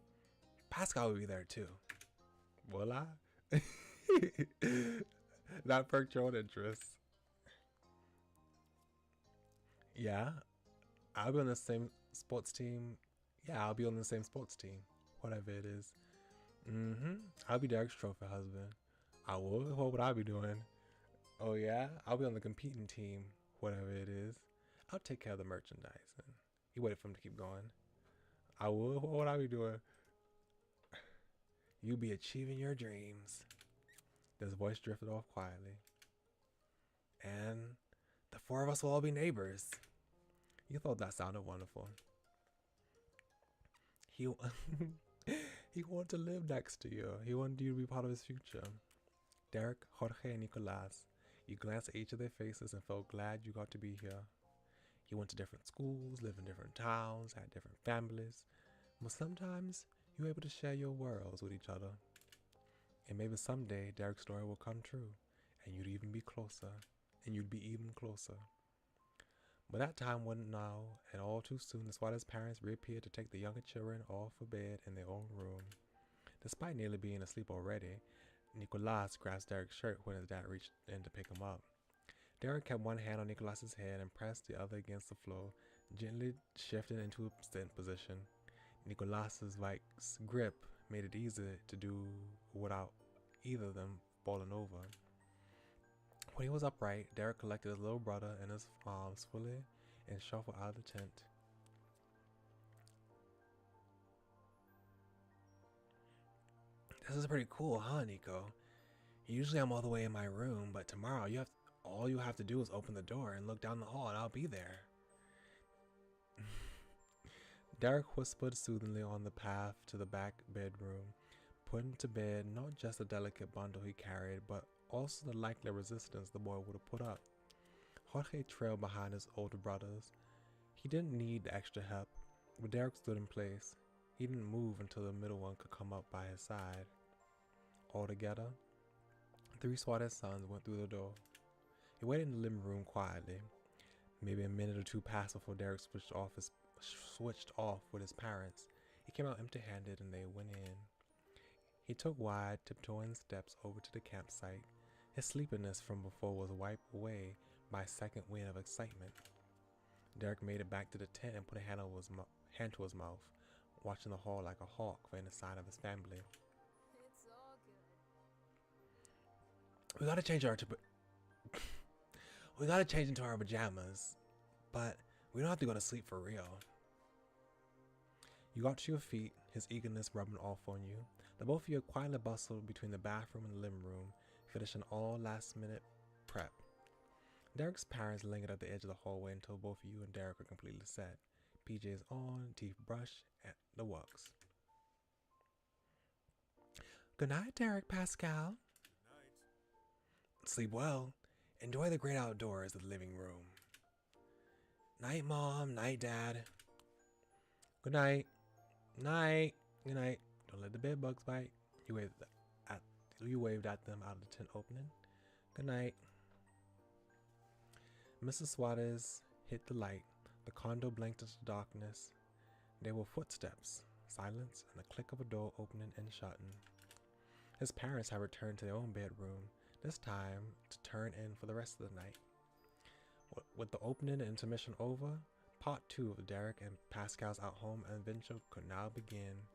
Pascal will be there too. Will I? That perked your own interest. Yeah, I'll be on the same sports team. Yeah, I'll be on the same sports team. Whatever it is. I'll be Derek's trophy husband. I would. What would I be doing? Oh yeah, I'll be on the competing team. Whatever it is. I'll take care of the merchandising. He waited for him to keep going. I would. What would I be doing? You be achieving your dreams. His voice drifted off quietly. And the four of us will all be neighbors. You thought that sounded wonderful. He wanted to live next to you. He wanted you to be part of his future. Derek, Jorge, and Nicolas. You glanced at each of their faces and felt glad you got to be here. You went to different schools, lived in different towns, had different families. But sometimes you were able to share your worlds with each other. And maybe someday Derek's story will come true, and you'd even be closer, and you'd be even closer. But that time wasn't now, and all too soon the Swatter's parents reappeared to take the younger children off for bed in their own room. Despite nearly being asleep already, Nicolas grasped Derek's shirt when his dad reached in to pick him up. Derek kept one hand on Nicolas's head and pressed the other against the floor, gently shifting into a sit position. Nicolas's grip made it easy to do without either of them falling over. When he was upright, Derek collected his little brother in his arms fully and shuffled out of the tent. This is pretty cool, huh, Nico? Usually I'm all the way in my room, but tomorrow all you have to do is open the door and look down the hall and I'll be there. Derek whispered soothingly on the path to the back bedroom, putting to bed not just the delicate bundle he carried, but also the likely resistance the boy would have put up. Jorge trailed behind his older brothers. He didn't need the extra help, but Derek stood in place. He didn't move until the middle one could come up by his side. Altogether, 3 swatted sons went through the door. He waited in the living room quietly. Maybe a minute or two passed before Derek switched off with his parents. He came out empty-handed and they went in. He took wide, tiptoeing steps over to the campsite. His sleepiness from before was wiped away by a second wind of excitement. Derek made it back to the tent and put a hand to his mouth, watching the hall like a hawk for any sign of his family. It's all good. We gotta change into our pajamas, but we don't have to go to sleep for real. You got to your feet, his eagerness rubbing off on you. The both of you quietly bustled between the bathroom and the living room, finishing all last-minute prep. Derek's parents lingered at the edge of the hallway until both you and Derek were completely set. PJs on, teeth brushed, at the works. Good night, Derek, Pascal. Good night. Sleep well. Enjoy the great outdoors of the living room. Night, Mom. Night, Dad. Good night. Night. Good night. Don't let the bed bugs bite. You waved at them out of the tent opening. Good night. Mrs. Swatters hit the light. The condo blinked into darkness. There were footsteps, silence, and the click of a door opening and shutting. His parents had returned to their own bedroom. this time to turn in for the rest of the night. With the opening and intermission over, part 2 of Derek and Pascal's at home adventure could now begin.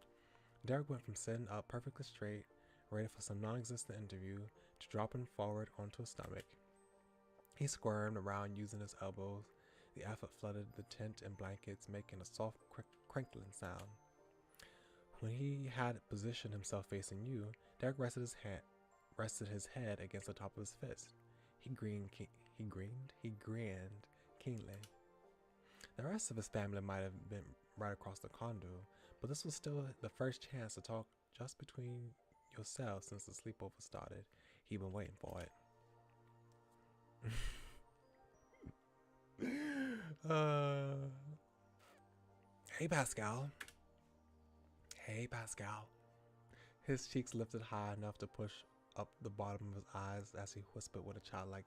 Derek went from sitting up perfectly straight, ready for some non-existent interview, to dropping forward onto his stomach. He squirmed around using his elbows. The effort flooded the tent and blankets, making a soft crinkling sound. When he had positioned himself facing you, Derek rested his head against the top of his fist. He grinned keenly. The rest of his family might have been right across the condo, but this was still the first chance to talk just between yourselves since the sleepover started. He'd been waiting for it. Hey, Pascal. Hey, Pascal. His cheeks lifted high enough to push up the bottom of his eyes as he whispered with a childlike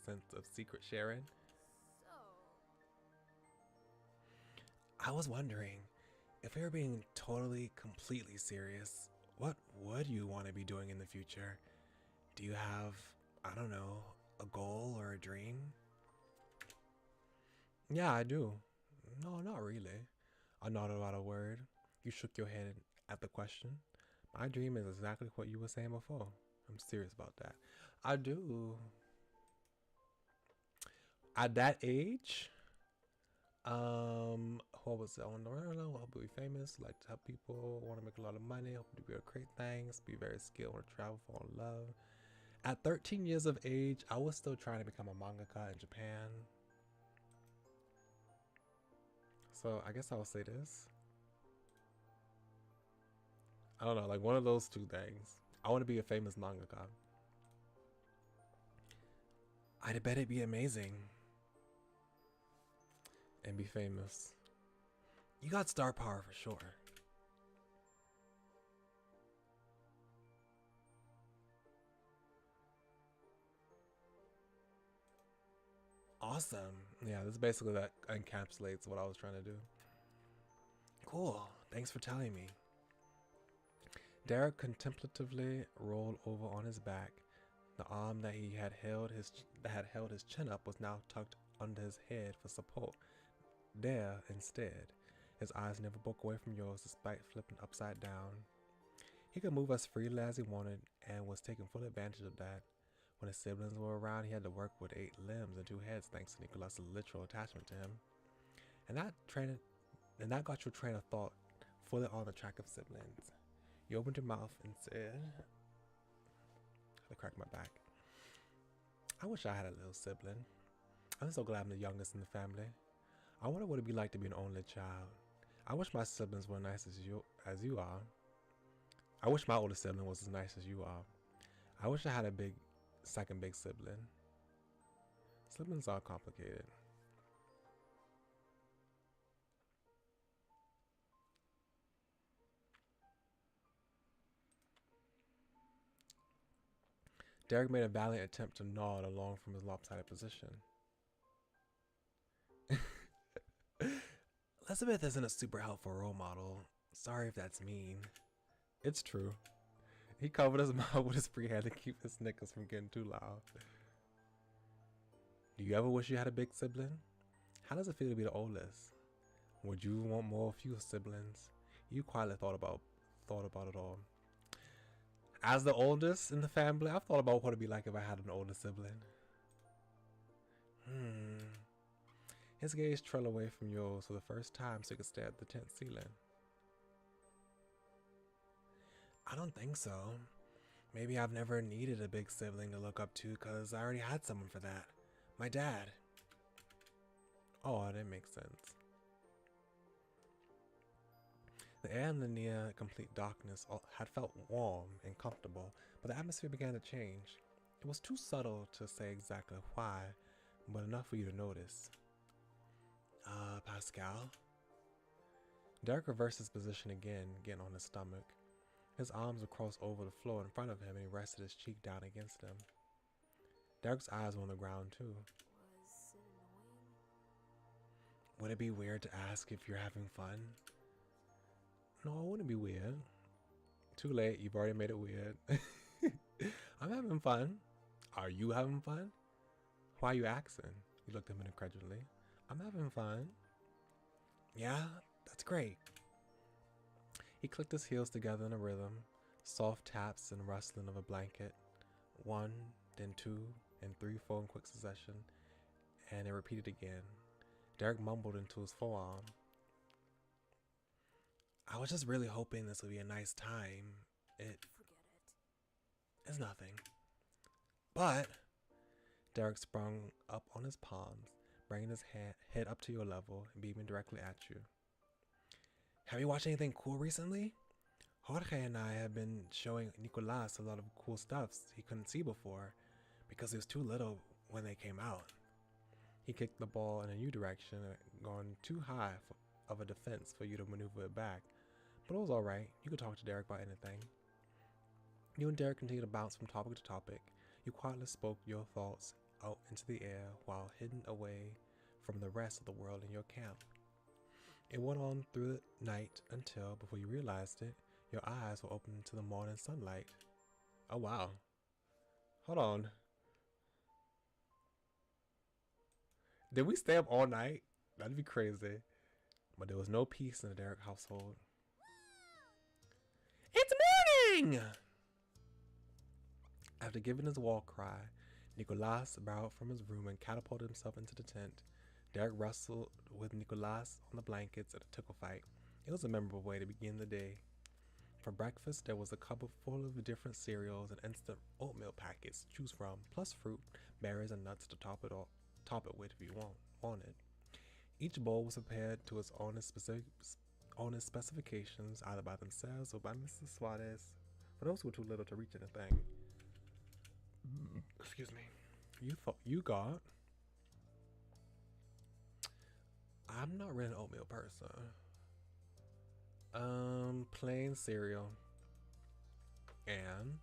sense of secret sharing. So, I was wondering, if we were being totally, completely serious, what would you want to be doing in the future? Do you have, I don't know, a goal or a dream? Yeah, I do. No, not really. I nodded without a word. You shook your head at the question. My dream is exactly what you were saying before. I'm serious about that. I do. At that age, what was it? I want to be famous, like to help people, want to make a lot of money, hope to be able to create things, be very skilled, want to travel, fall in love. At 13 years of age, I was still trying to become a mangaka in Japan. So I guess I'll say this. I don't know, like one of those two things. I want to be a famous mangaka. I'd bet it'd be amazing. And be famous. You got star power for sure. Awesome. Yeah, this basically that encapsulates what I was trying to do. Cool. Thanks for telling me. Derek contemplatively rolled over on his back. The arm that had held his chin up was now tucked under his head for support. There, instead, his eyes never broke away from yours despite flipping upside down. He could move as freely as he wanted and was taking full advantage of that. When his siblings were around, he had to work with 8 limbs and 2 heads thanks to Nicholas' literal attachment to him. And that got your train of thought fully on the track of siblings. You opened your mouth and said, I had to crack my back. I wish I had a little sibling. I'm so glad I'm the youngest in the family. I wonder what it'd be like to be an only child. I wish my siblings were nice as you are. I wish my older sibling was as nice as you are. I wish I had a second big sibling. Siblings are complicated. Derek made a valiant attempt to nod along from his lopsided position. Elizabeth isn't a super helpful role model. Sorry if that's mean. It's true. He covered his mouth with his free hand to keep his snickers from getting too loud. Do you ever wish you had a big sibling? How does it feel to be the oldest? Would you want more or fewer siblings? You quietly thought about it all. As the oldest in the family, I've thought about what it'd be like if I had an older sibling. His gaze trailed away from yours for the first time so he could stare at the tent ceiling. I don't think so. Maybe I've never needed a big sibling to look up to because I already had someone for that. My dad. Oh, that makes sense. The air in the near complete darkness had felt warm and comfortable, but the atmosphere began to change. It was too subtle to say exactly why, but enough for you to notice. Pascal? Derek reversed his position again, getting on his stomach. His arms were crossed over the floor in front of him and he rested his cheek down against them. Derek's eyes were on the ground too. was it annoying? Would it be weird to ask if you're having fun? No, it wouldn't be weird. Too late, you've already made it weird. I'm having fun. Are you having fun? Why are you asking? He looked at him incredulously. I'm having fun. Yeah, that's great. He clicked his heels together in a rhythm, soft taps and rustling of a blanket. 1, then 2, and 3, 4 in quick succession, and it repeated again. Derek mumbled into his forearm. I was just really hoping this would be a nice time. Forget it. It's nothing. But Derek sprung up on his palms, bringing his head up to your level and beaming directly at you. Have you watched anything cool recently? Jorge and I have been showing Nicolas a lot of cool stuff he couldn't see before because he was too little when they came out. He kicked the ball in a new direction, gone too high of a defense for you to maneuver it back. But it was alright. You could talk to Derek about anything. You and Derek continued to bounce from topic to topic. You quietly spoke your thoughts out into the air while hidden away from the rest of the world in your camp. It went on through the night until, before you realized it, your eyes were open to the morning sunlight. Oh wow. Hold on. Did we stay up all night? That'd be crazy. But there was no peace in the Derek household. It's morning! After giving his war cry, Nicolas borrowed from his room and catapulted himself into the tent. Derek wrestled with Nicolas on the blankets at a tickle fight. It was a memorable way to begin the day. For breakfast, there was a cupboard full of different cereals and instant oatmeal packets to choose from, plus fruit, berries, and nuts to top it with if you wanted. Each bowl was prepared to its own specifications, either by themselves or by Mrs. Suarez, for those who were too little to reach anything. Excuse me. You got. I'm not really an oatmeal person. Plain cereal. And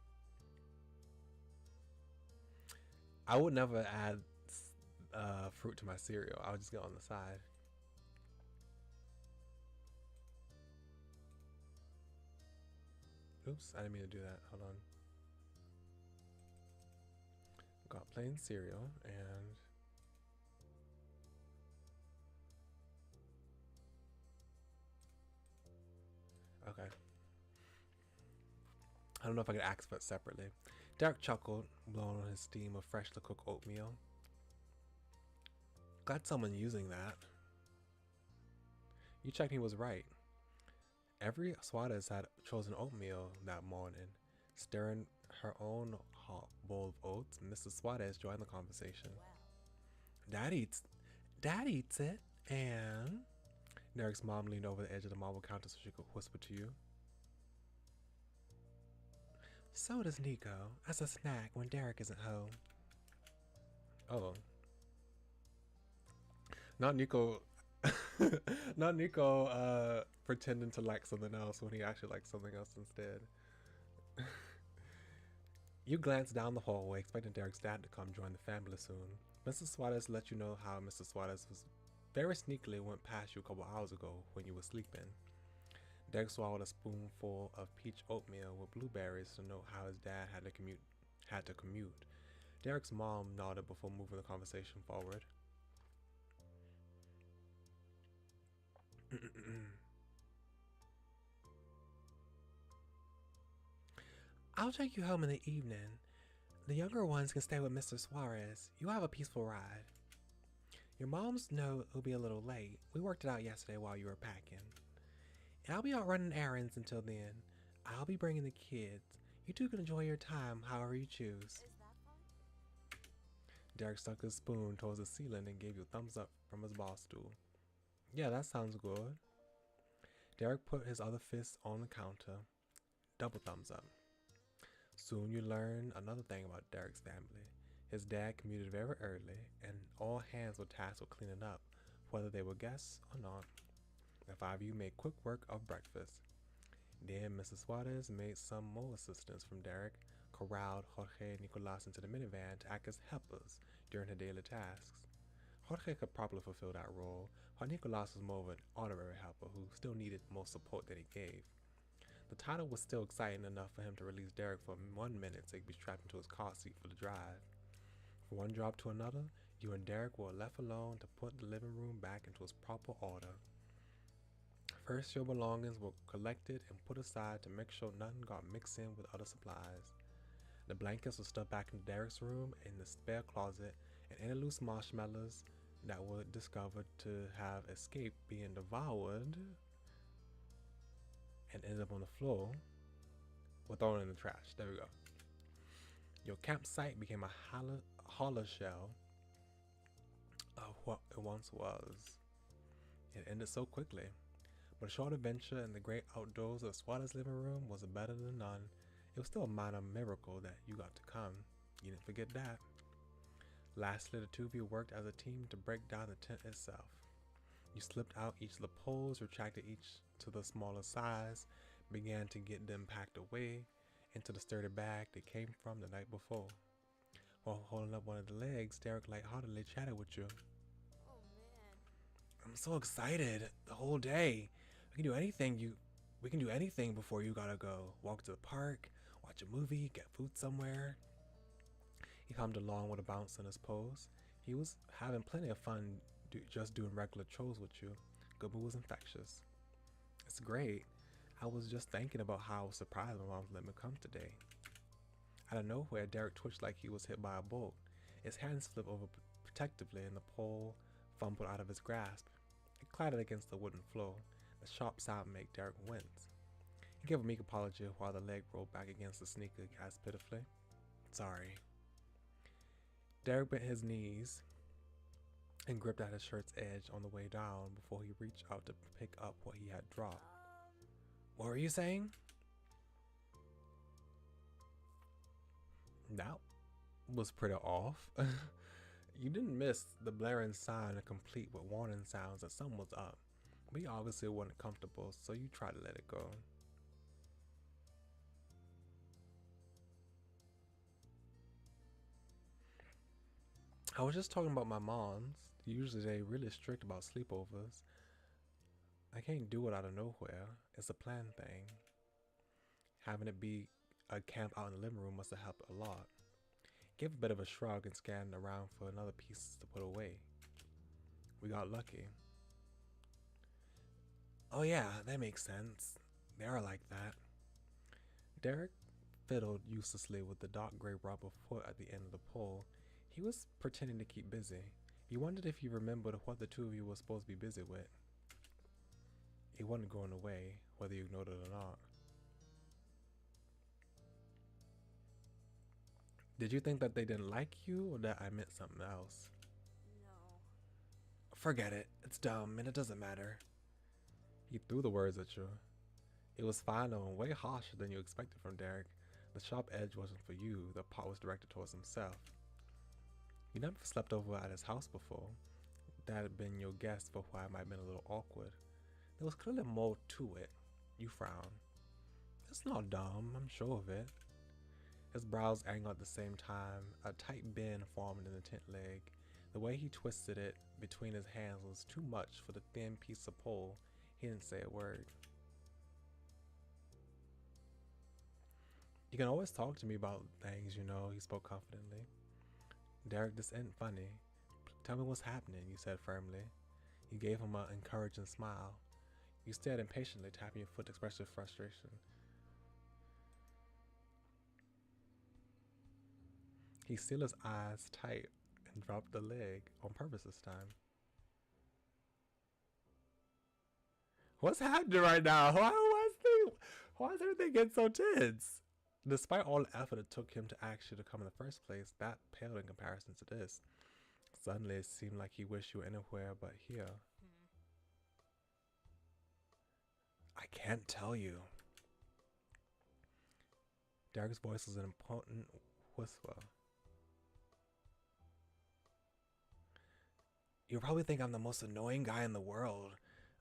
I would never add fruit to my cereal. I would just get on the side. Oops, I didn't mean to do that. Hold on. Got plain cereal and okay. I don't know if I could ask for it separately. Derek chuckled, blowing on his steam of freshly cooked oatmeal. Glad someone using that. You checked, he was right. Every Suarez had chosen oatmeal that morning. Stirring her own hot bowl of oats, Mrs. Suarez joined the conversation. Dad eats it, and Derek's mom leaned over the edge of the marble counter so she could whisper to you. So does Nico, as a snack when Derek isn't home. Oh. Not Nico not Nico pretending to like something else when he actually likes something else instead. You glanced down the hallway, expecting Derek's dad to come join the family soon. Mrs. Suarez let you know how Mr. Suarez was very sneakily went past you a couple hours ago when you were sleeping. Derek swallowed a spoonful of peach oatmeal with blueberries to know how his dad had to commute. Derek's mom nodded before moving the conversation forward. I'll take you home in the evening. The younger ones can stay with Mr. Suarez. You'll have a peaceful ride. Your moms know it'll be a little late. We worked it out yesterday while you were packing. And I'll be out running errands until then. I'll be bringing the kids. You two can enjoy your time however you choose. Is that fun? Derek stuck his spoon towards the ceiling and gave you a thumbs up from his bar stool. Yeah, that sounds good. Derek put his other fist on the counter. Double thumbs up. Soon you learn another thing about Derek's family. His dad commuted very early, and all hands were tasked with cleaning up, whether they were guests or not. The five of you made quick work of breakfast. Then Mrs. Suarez made some more assistance from Derek, corralled Jorge and Nicolas into the minivan to act as helpers during her daily tasks. Jorge could properly fulfill that role, while Nicolas was more of an honorary helper who still needed more support than he gave. The title was still exciting enough for him to release Derek for 1 minute so he could be strapped into his car seat for the drive. From one job to another, you and Derek were left alone to put the living room back into its proper order. First, your belongings were collected and put aside to make sure nothing got mixed in with other supplies. The blankets were stuffed back in Derek's room in the spare closet, and any loose marshmallows that were discovered to have escaped being devoured and ended up on the floor were thrown in the trash. There we go. Your campsite became a hollow shell of what it once was. It ended so quickly. But a short adventure in the great outdoors of Swatta's living room was better than none. It was still a minor miracle that you got to come. You didn't forget that. Lastly, the two of you worked as a team to break down the tent itself. You slipped out each of the poles, retracted each to the smaller size, began to get them packed away into the sturdy bag they came from the night before. While holding up one of the legs, Derek lightheartedly chatted with you. Oh man. I'm so excited. The whole day. We can do anything before you gotta go. Walk to the park, watch a movie, get food somewhere. He hummed along with a bounce in his pose. He was having plenty of fun just doing regular chores with you. Good mood was infectious. It's great. I was just thinking about how I was surprised my mom let me come today. Out of nowhere, Derek twitched like he was hit by a bolt. His hands flipped over protectively and the pole fumbled out of his grasp. It clattered against the wooden floor. The sharp sound made Derek wince. He gave a meek apology while the leg rolled back against the sneaker, gasped pitifully. Sorry. Derek bent his knees and gripped at his shirt's edge on the way down before he reached out to pick up what he had dropped. What were you saying? That was pretty off. You didn't miss the blaring sign complete with warning sounds that something was up. But you obviously wasn't comfortable, so you tried to let it go. I was just talking about my moms. Usually they're really strict about sleepovers. I can't do it out of nowhere. It's a planned thing. Having it be a camp out in the living room must have helped a lot. Gave a bit of a shrug and scanned around for another piece to put away. We got lucky. Oh yeah, that makes sense. They are like that. Derek fiddled uselessly with the dark gray rubber foot at the end of the pole. He was pretending to keep busy. He wondered if he remembered what the two of you were supposed to be busy with. It wasn't going away, whether you ignored it or not. Did you think that they didn't like you, or that I meant something else? No. Forget it. It's dumb, and it doesn't matter. He threw the words at you. It was final and way harsher than you expected from Derek. The sharp edge wasn't for you. The part was directed towards himself. You never slept over at his house before. That had been your guess for why it might have been a little awkward. There was clearly more to it. You frowned. It's not dumb, I'm sure of it. His brows angled at the same time. A tight bend formed in the tent leg. The way he twisted it between his hands was too much for the thin piece of pole. He didn't say a word. You can always talk to me about things, you know, he spoke confidently. Derek, this ain't funny. Tell me what's happening, you said firmly. You gave him an encouraging smile. You stared impatiently, tapping your foot to express your frustration. He sealed his eyes tight and dropped the leg on purpose this time. What's happening right now? Why is everything getting so tense? Despite all the effort it took him to ask you to come in the first place, that paled in comparison to this. Suddenly it seemed like he wished you were anywhere but here. I can't tell you. Derek's voice was an important whisper. You probably think I'm the most annoying guy in the world.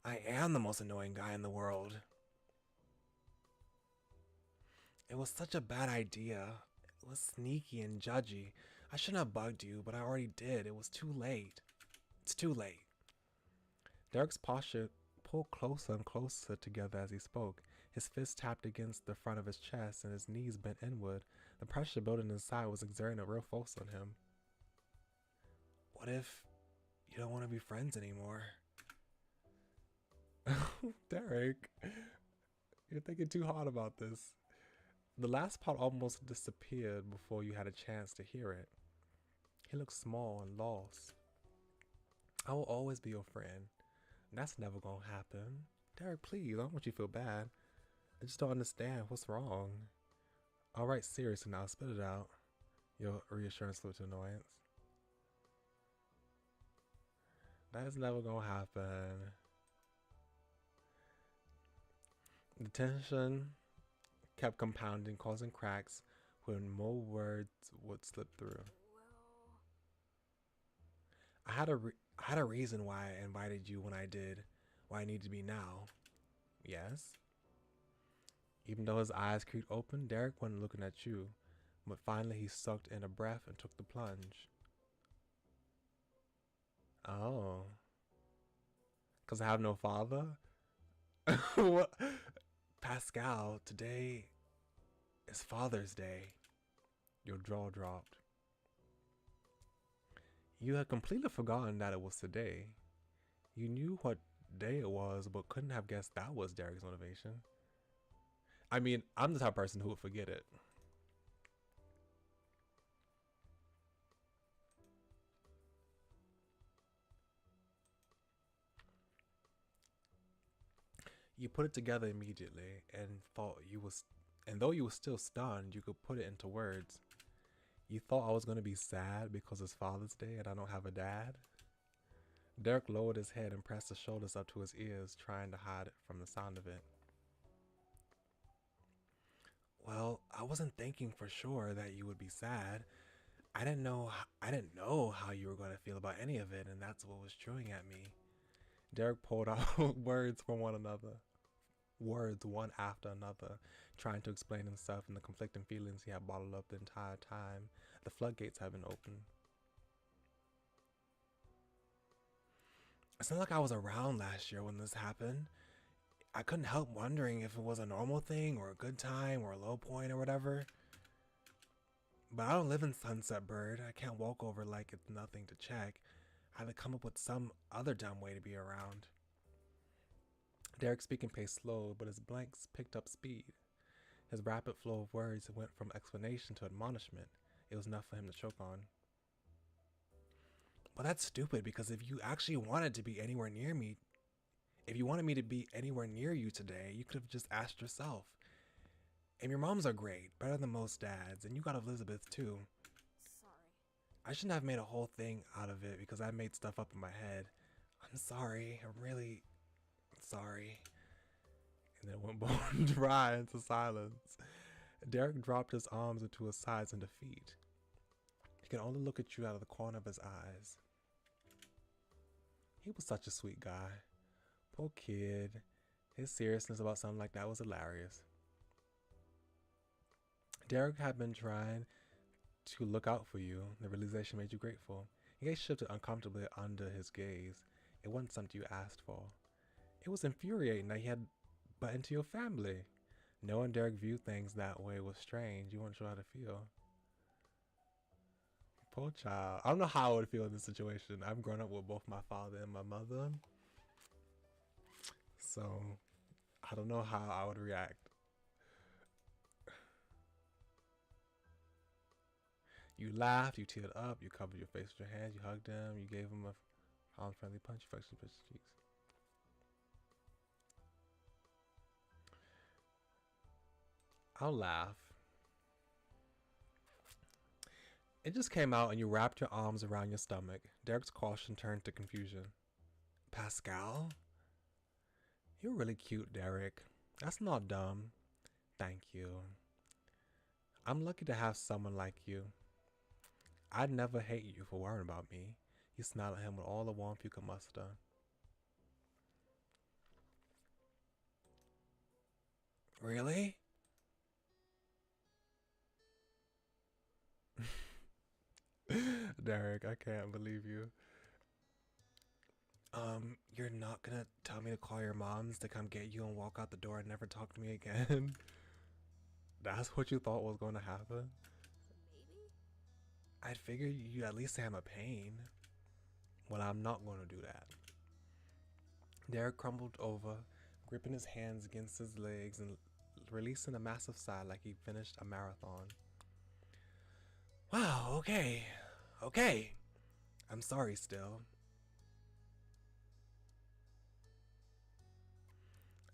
I am the most annoying guy in the world. It was such a bad idea. It was sneaky and judgy. I shouldn't have bugged you, but I already did. It was too late. It's too late. Derek's posture pulled closer and closer together as he spoke. His fist tapped against the front of his chest and his knees bent inward. The pressure building inside was exerting a real force on him. What if you don't want to be friends anymore? Derek, you're thinking too hard about this. The last part almost disappeared before you had a chance to hear it. He looked small and lost. I will always be your friend. That's never gonna happen. Derek, please, I don't want you to feel bad. I just don't understand what's wrong. Alright, seriously now, spit it out. Your reassurance flipped to annoyance. That's never gonna happen. The tension kept compounding, causing cracks when more words would slip through. I had a reason why I invited you when I did, why I need to be now. Yes? Even though his eyes creaked open, Derek wasn't looking at you, but finally he sucked in a breath and took the plunge. Oh. 'Cause I have no father? What? Pascal, today is Father's Day. Your jaw dropped. You had completely forgotten that it was today. You knew what day it was, but couldn't have guessed that was Derek's motivation. I mean, I'm the type of person who would forget it. You put it together immediately and though you were still stunned, you could put it into words. You thought I was going to be sad because it's Father's Day and I don't have a dad? Derek lowered his head and pressed his shoulders up to his ears, trying to hide it from the sound of it. Well, I wasn't thinking for sure that you would be sad. I didn't know how you were going to feel about any of it, and that's what was chewing at me. Derek pulled out words one after another, trying to explain himself and the conflicting feelings he had bottled up the entire time. The floodgates had been opened. It's not like I was around last year when this happened. I couldn't help wondering if it was a normal thing or a good time or a low point or whatever. But I don't live in Sunset Bird. I can't walk over like it's nothing to check. I had to come up with some other dumb way to be around. Derek's speaking paced slow, but his blanks picked up speed. His rapid flow of words went from explanation to admonishment. It was enough for him to choke on. Well, that's stupid, because if you actually wanted to be anywhere near me, if you wanted me to be anywhere near you today, you could have just asked yourself. And your moms are great, better than most dads, and you got Elizabeth too. Sorry. I shouldn't have made a whole thing out of it because I made stuff up in my head. I'm sorry. I'm really sorry. And then it went bone dry into silence. Derek dropped his arms into his sides in defeat. He could only look at you out of the corner of his eyes. He was such a sweet guy. Poor kid. His seriousness about something like that was hilarious. Derek had been trying to look out for you. The realization made you grateful. Your gaze shifted uncomfortably under his gaze. It wasn't something you asked for. It was infuriating that he had butt into your family. Knowing Derek viewed things that way was strange. You weren't sure how to feel. Poor child. I don't know how I would feel in this situation. I've grown up with both my father and my mother. So, I don't know how I would react. You laughed, you teared up, you covered your face with your hands, you hugged him, you gave him a arm-friendly punch, you flexed his cheeks. I'll laugh. It just came out and you wrapped your arms around your stomach. Derek's caution turned to confusion. Pascal? You're really cute, Derek. That's not dumb. Thank you. I'm lucky to have someone like you. I'd never hate you for worrying about me. You smiled at him with all the warmth you could muster. Really? Derek, I can't believe you. You're not gonna tell me to call your moms to come get you and walk out the door and never talk to me again? That's what you thought was going to happen? Maybe? I'd figure you'd at least say I'm a pain. Well, I'm not going to do that. Derek crumbled over, gripping his hands against his legs and releasing a massive sigh like he finished a marathon. Wow, okay. Okay. I'm sorry still.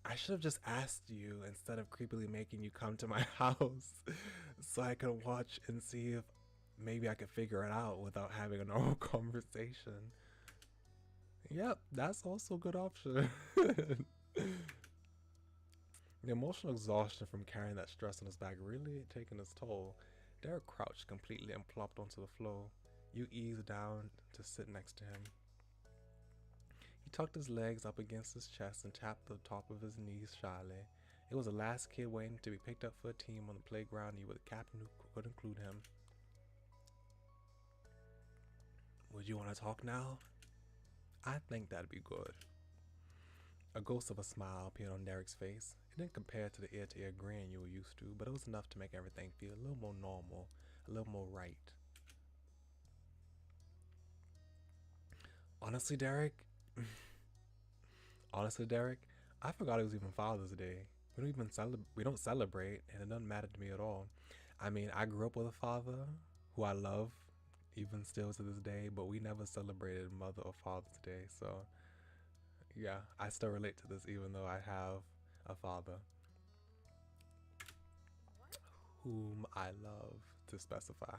I should have just asked you instead of creepily making you come to my house so I could watch and see if maybe I could figure it out without having a normal conversation. Yep, that's also a good option. The emotional exhaustion from carrying that stress on his back really taking its toll. Derek crouched completely and plopped onto the floor. You eased down to sit next to him. He tucked his legs up against his chest and tapped the top of his knees shyly. It was the last kid waiting to be picked up for a team on the playground. He was a captain who could include him. Would you want to talk now? I think that'd be good. A ghost of a smile appeared on Derek's face. It didn't compare to the ear-to-ear grin you were used to, but it was enough to make everything feel a little more normal, a little more right. Honestly, Derek, I forgot it was even Father's Day. We don't celebrate, and it doesn't matter to me at all. I mean, I grew up with a father who I love, even still to this day, but we never celebrated Mother or Father's Day. So, yeah, I still relate to this, even though I have a father whom I love to specify.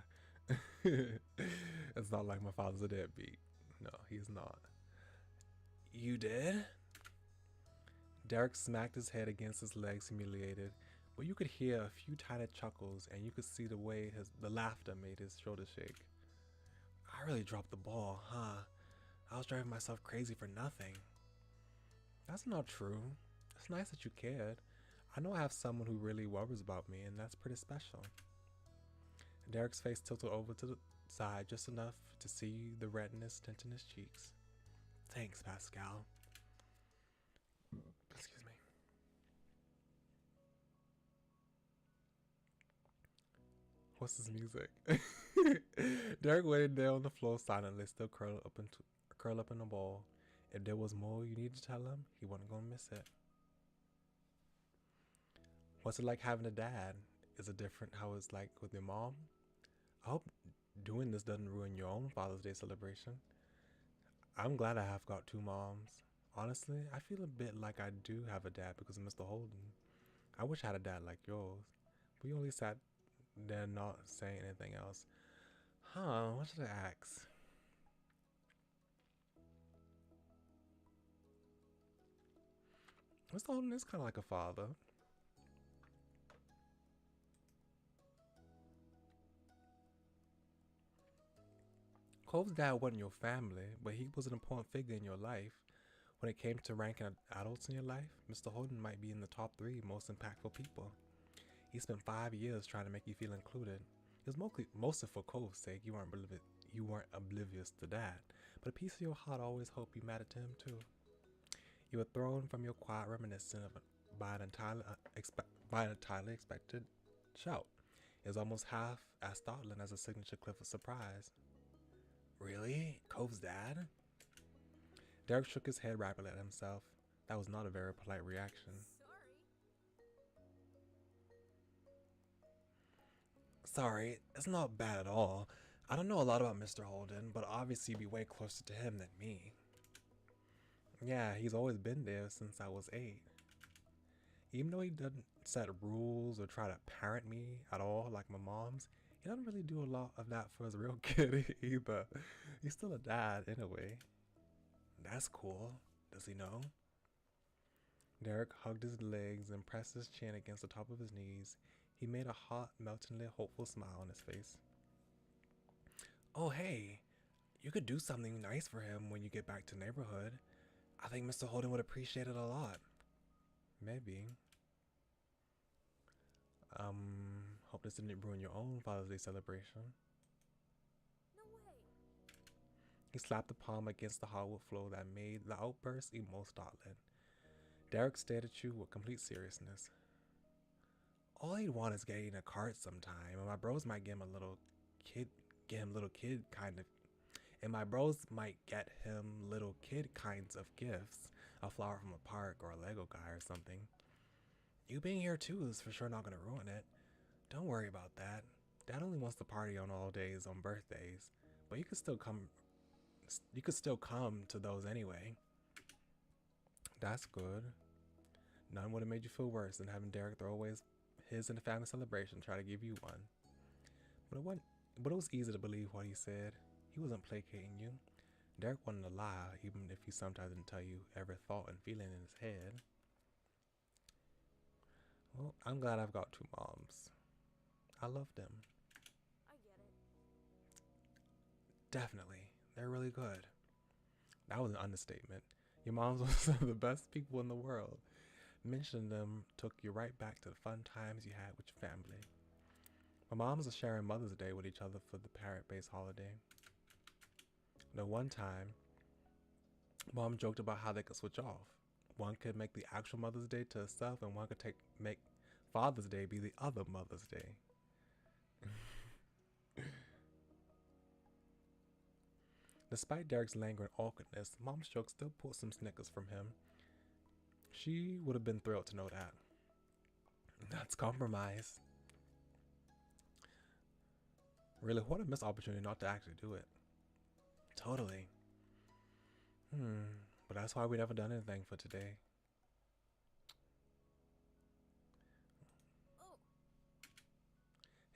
It's not like my father's a deadbeat. No, he's not. You did? Derek smacked his head against his legs, humiliated, but you could hear a few tiny chuckles and you could see the way the laughter made his shoulders shake. I really dropped the ball, huh? I was driving myself crazy for nothing. That's not true. It's nice that you cared. I know I have someone who really worries about me, and that's pretty special. Derek's face tilted over to the side just enough to see the redness tint in his cheeks. Thanks, Pascal. Excuse me. What's this music? Derek waited there on the floor silently, still curled up in a ball. If there was more you needed to tell him, he wasn't gonna miss it. What's it like having a dad? Is it different how it's like with your mom? I hope doing this doesn't ruin your own Father's Day celebration. I'm glad I have got two moms. Honestly, I feel a bit like I do have a dad because of Mr. Holden. I wish I had a dad like yours. We only sat there not saying anything else. Huh, what should I ask? Mr. Holden is kind of like a father. Cole's dad wasn't your family, but he was an important figure in your life. When it came to ranking adults in your life, Mr. Holden might be in the top 3 most impactful people. He spent 5 years trying to make you feel included. It was mostly for Cole's sake. You weren't oblivious to that, but a piece of your heart always hoped you mattered to him too. You were thrown from your quiet reminiscence by an entirely expected shout. It was almost half as startling as a signature clip of surprise. Really? Cove's dad? Derek shook his head rapidly at himself. That was not a very polite reaction. Sorry, it's not bad at all. I don't know a lot about Mr. Holden, but obviously you'd be way closer to him than me. Yeah, he's always been there since I was 8. Even though he doesn't set rules or try to parent me at all like my mom's, he doesn't really do a lot of that for his real kid either. He's still a dad anyway. That's cool. Does he know? Derek hugged his legs and pressed his chin against the top of his knees. He made a hot, meltingly hopeful smile on his face. Oh, hey, you could do something nice for him when you get back to the neighborhood. I think Mr. Holden would appreciate it a lot. Maybe. Hope this didn't ruin your own Father's Day celebration. No way. He slapped the palm against the hardwood floor that made the outburst even more startling. Derek stared at you with complete seriousness. All he'd want is getting a card sometime, and my bros might give him a little kid kind of. And my bros might get him little kid kinds of gifts, a flower from a park or a Lego guy or something. You being here too is for sure not gonna ruin it. Don't worry about that. Dad only wants to party on all days on birthdays, but you could still come. You could still come to those anyway. That's good. None would have made you feel worse than having Derek throw away his in the family celebration, try to give you one. But it was easy to believe what he said. He wasn't placating you. Derek wasn't a lie, even if he sometimes didn't tell you every thought and feeling in his head. Well, I'm glad I've got two moms. I love them. I get it. Definitely. They're really good. That was an understatement. Your moms were some of the best people in the world. Mentioning them took you right back to the fun times you had with your family. My moms are sharing Mother's Day with each other for the parent-based holiday. The one time, Mom joked about how they could switch off. One could make the actual Mother's Day to herself, and one could make Father's Day be the other Mother's Day. Despite Derek's lingering awkwardness, Mom's joke still pulled some snickers from him. She would have been thrilled to know that. That's compromise. Really, what a missed opportunity not to actually do it. Totally. But that's why we never done anything for today. Oh,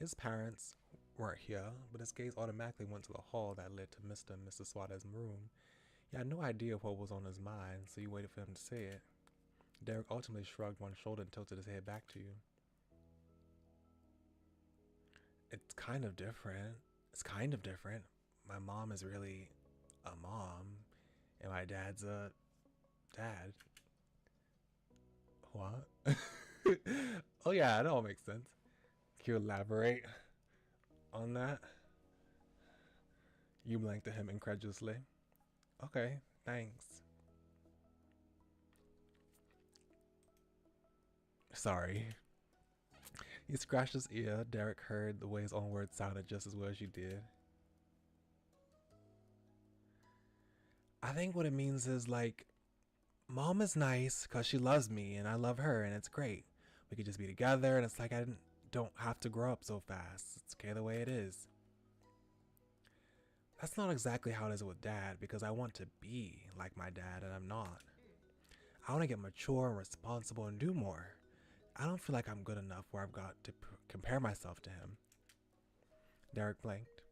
His parents weren't here, but his gaze automatically went to the hall that led to Mr. and Mrs. Suarez's room. He had no idea what was on his mind, so he waited for him to say it. Derek ultimately shrugged one shoulder and tilted his head back to you. It's kind of different. My mom is really a mom, and my dad's a dad. What? Oh yeah, it all makes sense. Can you elaborate on that? You blinked at him incredulously. Okay, thanks. Sorry. He scratched his ear. Derek heard the way his own words sounded just as well as you did. I think what it means is like, Mom is nice because she loves me and I love her and it's great. We could just be together and it's like don't have to grow up so fast. It's okay the way it is. That's not exactly how it is with Dad because I want to be like my dad and I'm not. I want to get mature and responsible and do more. I don't feel like I'm good enough where I've got to compare myself to him. Derek blinked.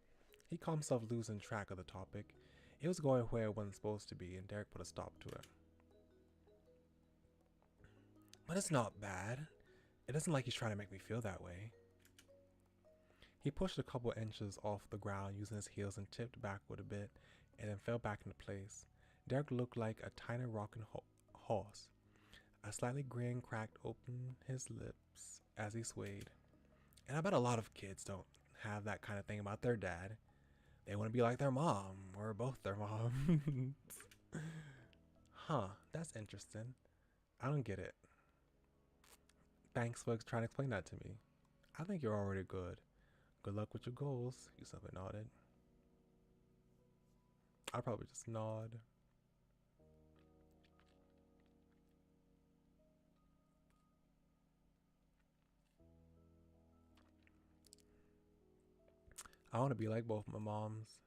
He caught himself losing track of the topic. It was going where it wasn't supposed to be, and Derek put a stop to it. But it's not bad. It isn't like he's trying to make me feel that way. He pushed a couple inches off the ground using his heels and tipped backward a bit, and then fell back into place. Derek looked like a tiny rocking horse. A slightly grin cracked open his lips as he swayed. And I bet a lot of kids don't have that kind of thing about their dad. They want to be like their mom, or both their moms. Huh, that's interesting. I don't get it. Thanks for trying to explain that to me. I think you're already good. Good luck with your goals. You simply nodded. I'll probably just nod. I want to be like both my moms.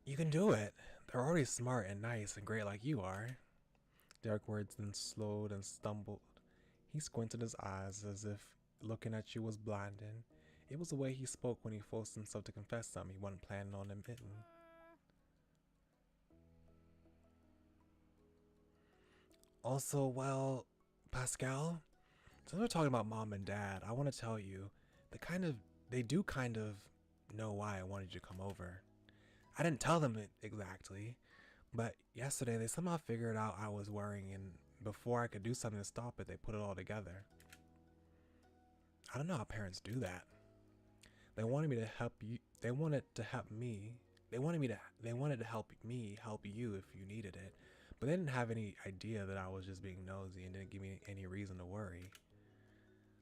You can do it. They're already smart and nice and great like you are. Derek words then slowed and stumbled. He squinted his eyes as if looking at you was blinding. It was the way he spoke when he forced himself to confess something he wasn't planning on admitting. Also, well, Pascal, since we're talking about mom and dad, I want to tell you, they do kind of know why I wanted you to come over. I didn't tell them it exactly, but yesterday they somehow figured out I was worrying, and before I could do something to stop it, they put it all together. I don't know how parents do that. They wanted me to help you. They wanted to help me. They wanted to help me help you if you needed it. But they didn't have any idea that I was just being nosy and didn't give me any reason to worry.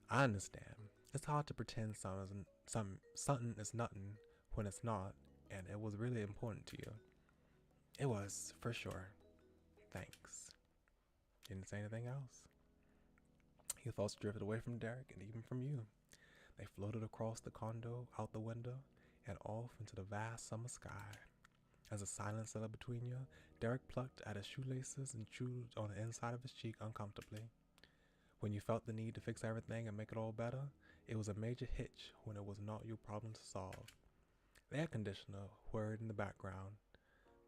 I understand. It's hard to pretend something is nothing when it's not. and it was really important to you. It was, for sure. Thanks. Didn't say anything else. Your thoughts drifted away from Derek and even from you. They floated across the condo, out the window, and off into the vast summer sky. As the silence settled between you, Derek plucked at his shoelaces and chewed on the inside of his cheek uncomfortably. When you felt the need to fix everything and make it all better, it was a major hitch when it was not your problem to solve. The air conditioner whirred in the background.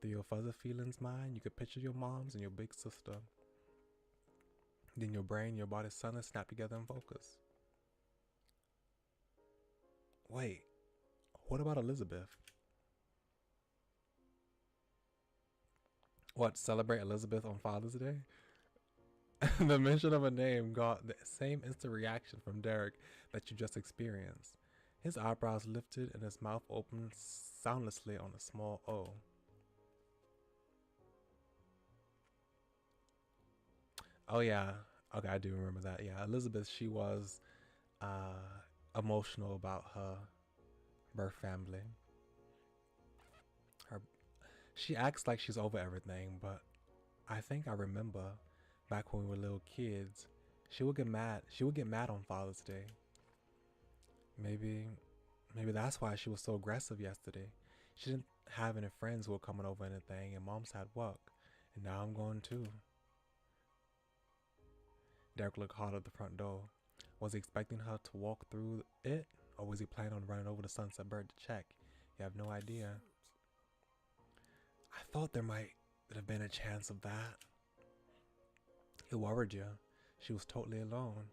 Through your fuzzy feelings mind, you could picture your moms and your big sister. Then your brain and your body suddenly snapped together in focus. Wait, what about Elizabeth? What, celebrate Elizabeth on Father's Day? The mention of a name got the same instant reaction from Derek that you just experienced. His eyebrows lifted and his mouth opened soundlessly on a small O. Oh yeah, okay, I do remember that. Yeah, Elizabeth, she was emotional about her birth family. She acts like she's over everything, but I think I remember back when we were little kids, she would get mad. She would get mad on Father's Day. Maybe that's why she was so aggressive yesterday. She didn't have any friends who were coming over or anything, and Mom's had work, and now I'm going too. Derek looked hard at the front door. Was he expecting her to walk through it, or was he planning on running over the Sunset Bird to check? You have no idea. I thought there might have been a chance of that. It worried you. She was totally alone.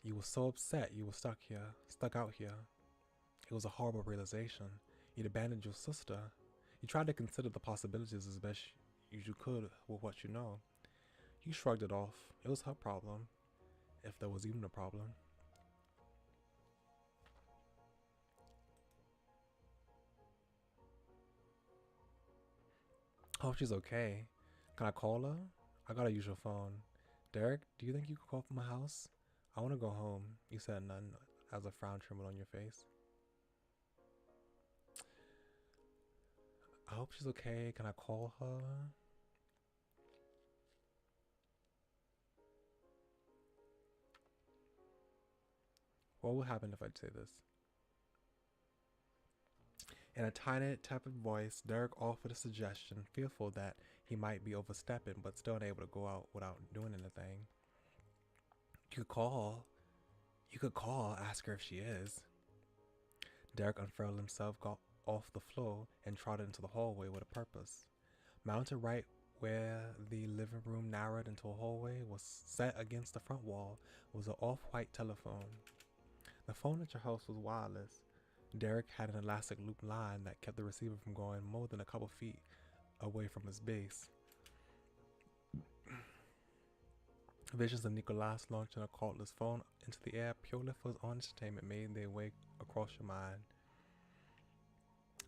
You were so upset you were stuck out here. It was a horrible realization. You'd abandoned your sister. You tried to consider the possibilities as best you could with what you know. You shrugged it off. It was her problem, if there was even a problem. I hope she's okay. Can I call her? I gotta use your phone. Derek, do you think you could call from my house? I want to go home. You said none as a frown trembled on your face. I hope she's okay. Can I call her? What would happen if I'd say this? In a tiny, tepid voice, Derek offered a suggestion, fearful that he might be overstepping, but still unable to go out without doing anything. You could call, ask her if she is. Derek unfurled himself, got off the floor, and trotted into the hallway with a purpose. Mounted right where the living room narrowed into a hallway was set against the front wall was an off-white telephone. The phone at your house was wireless. Derek had an elastic loop line that kept the receiver from going more than a couple feet away from his base. Visions of Nicolas launching a cordless phone into the air purely for his own entertainment made their way across your mind.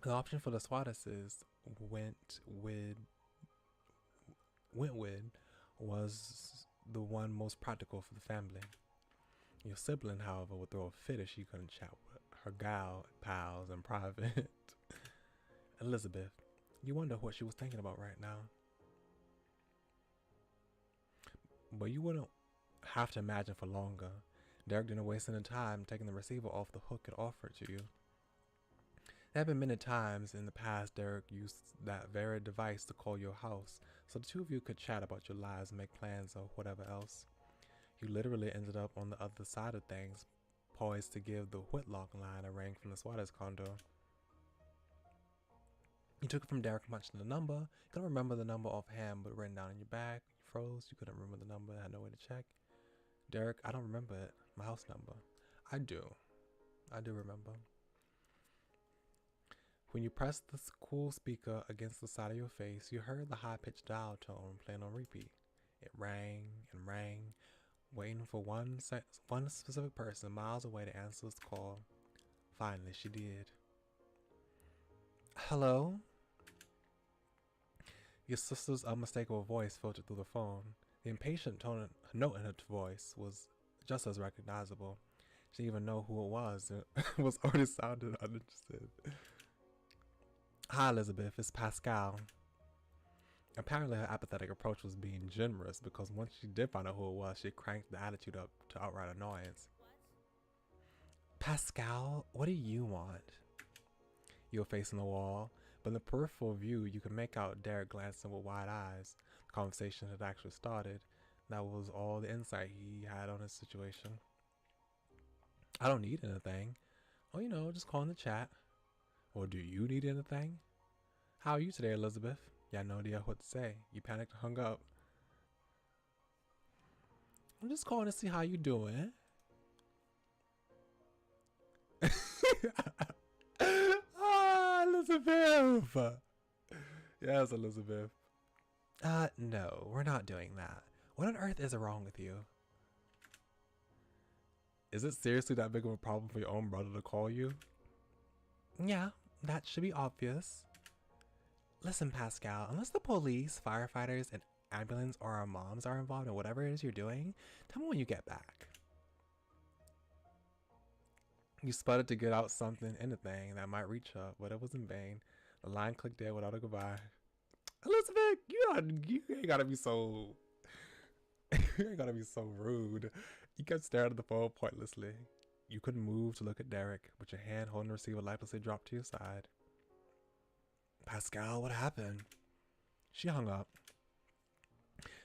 The option for the Swadeses went with was the one most practical for the family. Your sibling, however, would throw a fit if she couldn't chat with her gal pals in private. Elizabeth, you wonder what she was thinking about right now. But you wouldn't have to imagine for longer. Derek didn't waste any time taking the receiver off the hook it offered to you. There have been many times in the past Derek used that very device to call your house, so the two of you could chat about your lives and make plans or whatever else. You literally ended up on the other side of things, poised to give the Whitlock line a ring from the Swatters condo. You took it from Derek, munching the number. You couldn't remember the number offhand, but written down in your bag. You froze. You couldn't remember the number. Had no way to check. Derek, I don't remember it. My house number. I do. I do remember. When you pressed the cool speaker against the side of your face, you heard the high-pitched dial tone playing on repeat. It rang and rang, waiting for one specific person miles away to answer this call. Finally, she did. Hello? Your sister's unmistakable voice filtered through the phone. The impatient note in her voice was just as recognizable. She didn't even know who it was. It was already sounded uninterested. Hi, Elizabeth. It's Pascal. Apparently, her apathetic approach was being generous because once she did find out who it was, she cranked the attitude up to outright annoyance. Pascal, what do you want? You were facing the wall, but in the peripheral view, you could make out Derek glancing with wide eyes. The conversation had actually started. That was all the insight he had on his situation. I don't need anything. Oh, you know, just calling the chat. Or do you need anything? How are you today, Elizabeth? You had no idea what to say. You panicked and hung up. I'm just calling to see how you doing. Ah, Elizabeth. Yes, Elizabeth. No, we're not doing that. What on earth is wrong with you? Is it seriously that big of a problem for your own brother to call you? Yeah, that should be obvious. Listen, Pascal, unless the police, firefighters, and ambulance or our moms are involved in whatever it is you're doing, tell me when you get back. You sputtered to get out something, anything that might reach up, but it was in vain. The line clicked dead without a goodbye. Elizabeth, you ain't gotta be so you ain't gotta be so rude. You kept staring at the phone pointlessly. You couldn't move to look at Derek, but your hand holding the receiver lifelessly dropped to your side. Pascal, what happened? She hung up.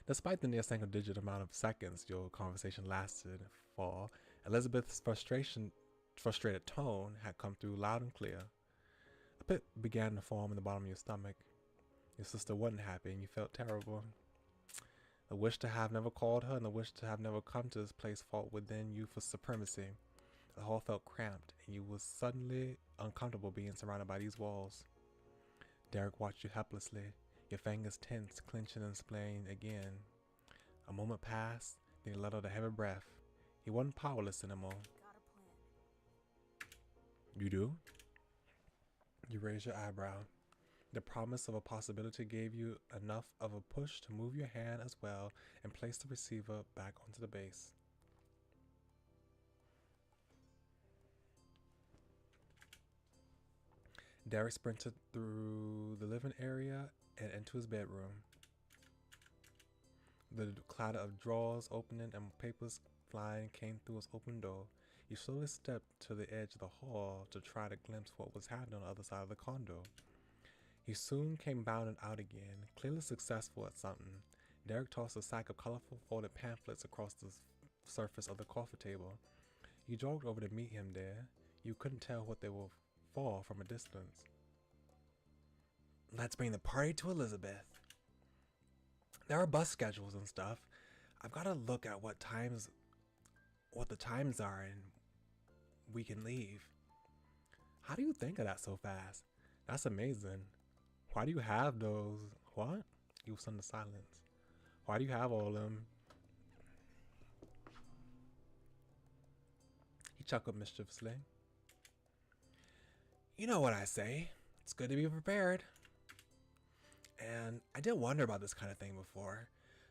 Despite the near single-digit amount of seconds your conversation lasted, for Elizabeth's frustrated tone had come through loud and clear. A pit began to form in the bottom of your stomach. Your sister wasn't happy and you felt terrible. The wish to have never called her and the wish to have never come to this place fought within you for supremacy. The hall felt cramped and you was suddenly uncomfortable being surrounded by these walls. Derek watched you helplessly, your fingers tense, clenching and splaying again. A moment passed, then he let out a heavy breath. He wasn't powerless anymore. Got a plan. You do? You raised your eyebrow. The promise of a possibility gave you enough of a push to move your hand as well and place the receiver back onto the base. Derek sprinted through the living area and into his bedroom. The clatter of drawers opening and papers flying came through his open door. He slowly stepped to the edge of the hall to try to glimpse what was happening on the other side of the condo. He soon came bounding out again, clearly successful at something. Derek tossed a sack of colorful folded pamphlets across the surface of the coffee table. You jogged over to meet him there. You couldn't tell what they were for from a distance. Let's bring the party to Elizabeth. There are bus schedules and stuff. I've got to look at what the times are and we can leave. How do you think of that so fast? That's amazing. Why do you have those? What? You was under silence. Why do you have all of them? He chuckled mischievously. You know what I say. It's good to be prepared. And I did wonder about this kind of thing before.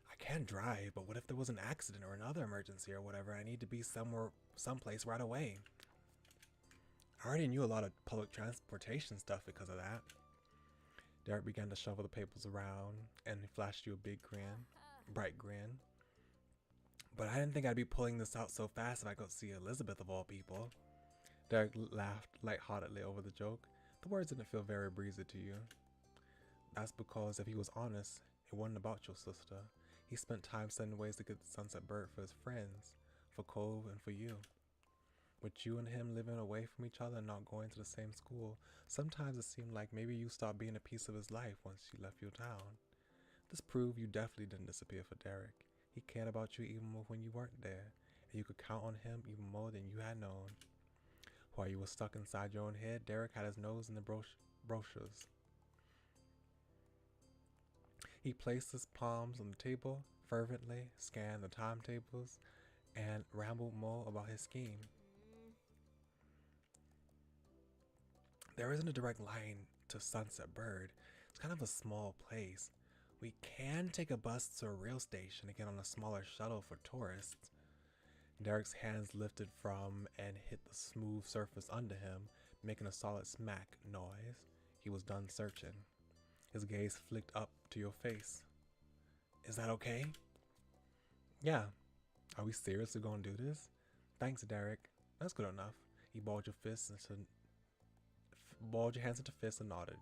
I can drive, but what if there was an accident or another emergency or whatever? I need to be someplace right away. I already knew a lot of public transportation stuff because of that. Derek began to shovel the papers around and he flashed you a big grin, bright grin. But I didn't think I'd be pulling this out so fast if I could see Elizabeth of all people. Derek laughed lightheartedly over the joke. The words didn't feel very breezy to you. That's because if he was honest, it wasn't about your sister. He spent time studying ways to get the Sunset Bird for his friends, for Cove, and for you. With you and him living away from each other and not going to the same school, sometimes it seemed like maybe you stopped being a piece of his life once you left your town. This proved you definitely didn't disappear for Derek. He cared about you even more when you weren't there, and you could count on him even more than you had known. While you were stuck inside your own head, Derek had his nose in the brochures. He placed his palms on the table, fervently scanned the timetables, and rambled more about his scheme. There isn't a direct line to Sunset Bird. It's kind of a small place. We can take a bus to a rail station and get on a smaller shuttle for tourists. Derek's hands lifted from and hit the smooth surface under him, making a solid smack noise. he was done searching. His gaze flicked up to your face. Is that okay? Yeah. Are we seriously gonna do this? Thanks, Derek. That's good enough. He balled your hands into fists and nodded.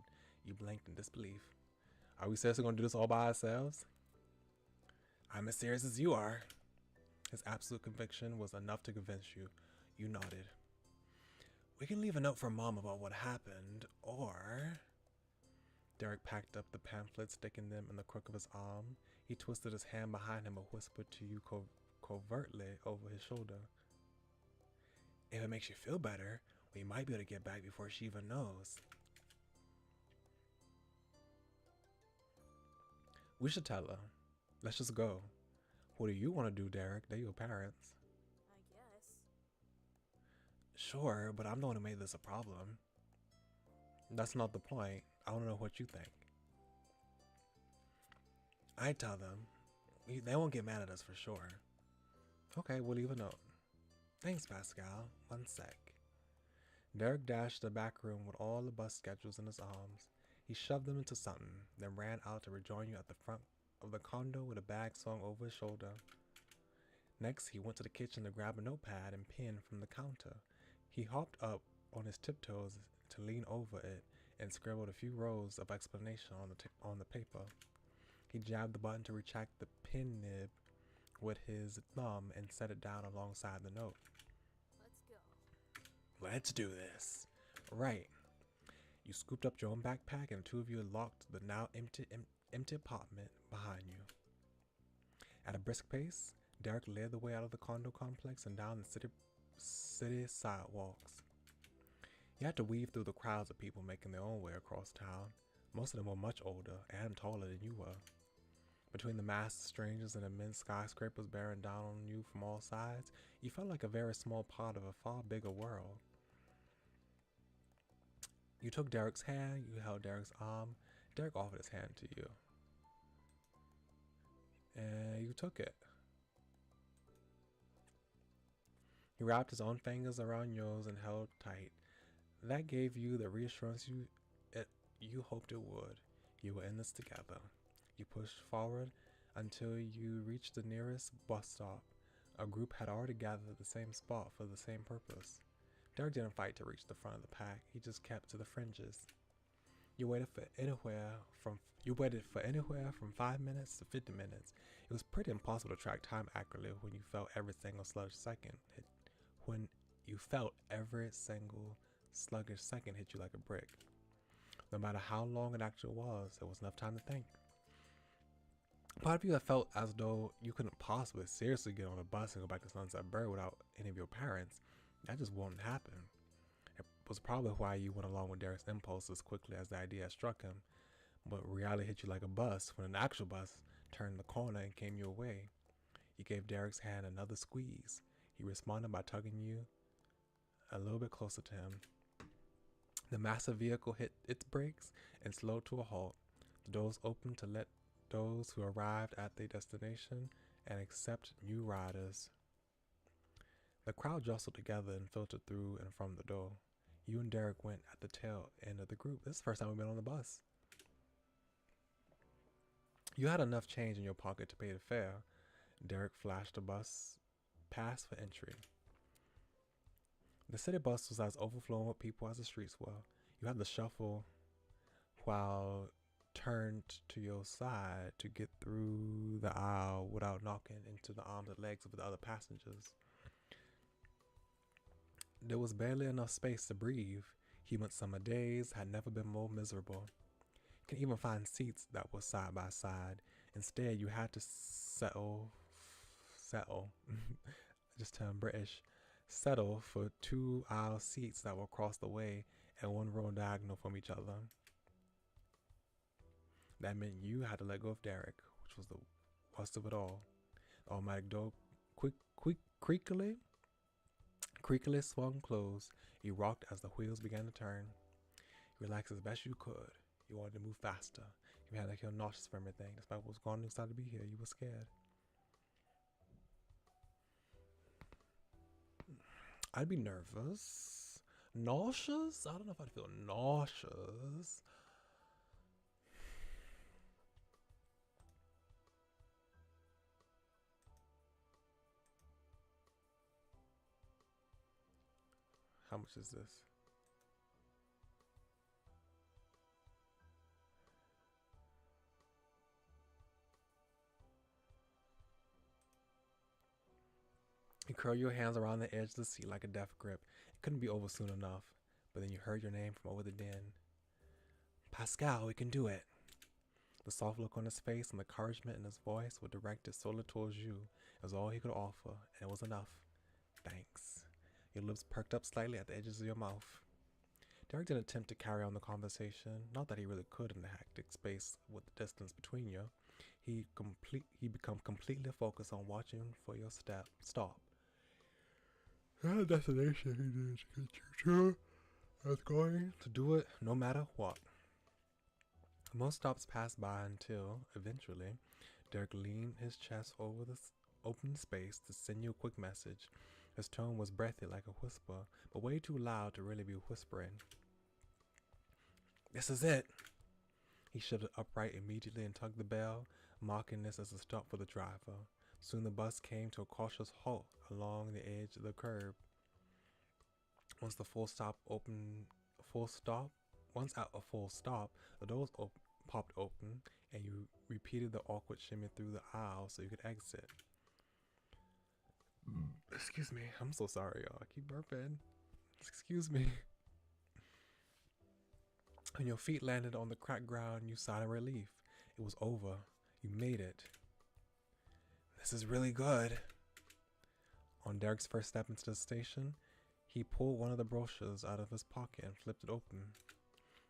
You blinked in disbelief. Are we seriously gonna do this all by ourselves? I'm as serious as you are. His absolute conviction was enough to convince you. You nodded. We can leave a note for Mom about what happened, or... Derek packed up the pamphlets, sticking them in the crook of his arm. He twisted his hand behind him and whispered to you covertly over his shoulder. If it makes you feel better, we might be able to get back before she even knows. We should tell her. Let's just go. What do you want to do, Derek? They're your parents. I guess. Sure, but I'm the one who made this a problem. That's not the point. I want to know what you think. I tell them. They won't get mad at us for sure. Okay, we'll leave a note. Thanks, Pascal. 1 sec. Derek dashed to the back room with all the bus schedules in his arms. He shoved them into something, then ran out to rejoin you at the front of the condo with a bag slung over his shoulder. Next, he went to the kitchen to grab a notepad and pen from the counter. He hopped up on his tiptoes to lean over it and scribbled a few rows of explanation on the paper. He jabbed the button to retract the pen nib with his thumb and set it down alongside the note. Let's go. Let's do this. Right. You scooped up your own backpack and the two of you locked the now empty apartment behind you. At a brisk pace, Derek led the way out of the condo complex and down the city sidewalks. You had to weave through the crowds of people making their own way across town. Most of them were much older and taller than you were. Between the masked strangers and immense skyscrapers bearing down on you from all sides, you felt like a very small part of a far bigger world. You took Derek's hand, you held Derek's arm. Derek offered his hand to you. And you took it. He wrapped his own fingers around yours and held tight. That gave you the reassurance you hoped it would. You were in this together. You pushed forward until you reached the nearest bus stop. A group had already gathered at the same spot for the same purpose. Derek didn't fight to reach the front of the pack. He just kept to the fringes. You waited for anywhere from 5 minutes to 50 minutes. It was pretty impossible to track time accurately when you felt every single sluggish second hit you like a brick. No matter how long it actually was, there was enough time to think. Part of you that felt as though you couldn't possibly seriously get on a bus and go back to Sunset Bird without any of your parents. That just wouldn't happen. It was probably why you went along with Derek's impulse as quickly as the idea struck him. But reality hit you like a bus when an actual bus turned the corner and came your way. You gave Derek's hand another squeeze. He responded by tugging you a little bit closer to him. The massive vehicle hit its brakes and slowed to a halt. The doors opened to let those who arrived at their destination and accept new riders. The crowd jostled together and filtered through and from the door. You and Derek went at the tail end of the group. This is the first time we've been on the bus. You had enough change in your pocket to pay the fare. Derek flashed the bus pass for entry. The city bus was as overflowing with people as the streets were. You had to shuffle while turned to your side to get through the aisle without knocking into the arms and legs of the other passengers. There was barely enough space to breathe. Humid summer days had never been more miserable. You can even find seats that were side by side. Instead, you had to settle, I just turned British, settle for 2 aisle seats that were across the way and one row diagonal from each other. That meant you had to let go of Derek, which was the worst of it all. The automatic door creakily swung closed. You rocked as the wheels began to turn. You relaxed as best you could. You wanted to move faster. You had like you're nauseous from everything. Despite what was going on inside to be here, you were scared. I'd be nervous. Nauseous? I don't know if I'd feel nauseous. How much is this? You curl your hands around the edge of the seat like a death grip. It couldn't be over soon enough. But then you heard your name from over the din. Pascal, we can do it. The soft look on his face and the encouragement in his voice were directed solely towards you. It was all he could offer, and it was enough. Thanks. Your lips perked up slightly at the edges of your mouth. Derek didn't attempt to carry on the conversation, not that he really could in the hectic space with the distance between you. He become completely focused on watching for your stop. That destination he needs to get you to. That's going to do it no matter what. Most stops passed by until, eventually, Derek leaned his chest over the open space to send you a quick message. His tone was breathy like a whisper, but way too loud to really be whispering. This is it. He shifted upright immediately and tugged the bell, marking this as a stop for the driver. Soon the bus came to a cautious halt along the edge of the curb. Once at a full stop, the doors popped open, and you repeated the awkward shimmy through the aisle so you could exit. Excuse me, I'm so sorry, y'all. I keep burping. Excuse me. When your feet landed on the cracked ground, you sighed in relief. It was over. You made it. This is really good. On Derek's first step into the station, he pulled one of the brochures out of his pocket and flipped it open.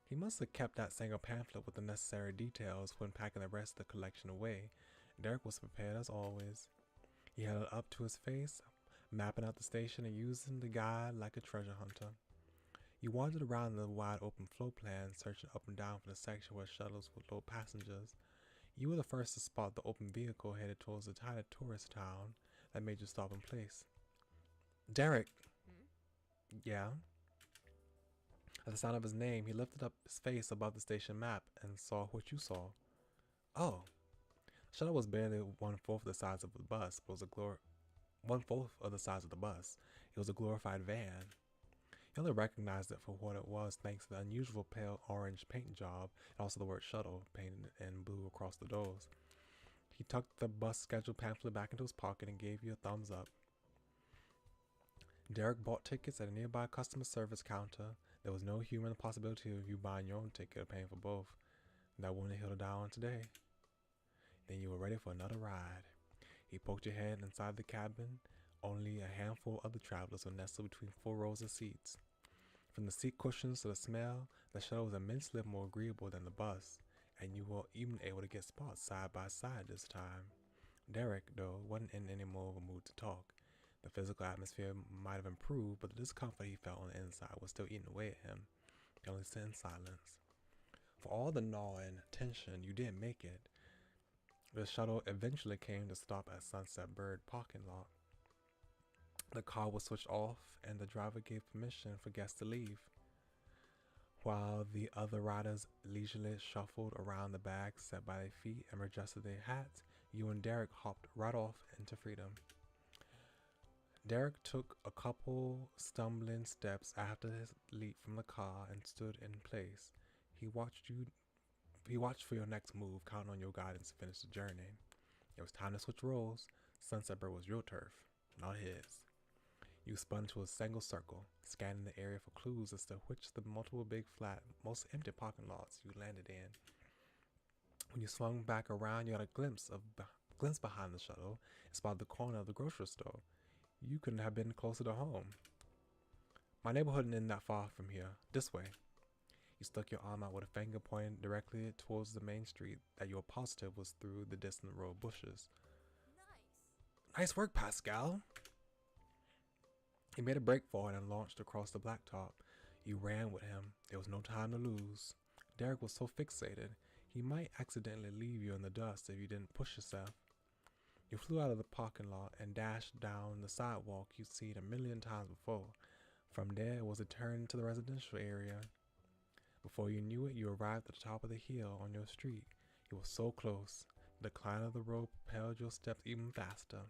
He must have kept that single pamphlet with the necessary details when packing the rest of the collection away. Derek was prepared as always. He held it up to his face, mapping out the station and using the guide like a treasure hunter. You wandered around the wide open floor plan, searching up and down for the section where shuttles would load passengers. You were the first to spot the open vehicle headed towards the tiny tourist town that made you stop in place. Derek! Yeah? At the sound of his name, he lifted up his face above the station map and saw what you saw. Oh. The shuttle was barely 1/4 the size of the bus, but was 1/4 of the size of the bus. It was a glorified van. You only recognized it for what it was thanks to the unusual pale orange paint job and also the word shuttle painted in blue across the doors. He tucked the bus schedule pamphlet back into his pocket and gave you a thumbs up. Derek bought tickets at a nearby customer service counter. There was no human possibility of you buying your own ticket or paying for both. That wouldn't have die on today. Then you were ready for another ride. He poked your head inside the cabin. Only a handful of other travelers were nestled between 4 rows of seats. From the seat cushions to the smell, the shuttle was immensely more agreeable than the bus, and you were even able to get spots side by side this time. Derek, though, wasn't in any more of a mood to talk. The physical atmosphere might have improved, but the discomfort he felt on the inside was still eating away at him. He only sat in silence. For all the gnawing tension, you didn't make it. The shuttle eventually came to stop at Sunset Bird parking lot. The car was switched off, and the driver gave permission for guests to leave. While the other riders leisurely shuffled around the bags set by their feet and adjusted their hats, you and Derek hopped right off into freedom. Derek took a couple stumbling steps after his leap from the car and stood in place. He watched for your next move, counting on your guidance to finish the journey. It was time to switch roles. Sunset Bird was your turf, not his. You spun into a single circle, scanning the area for clues as to which the multiple big flat, most empty parking lots you landed in. When you swung back around, you got a glimpse behind the shuttle and spotted the corner of the grocery store. You couldn't have been closer to home. My neighborhood isn't that far from here. This way. You stuck your arm out with a finger pointing directly towards the main street that you were positive was through the distant row of bushes. Nice work, Pascal. He made a break for it and launched across the blacktop. You ran with him. There was no time to lose. Derek was so fixated, he might accidentally leave you in the dust if you didn't push yourself. You flew out of the parking lot and dashed down the sidewalk you'd seen a million times before. From there, it was a turn to the residential area. Before you knew it, you arrived at the top of the hill on your street. You were so close. The climb of the road propelled your steps even faster.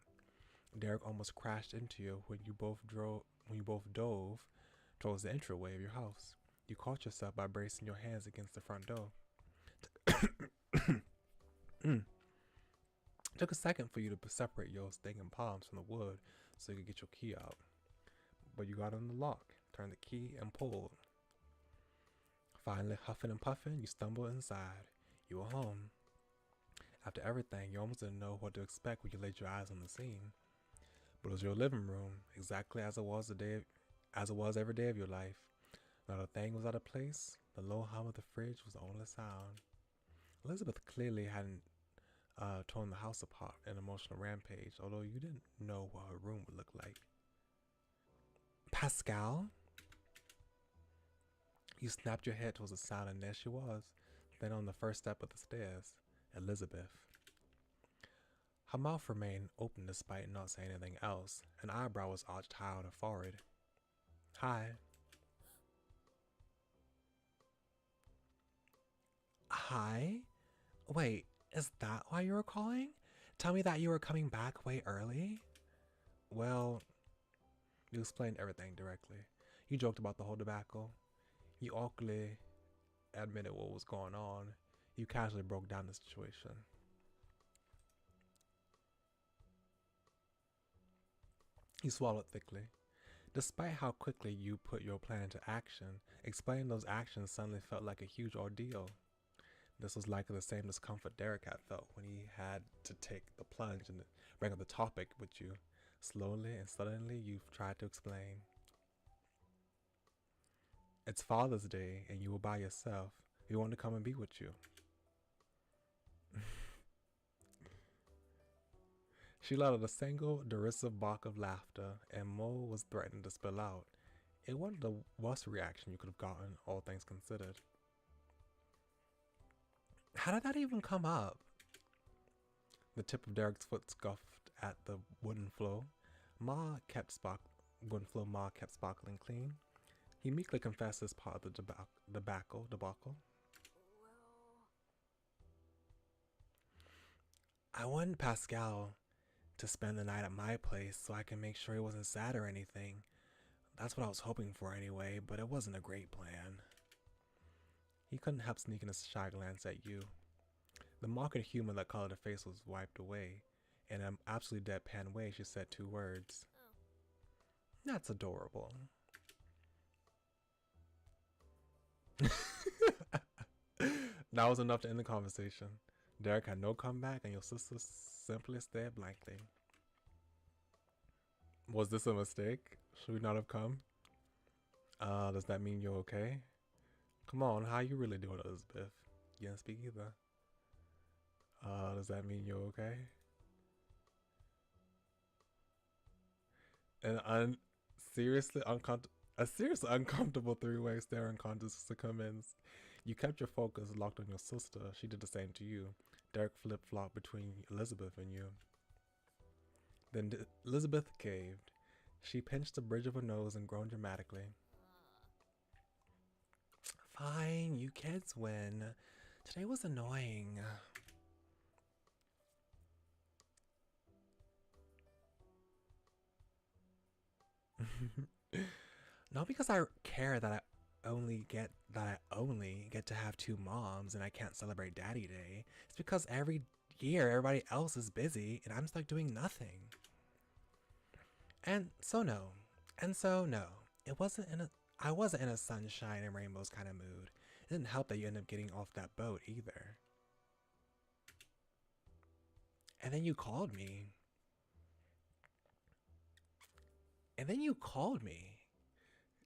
Derek almost crashed into you when you both dove, towards the entryway of your house. You caught yourself by bracing your hands against the front door. Took a second for you to separate your stinking palms from the wood so you could get your key out. But you got on the lock, turned the key, and pulled. Finally, huffing and puffing, you stumbled inside. You were home. After everything, you almost didn't know what to expect when you laid your eyes on the scene. But it was your living room, exactly as it was every day of your life. Not a thing was out of place. The low hum of the fridge was the only sound. Elizabeth clearly hadn't torn the house apart in an emotional rampage, although you didn't know what her room would look like. Pascal? You snapped your head towards the sound, and there she was, then on the first step of the stairs, Elizabeth. Her mouth remained open despite not saying anything else. An eyebrow was arched high on her forehead. Hi. Hi? Wait, is that why you were calling? Tell me that you were coming back way early? Well, you explained everything directly. You joked about the whole debacle. You awkwardly admitted what was going on. You casually broke down the situation. You swallowed thickly. Despite how quickly you put your plan into action, explaining those actions suddenly felt like a huge ordeal. This was likely the same discomfort Derek had felt when he had to take the plunge and bring up the topic with you. Slowly and suddenly, you've tried to explain. It's Father's Day and you were by yourself. We wanted to come and be with you. She let out a single derisive bark of laughter, and Mo was threatening to spill out. It wasn't the worst reaction you could have gotten, all things considered. How did that even come up? The tip of Derek's foot scuffed at the wooden floor. Wooden floor Ma kept sparkling clean. He meekly confessed as part of the debacle. Well, I wanted Pascal to spend the night at my place so I can make sure he wasn't sad or anything. That's what I was hoping for anyway, but it wasn't a great plan. He couldn't help sneaking a shy glance at you. The marked humor that colored her face was wiped away. In an absolutely deadpan way, she said 2 words. oh. That's adorable. That was enough to end the conversation. Derek had no comeback, and your sister simply stared blankly. Was this a mistake? Should we not have come? Does that mean you're okay? Come on, how you really doing, Elizabeth? You didn't speak either. Does that mean you're okay? And a seriously uncomfortable 3-way staring contest commenced. You kept your focus locked on your sister. She did the same to you. Derek flip-flopped between Elizabeth and you. Then Elizabeth caved. She pinched the bridge of her nose and groaned dramatically. Fine, you kids win. Today was annoying. Not because I care that I only get to have 2 moms and I can't celebrate Daddy Day. It's because every year everybody else is busy and I'm stuck doing nothing. And so no. I wasn't in a sunshine and rainbows kind of mood. It didn't help that you ended up getting off that boat either. And then you called me.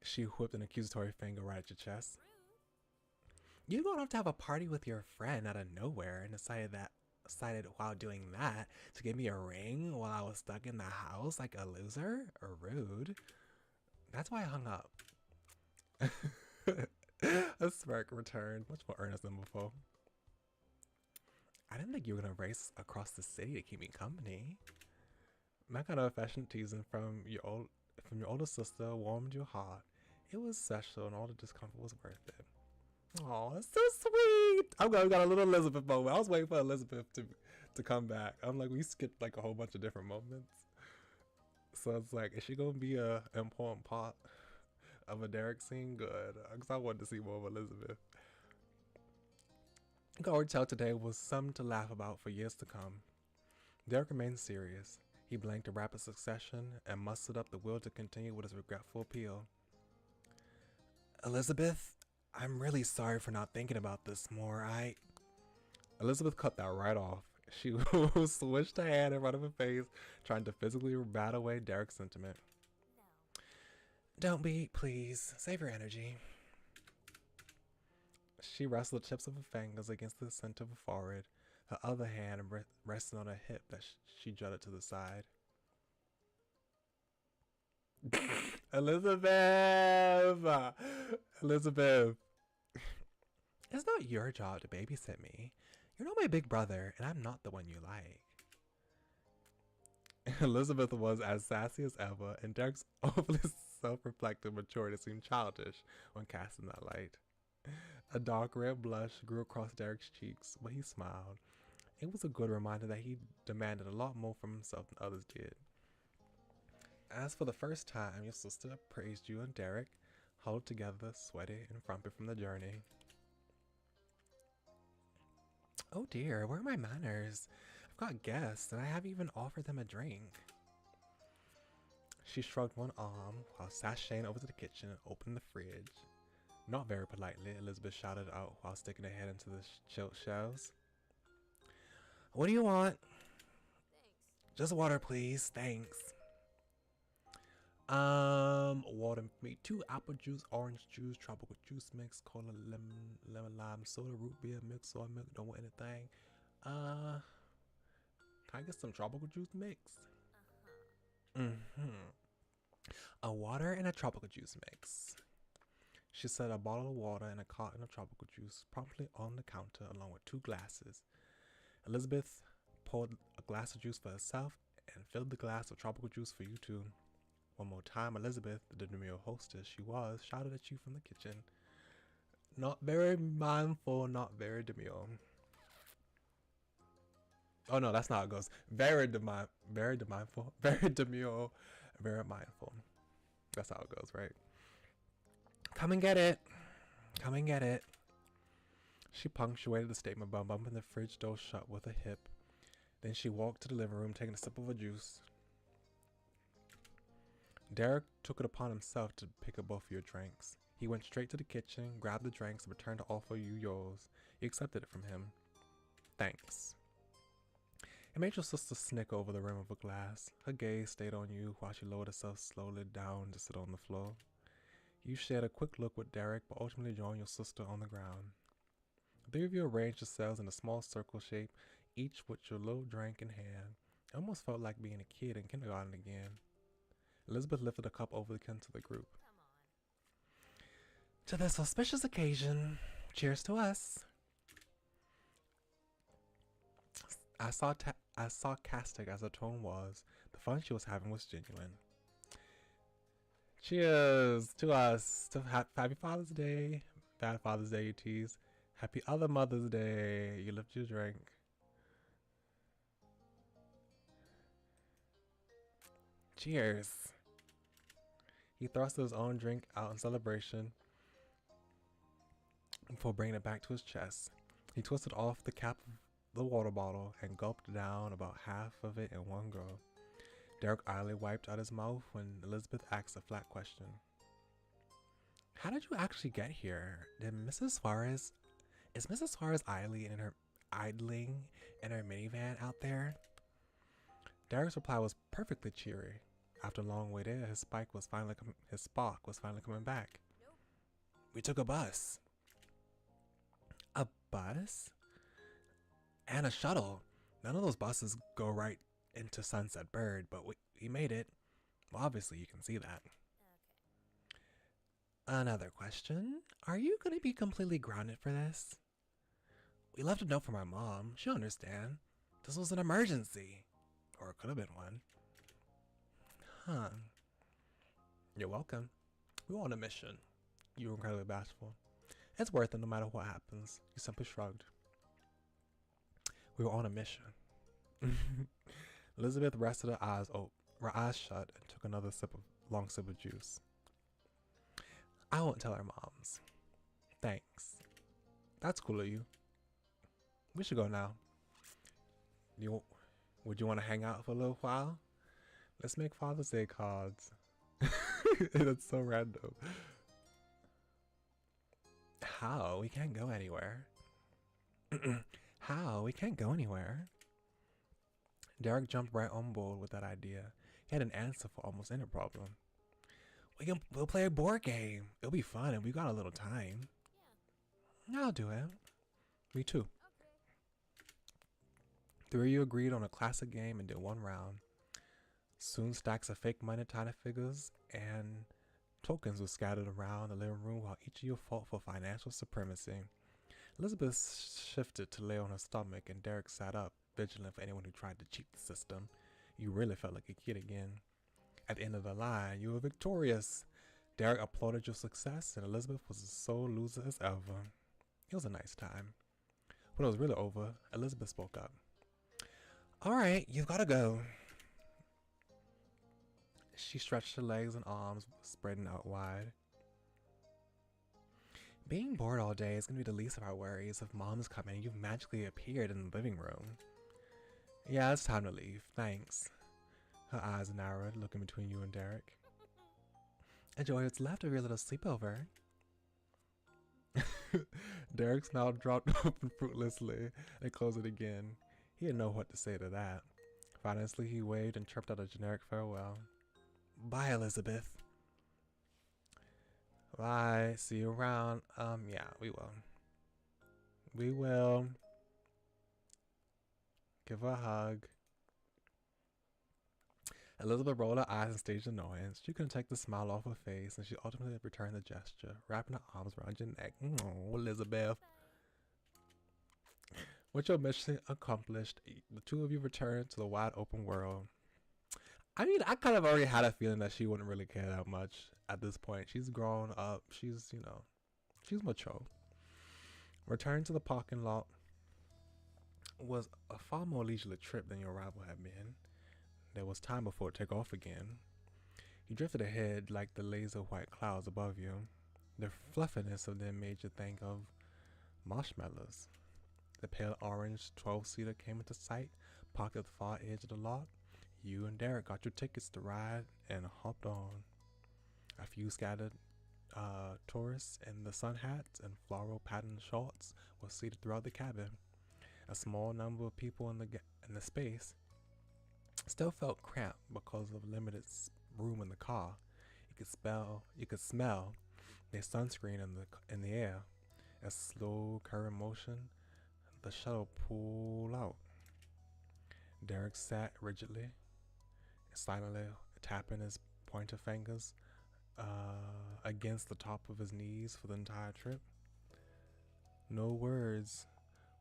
She whipped an accusatory finger right at your chest. Rude. You going off to have a party with your friend out of nowhere and decided while doing that to give me a ring while I was stuck in the house like a loser or rude. That's why I hung up. A smirk returned, much more earnest than before. I didn't think you were gonna race across the city to keep me company. That kind of affectionate teasing from your older sister warmed your heart. It was special and all the discomfort was worth it. Oh, that's so sweet. We got a little Elizabeth moment. I was waiting for Elizabeth to come back. I'm like, we skipped like a whole bunch of different moments. So it's like, is she gonna be a important part of a Derek scene? Good. Because I wanted to see more of Elizabeth. You can already tell today was something to laugh about for years to come. Derek remained serious. He blinked in rapid succession and mustered up the will to continue with his regretful appeal. Elizabeth, I'm really sorry for not thinking about this more. Elizabeth cut that right off. She swished her hand in front of her face, trying to physically bat away Derek's sentiment. No. Don't be, please. Save your energy. She wrestled the tips of her fingers against the center of her forehead, her other hand resting on her hip that she jutted to the side. Elizabeth! Elizabeth! It's not your job to babysit me. You're not my big brother, and I'm not the one you like. Elizabeth was as sassy as ever, and Derek's overly self-reflective maturity seemed childish when cast in that light. A dark red blush grew across Derek's cheeks, but he smiled. It was a good reminder that he demanded a lot more from himself than others did. As for the first time, your sister praised you and Derek, huddled together, sweaty and frumpy from the journey. Oh dear, where are my manners? I've got guests, and I haven't even offered them a drink. She shrugged one arm while sashaying over to the kitchen and opened the fridge. Not very politely, Elizabeth shouted out while sticking her head into the chilled shelves. What do you want? Thanks. Just water, please. Thanks. Water for me. 2 apple juice, orange juice, tropical juice mix, cola, lemon lime soda, root beer, milk, soy milk. Don't want anything. Can I get some tropical juice mix? A water and a tropical juice mix. She set a bottle of water and a carton of tropical juice promptly on the counter along with 2 glasses. Elizabeth poured a glass of juice for herself and filled the glass with tropical juice for you two. One more time, Elizabeth, the demure hostess she was, shouted at you from the kitchen. Not very mindful, not very demure. Oh no, that's not how it goes. Very mindful, very demure, very mindful. That's how it goes, right? Come and get it. Come and get it. She punctuated the statement by bumping the fridge door shut with a hip. Then she walked to the living room, taking a sip of her juice. Derek took it upon himself to pick up both of your drinks. He went straight to the kitchen, grabbed the drinks, and returned to offer you yours. You accepted it from him. Thanks. It made your sister snicker over the rim of a glass. Her gaze stayed on you while she lowered herself slowly down to sit on the floor. You shared a quick look with Derek, but ultimately joined your sister on the ground. The 3 of you arranged yourselves in a small circle shape, each with your little drink in hand. It almost felt like being a kid in kindergarten again. Elizabeth lifted a cup over to the group. Come on. To this auspicious occasion, cheers to us. As sarcastic as her tone was, the fun she was having was genuine. Cheers to us. Happy Father's Day. Bad Father's Day, you tease. Happy other Mother's Day. You lift your drink. Cheers. He thrust his own drink out in celebration before bringing it back to his chest. He twisted off the cap of the water bottle and gulped down about half of it in one go. Derek idly wiped out his mouth when Elizabeth asked a flat question. How did you actually get here? Is Mrs. Suarez idling in her minivan out there? Derek's reply was perfectly cheery. After a long wait there, his spark was finally coming back. Nope. We took a bus. A bus? And a shuttle. None of those buses go right into Sunset Bird, but we made it. Well, obviously you can see that. Okay. Another question. Are you going to be completely grounded for this? We left a note for my mom. She'll understand. This was an emergency. Or it could have been one. Huh. You're welcome. We were on a mission. You were incredibly bashful. It's worth it no matter what happens. You simply shrugged. We were on a mission. Elizabeth rested her eyes shut and took another long sip of juice. I won't tell our moms. Thanks. That's cool of you. We should go now. Would you want to hang out for a little while? Let's make Father's Day cards. That's so random. How? We can't go anywhere. How? We can't go anywhere. Derek jumped right on board with that idea. He had an answer for almost any problem. We'll play a board game. It'll be fun and we got a little time. Yeah. I'll do it. Me too. Okay. Three of you agreed on a classic game and did one round. Soon stacks of fake money tiny figures and tokens were scattered around the living room while each of you fought for financial supremacy. Elizabeth shifted to lay on her stomach and Derek sat up, vigilant for anyone who tried to cheat the system. You really felt like a kid again. At the end of the line, you were victorious. Derek applauded your success and Elizabeth was as sole loser as ever. It was a nice time. When it was really over, Elizabeth spoke up. Alright, you've gotta go. She stretched her legs and arms, spreading out wide. Being bored all day is gonna be the least of our worries. If Mom's coming and you've magically appeared in the living room. Yeah, it's time to leave. Thanks. Her eyes narrowed, looking between you and Derek. Enjoy what's left of your little sleepover. Derek's mouth dropped open fruitlessly and closed it again. He didn't know what to say to that. Finally, he waved and chirped out a generic farewell. Bye, Elizabeth. Bye. See you around. Yeah, we will. We will. Give her a hug. Elizabeth rolled her eyes and staged annoyance. She couldn't take the smile off her face, and she ultimately returned the gesture, wrapping her arms around your neck. Oh, Elizabeth. With your mission accomplished, the two of you returned to the wide open world. I mean, I kind of already had a feeling that she wouldn't really care that much at this point. She's grown up. She's, she's mature. Returning to the parking lot was a far more leisurely trip than your arrival had been. There was time before it took off again. You drifted ahead like the laser white clouds above you. The fluffiness of them made you think of marshmallows. The pale orange 12-seater came into sight, parked at the far edge of the lot. You and Derek got your tickets to ride and hopped on. A few scattered tourists in the sun hats and floral patterned shorts were seated throughout the cabin. A small number of people in the space still felt cramped because of limited room in the car. You could smell their sunscreen in the air. A slow current motion, the shuttle pulled out. Derek sat rigidly, silently tapping his pointer fingers against the top of his knees for the entire trip. No words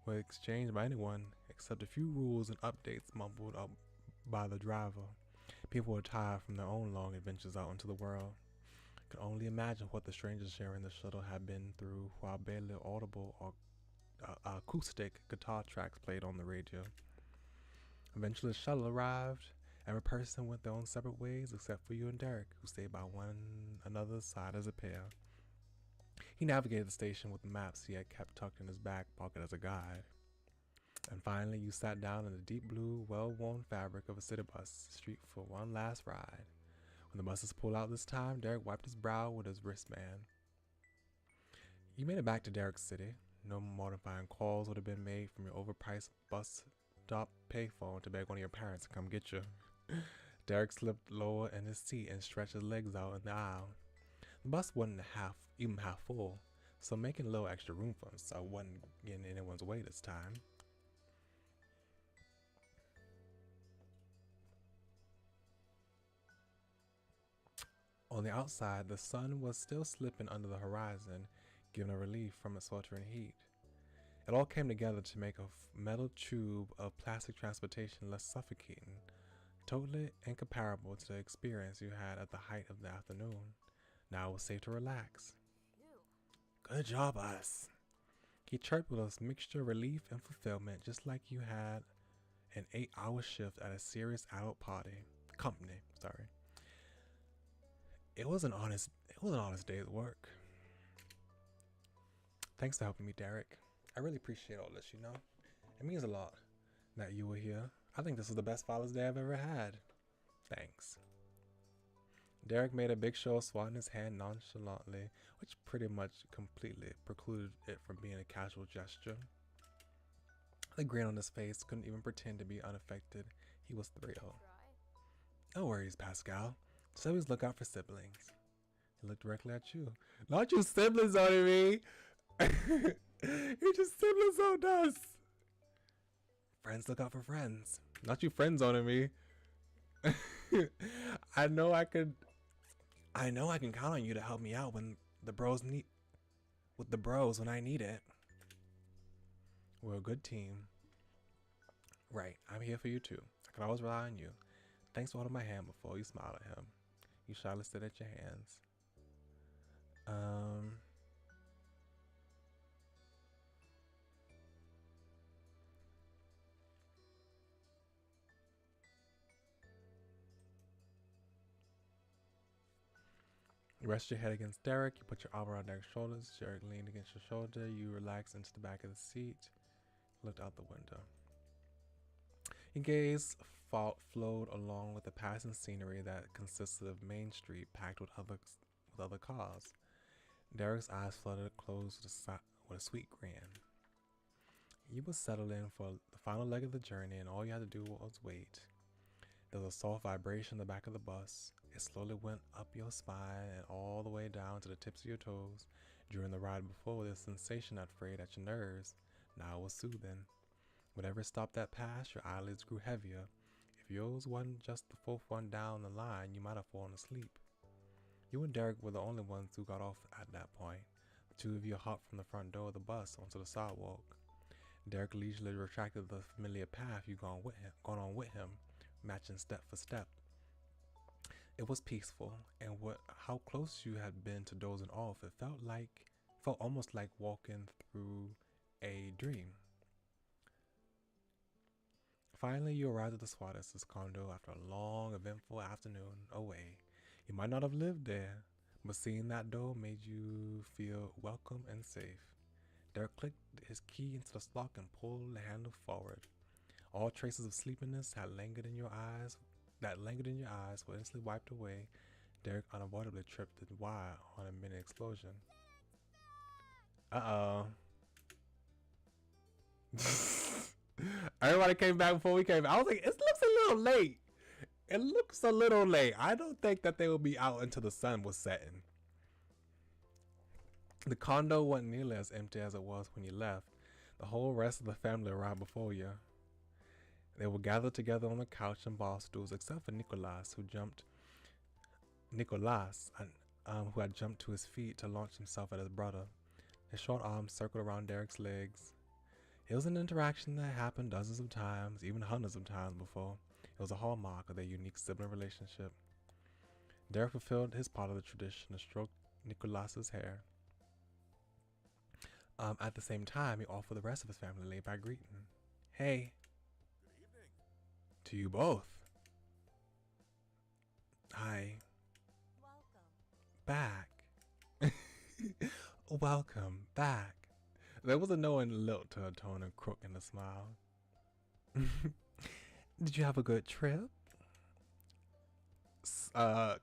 were exchanged by anyone except a few rules and updates mumbled up by the driver. People were tired from their own long adventures out into the world. Could only imagine what the strangers sharing the shuttle had been through while barely audible or acoustic guitar tracks played on the radio. Eventually the shuttle arrived. Every person went their own separate ways except for you and Derek, who stayed by one another's side as a pair. He navigated the station with the maps he had kept tucked in his back pocket as a guide. And finally, you sat down in the deep blue, well-worn fabric of a city bus street for one last ride. When the buses pulled out this time, Derek wiped his brow with his wristband. You made it back to Derek's city. No mortifying calls would have been made from your overpriced bus stop payphone to beg one of your parents to come get you. Derek slipped lower in his seat and stretched his legs out in the aisle. The bus wasn't even half full, so making a little extra room for himself wasn't getting in anyone's way this time. On the outside, the sun was still slipping under the horizon, giving a relief from its sweltering heat. It all came together to make a metal tube of plastic transportation less suffocating, totally incomparable to the experience you had at the height of the afternoon. Now it was safe to relax. Ew. Good job, us. He chirped with a mixture of relief and fulfillment, just like you had an 8-hour shift at a serious adult company. It was an honest day's work. Thanks for helping me, Derek. I really appreciate all this, you know? It means a lot that you were here. I think this was the best Father's Day I've ever had. Thanks. Derek made a big show of swatting his hand nonchalantly, which pretty much completely precluded it from being a casual gesture. The grin on his face couldn't even pretend to be unaffected. He was thrilled. Try. No worries, Pascal. Just always look out for siblings. He looked directly at you. Not you siblings on me! You're just siblings on us! Friends look out for friends. Not you friends on me. I know I can count on you to help me out when the bros need with the bros when I need it. We're a good team. Right, I'm here for you too. I can always rely on you. Thanks for holding my hand before you smiled at him. You shyly stood at your hands. You rest your head against Derek. You put your arm around Derek's shoulders. Derek leaned against your shoulder. You relaxed into the back of the seat. Looked out the window. Your gaze flowed along with the passing scenery that consisted of Main Street packed with other cars. Derek's eyes fluttered closed with a sweet grin. You were settled in for the final leg of the journey, and all you had to do was wait. There was a soft vibration in the back of the bus. It slowly went up your spine and all the way down to the tips of your toes. During the ride before, the sensation had frayed at your nerves. Now it was soothing. Whenever it stopped that pass, your eyelids grew heavier. If yours wasn't just the fourth one down the line, you might have fallen asleep. You and Derek were the only ones who got off at that point. The two of you hopped from the front door of the bus onto the sidewalk. Derek leisurely retracted the familiar path you'd gone on with him, matching step for step. It was peaceful, and how close you had been to dozing off, it felt almost like walking through a dream. Finally, you arrived at the Swatters' condo after a long, eventful afternoon away. You might not have lived there, but seeing that door made you feel welcome and safe. Derek clicked his key into the lock and pulled the handle forward. All traces of sleepiness that lingered in your eyes were instantly wiped away. Derek unavoidably tripped the wire on a mini explosion. Uh-oh. Everybody came back before we came. I was like, it looks a little late. It looks a little late. I don't think that they will be out until the sun was setting. The condo wasn't nearly as empty as it was when you left. The whole rest of the family arrived before you. They were gathered together on the couch and bar stools, except for Nicolas, who had jumped to his feet to launch himself at his brother. His short arms circled around Derek's legs. It was an interaction that happened dozens of times, even hundreds of times before. It was a hallmark of their unique sibling relationship. Derek fulfilled his part of the tradition and stroked Nicolas's hair. At the same time, he offered the rest of his family a laid-back greeting. Hey. Good evening. To you both. Hi. Welcome. Back. Welcome back. There was a knowing lilt to her tone and crook in the smile. Did you have a good trip?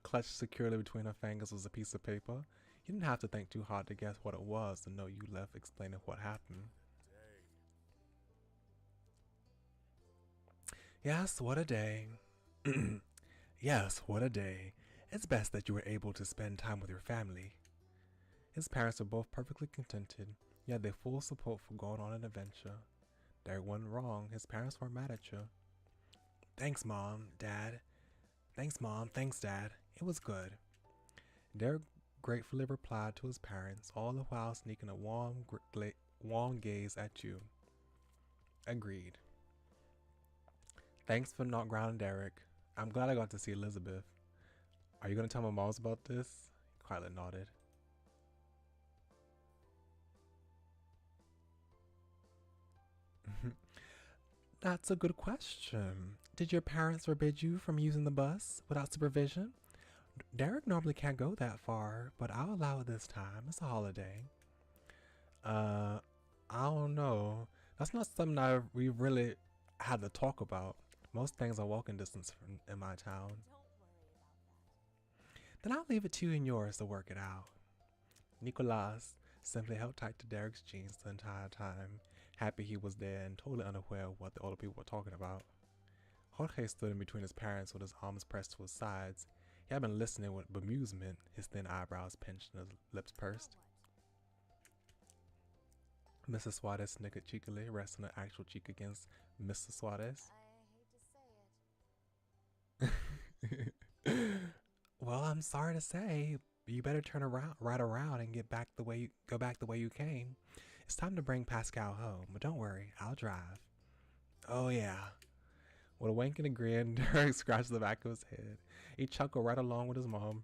Clutched securely between her fingers was a piece of paper. You didn't have to think too hard to guess what it was to know you left explaining what happened. Yes, what a day. Yes, what a day. It's best that you were able to spend time with your family. His parents were both perfectly contented. He had their full support for going on an adventure. Derek wasn't wrong. His parents weren't mad at you. Thanks, Mom, Dad. Thanks, Mom. Thanks, Dad. It was good. Derek gratefully replied to his parents, all the while sneaking a warm gaze at you. Agreed. Thanks for not grounding Derek. I'm glad I got to see Elizabeth. Are you going to tell my moms about this? He quietly nodded. That's a good question. Did your parents forbid you from using the bus without supervision? Derek normally can't go that far, but I'll allow it this time. It's a holiday. I don't know. That's not something we really had to talk about. Most things are walking distance from in my town. Don't worry about that. Then I'll leave it to you and yours to work it out. Nicolas simply held tight to Derek's jeans the entire time, happy he was there and totally unaware of what the older people were talking about. Jorge stood in between his parents with his arms pressed to his sides. He had been listening with bemusement, his thin eyebrows pinched and his lips pursed. Mrs. Suarez snickered cheekily, resting her actual cheek against Mr. Suarez. I hate to say it. Well, I'm sorry to say, you better turn right around and go back the way you came. It's time to bring Pascal home, but don't worry, I'll drive. Oh yeah. With a wink and a grin, Derek scratched the back of his head. He chuckled right along with his mom.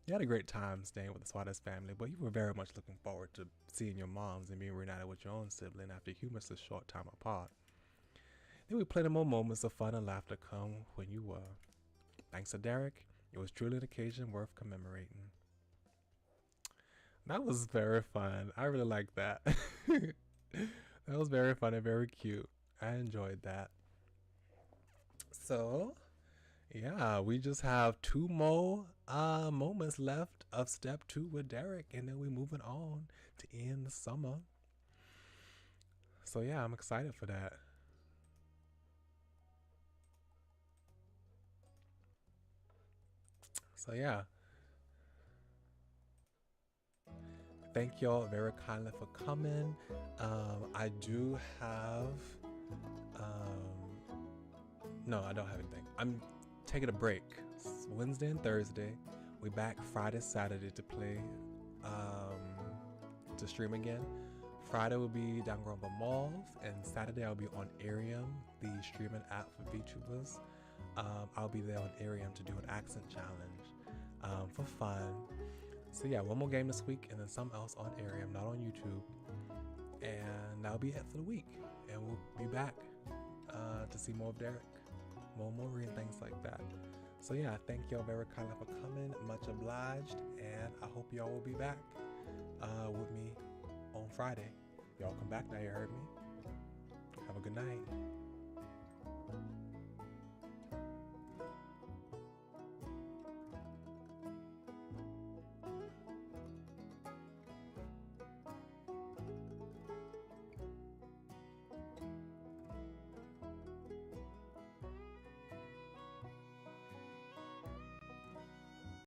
You had a great time staying with the Suarez family, but you were very much looking forward to seeing your moms and being reunited with your own sibling after a humorously short time apart. There were plenty more moments of fun and laughter come when you were. Thanks to Derek, it was truly an occasion worth commemorating. That was very fun. I really liked that. That was very fun and very cute. I enjoyed that. So, yeah, we just have 2 more moments left of step 2 with Derek, and then we're moving on to end the summer. So yeah, I'm excited for that. So yeah, thank y'all very kindly for coming. I do have no, I don't have anything. I'm taking a break. It's Wednesday and Thursday. We back Friday, Saturday to play, to stream again. Friday will be Danganronpa Mauve, and Saturday I'll be on Arium, the streaming app for VTubers. I'll be there on Arium to do an accent challenge for fun. So yeah, one more game this week, and then something else on Arium, not on YouTube. And that'll be it for the week. And we'll be back to see more of Derek. More Mori and things like that. So yeah, thank y'all very kindly for coming. Much obliged, and I hope y'all will be back with me on Friday. Y'all come back now, you heard me. Have a good night.